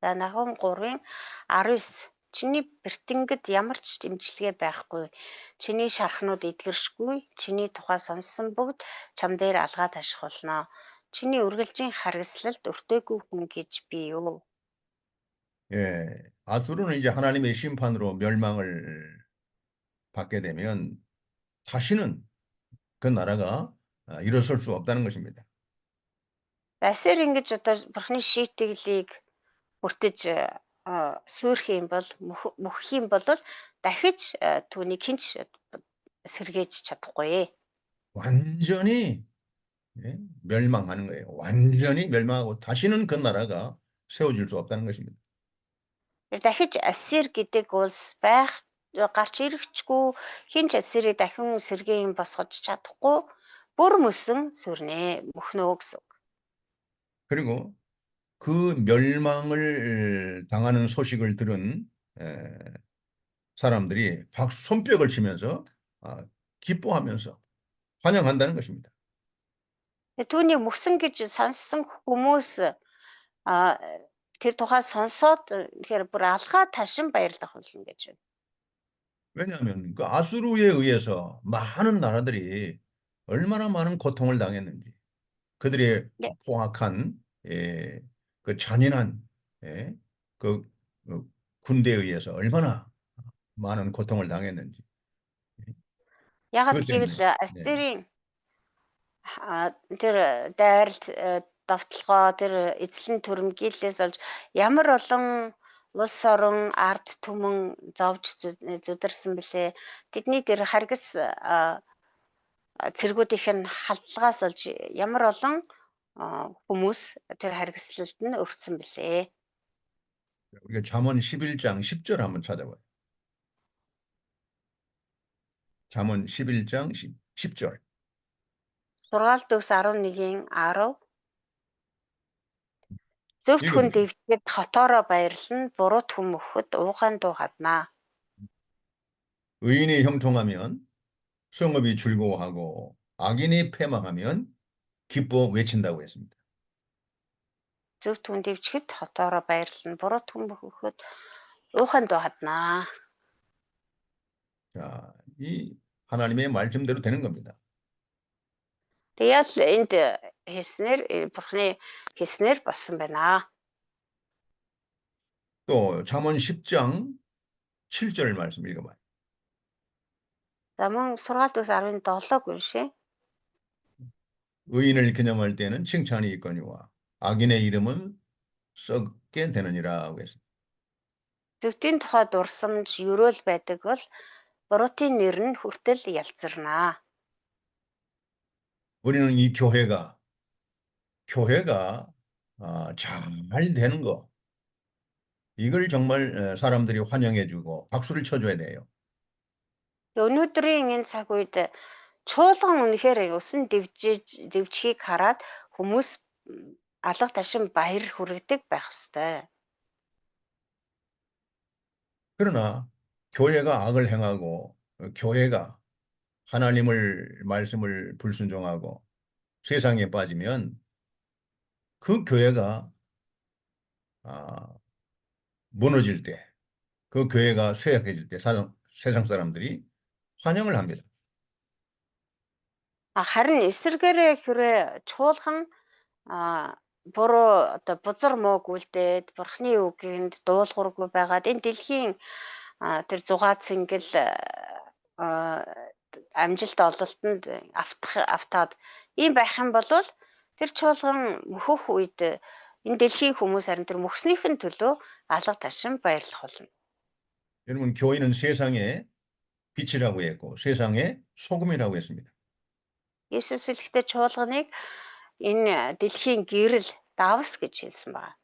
Speaker 2: За Нахум 3-ын 19 чиний бэртэнгэд ямар ч дэмжлэгээ байхгүй. Чиний шархнууд эдгэршгүй. Чиний тухай сонссон бүгд чам дээр алгаа таших болно. Чиний үргэлжийн харгислалд өртөөгүй хүн гэж би юу?
Speaker 1: 아수르는 이제 하나님의 심판으로 멸망을 받게 되면 다시는 그 나라가 일어설 수 없다는 것입니다.
Speaker 2: Асар ингэж одоо бурхны шийтгэлийг бүртэж сүрх юм бол мөхөх юм бол дахиж түүнийг хинч сэргээж чадахгүй.
Speaker 1: 완전히 멸망하는 거예요. 완전히 멸망하고 다시는 그 나라가 세워질 수 없다는 것입니다.
Speaker 2: Дахиж Ассир гэдэг улс гарч ирэхчгүй хинч Ассирыг дахин сэргээн босгож чадахгүй бүр мөсөн сүрнэ мөхнөө гэсэн.
Speaker 1: 그리고 그 멸망을 당하는 소식을 들은 사람들이 손뼉을 치면서 기뻐하면서 환영한다는 것입니다.
Speaker 2: Түүнийг мөсөн гэж сонссон хүмүүс тэр тухай сонсоод тэгэхээр бүр алгаа ташин баярлах болно гэж байна.
Speaker 1: 왜냐하면 그 아수르에 의해서 많은 나라들이 얼마나 많은 고통을 당했는지 그들의 포악한 그 잔인한 그 군대에 의해서 얼마나 많은 고통을 당했는지.
Speaker 2: Ягаад
Speaker 1: 그것 때문에.
Speaker 2: гэвэл Ассирийн тэр дайралт давталгоо тэр эзлэн төрөмгийлээс олж ямар олон улс орон ард түмэн зовж зүдэрсэн бэлээ. Тэдний тэр харгас цэргүүдийнх нь халдлагаас олж ямар олон хүмүүс тэр харгислалд нь өртсөн бэлээ.
Speaker 1: 우리가 잠언 11장 10절 한번 찾아봐요. 잠언 11장 10절.
Speaker 2: Сургаал төгс 11-ийн 10 Зөвхт хүн дэвтгэд хотоороо баярлан буруу хүн мөхөд уугаан дуу гаднаа.
Speaker 1: 의인이 형통하면 성읍이 즐거워하고 악인이 패망하면 기뻐 외친다고 했습니다.
Speaker 2: Зөвхт хүн дэвчгэд хотоороо баярлан буруу хүн мөхөд уугаан дуу гаднаа.
Speaker 1: 자, 이 하나님의 말씀대로 되는 겁니다.
Speaker 2: Тэгэл энд бурхны хийснээр болсон байна.
Speaker 1: 또 잠언 10장 7절 말씀 읽어봐요.
Speaker 2: За мөн сургаал төгс 17-г уншъя.
Speaker 1: 의인을 기념할 때는 칭찬이 있거니와 악인의 이름은 썩게 되느니라 하고 했습니다.
Speaker 2: зөвтийн тухай дурсамж, ерөөл байдаг бол буруутын нэр нь хүртэл ялцарнаа.
Speaker 1: 우리는 이 교회가 잘 되는 거, 이걸 정말 사람들이 환영해주고 박수를 쳐줘야 돼요.
Speaker 2: Өнөөдрийн энэ цаг үед чуулган үнэхээр усан дэвжихийг хараад хүмүүс алга ташин баяр хүргэдэг байх ёстой.
Speaker 1: 그러나 교회가 악을 행하고 교회가 하나님을 말씀을 불순종하고 세상에 빠지면 그 교회가 무너질 때, 그 교회가 쇠약해질 때 세상 사람들이 환영을 합니다.
Speaker 2: Харин эсэргээрээ хэрэг чуулган буруу одоо бузар мууг үлдээд бурхны үгэнд дуулуургүй байгаад энэ дэлхийн тэр зугаа цэнгэл амжилт ололтонд автаад ийм байх юм бол тэр чуулган мөхөх үед энэ дэлхийн хүмүүс харин тэр мөхснийхэн төлөө алга ташин баярлах болно.
Speaker 1: 여러분, 교회는 세상의 빛이라고 했고 세상의 소금이라고 했습니다.
Speaker 2: Есүс хэлэхдээ чуулганыг энэ дэлхийн гэрэл давс гэж хэлсэн байна.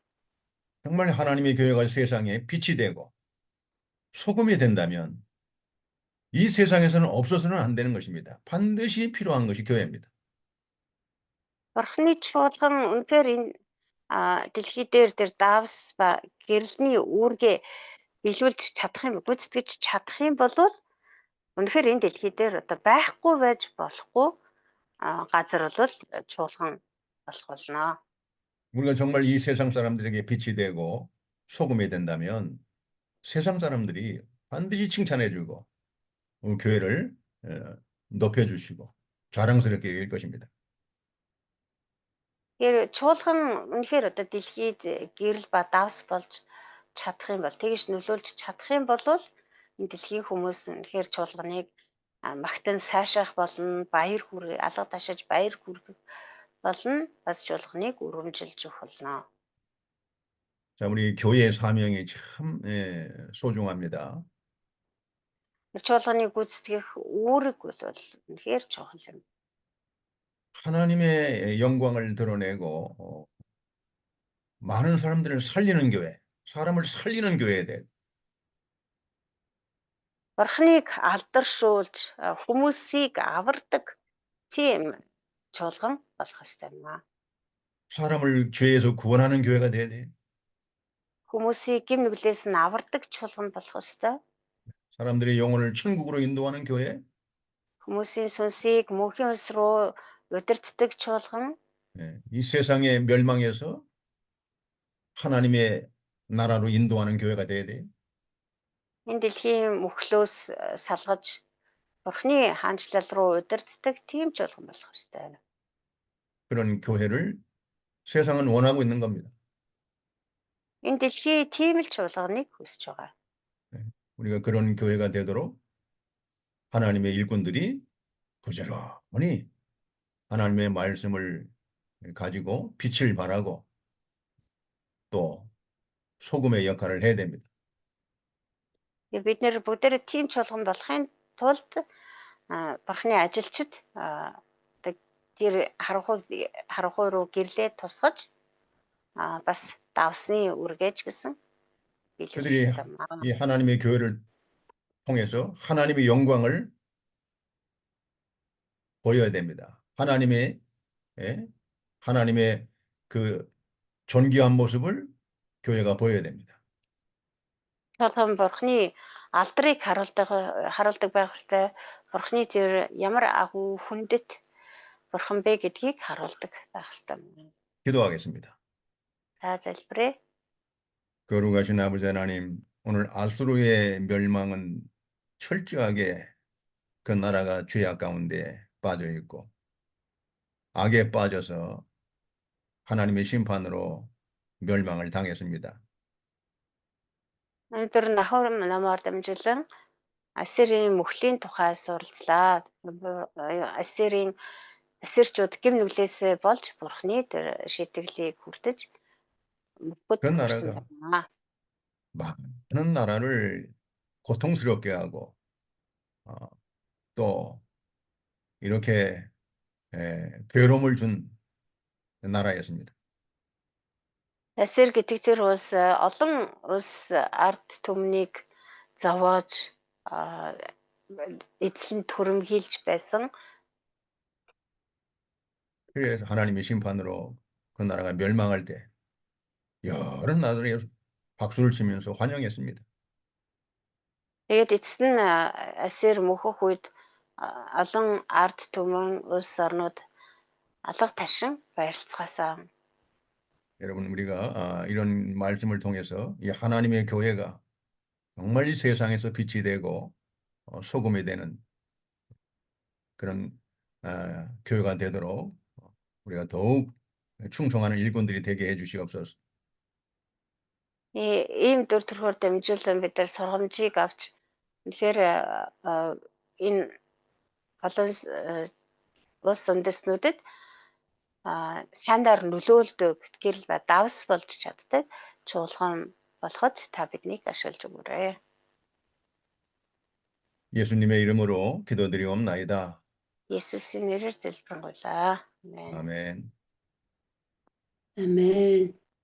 Speaker 1: 정말 하나님의 교회가 세상에 빛이 되고 소금이 된다면 이 세상에서는 없어서는 안 되는 것입니다. 반드시 필요한 것이 교회입니다.
Speaker 2: Бурхны чуулган үнэхээр энэ дэлхий дээр тэр давс ба гэрэлний үүргээ биелүүлж чадах юм, гүйцэтгэж чадах юм бол үнэхээр энэ дэлхий дээр одоо байхгүй байж болохгүй газар бол чуулган болох болно.
Speaker 1: 우리가 정말 이 세상 사람들에게 빛이 되고 소금이 된다면 세상 사람들이 반드시 칭찬해주고 교회를 높여주시고 자랑스럽게 여길 것입니다.
Speaker 2: Тэгэхээр чуулган үнэхээр одоо дэлхийд гэрэл ба давс болж чадах юм бол тэгж нөлөөлж чадах юм бол энэ дэлхийн хүмүүс үнэхээр чуулганыг магтан сайшаах болно, баяр хүрээ, алга ташааж баяр хүргэх болно, бас чуулганыг өргөмжилж өгөх болно.
Speaker 1: 자, 우리 교회의 사명이 참 소중합니다.
Speaker 2: чуулганыг гүйцэтгэх үүрэг бол үнэхээр чухал юм.
Speaker 1: 하나님의 영광을 드러내고 많은 사람들을 살리는 교회, 사람을 살리는 교회에 대해
Speaker 2: Бурхныг алдаршуулж хүмүүсийг авардаг тийм чуулган болох ёстой юм аа.
Speaker 1: 사람을 죄에서 구원하는 교회가 돼야 돼.
Speaker 2: Хүмүүсийг гэм нүглээс нь авардаг чуулган болох ёстой.
Speaker 1: 사람들의 영혼을 천국으로 인도하는 교회.
Speaker 2: Хүмүүсийн сүнсийг мөнхийн улс руу удирддаг чуулган.
Speaker 1: 이 세상의 멸망에서 하나님의 나라로 인도하는 교회가 돼야 돼.
Speaker 2: Энэ дэлхийн мөхлөөс салгаж Бурхны хаанчлал руу удирддаг тийм чуулган болох ёстой.
Speaker 1: 그런 교회를 세상은 원하고 있는 겁니다.
Speaker 2: Энэ дэлхий тийм л чуулганыг хүсэж байгаа.
Speaker 1: 우리가 그런 교회가 되도록 하나님의 일꾼들이 부지런히 하나님의 말씀을 가지고 빛을 발하고 또 소금의 역할을 해야 됩니다.
Speaker 2: Бид нэр бүгдээрээ тийм чуулган болохын тулд Бурхны ажилчид тэр харанхуй руу гэрлээ тусгаж бас давсны үргэж гэсэн
Speaker 1: 그들이
Speaker 2: биелүүлэх юм.
Speaker 1: 이 하나님의 교회를 통해서 하나님의 영광을 보여야 됩니다. 하나님의 그 존귀한 모습을 교회가 보여야 됩니다.
Speaker 2: Чуулган Бурхны алдрыг харуулдаг байх ёстой. Бурхны тэр ямар агуу хүндэт Бурхан бэ гэдгийг харуулдаг байх ёстой.
Speaker 1: 기도하겠습니다.
Speaker 2: За залбирая.
Speaker 1: 거룩하신 아버지 하나님, 오늘 아수르의 멸망은 철저하게 그 나라가 죄악 가운데 빠져 있고 악에 빠져서 하나님의 심판으로 멸망을 당했습니다.
Speaker 2: Өнөөдөр нахур намаар дамжуулан Ассирийн мөхлийн тухай суралцлаа. Ассирчууд гэм нүглээсээ болж Бурхны тэр шийтгэлийг хүртэж
Speaker 1: 그 나라가 많은 나라를 고통스럽게 하고 또 이렇게 괴로움을 준 나라였습니다.
Speaker 2: Асер гэдэг тэр улс олон улс ард түмнийг зовоож эзлэн түрэмгийлж байсан.
Speaker 1: 그래서 하나님의 심판으로 그 나라가 멸망할 때 여러 나라들이 박수를 치면서 환영했습니다.
Speaker 2: Тэгээд эцэст нь Асер мөхөх үед олон ард түмэн улс орнууд алга ташин баярлцгаасан.
Speaker 1: 여러분, 우리가 이런 말씀을 통해서 이 하나님의 교회가 정말 이 세상에서 빛이 되고 소금이 되는 그런 교회가 되도록 우리가 더욱 충성하는 일꾼들이 되게 해주시옵소서.
Speaker 2: Ийм дүр төрхөөр дамжуулан бид нар сургамжийг авч үнэхээр энэ олон улс үндэстнүүдэд сайнаар нөлөөлдөг гэрэл ба давс болж чаддаг чуулган болоход та биднийг ашиглаж өгөөрэй.
Speaker 1: 예수님의 이름으로 기도드리옵나이다.
Speaker 2: Есүсийн нэрээр залбирanгуйлаа. Амен.
Speaker 1: 아멘.
Speaker 3: 아멘.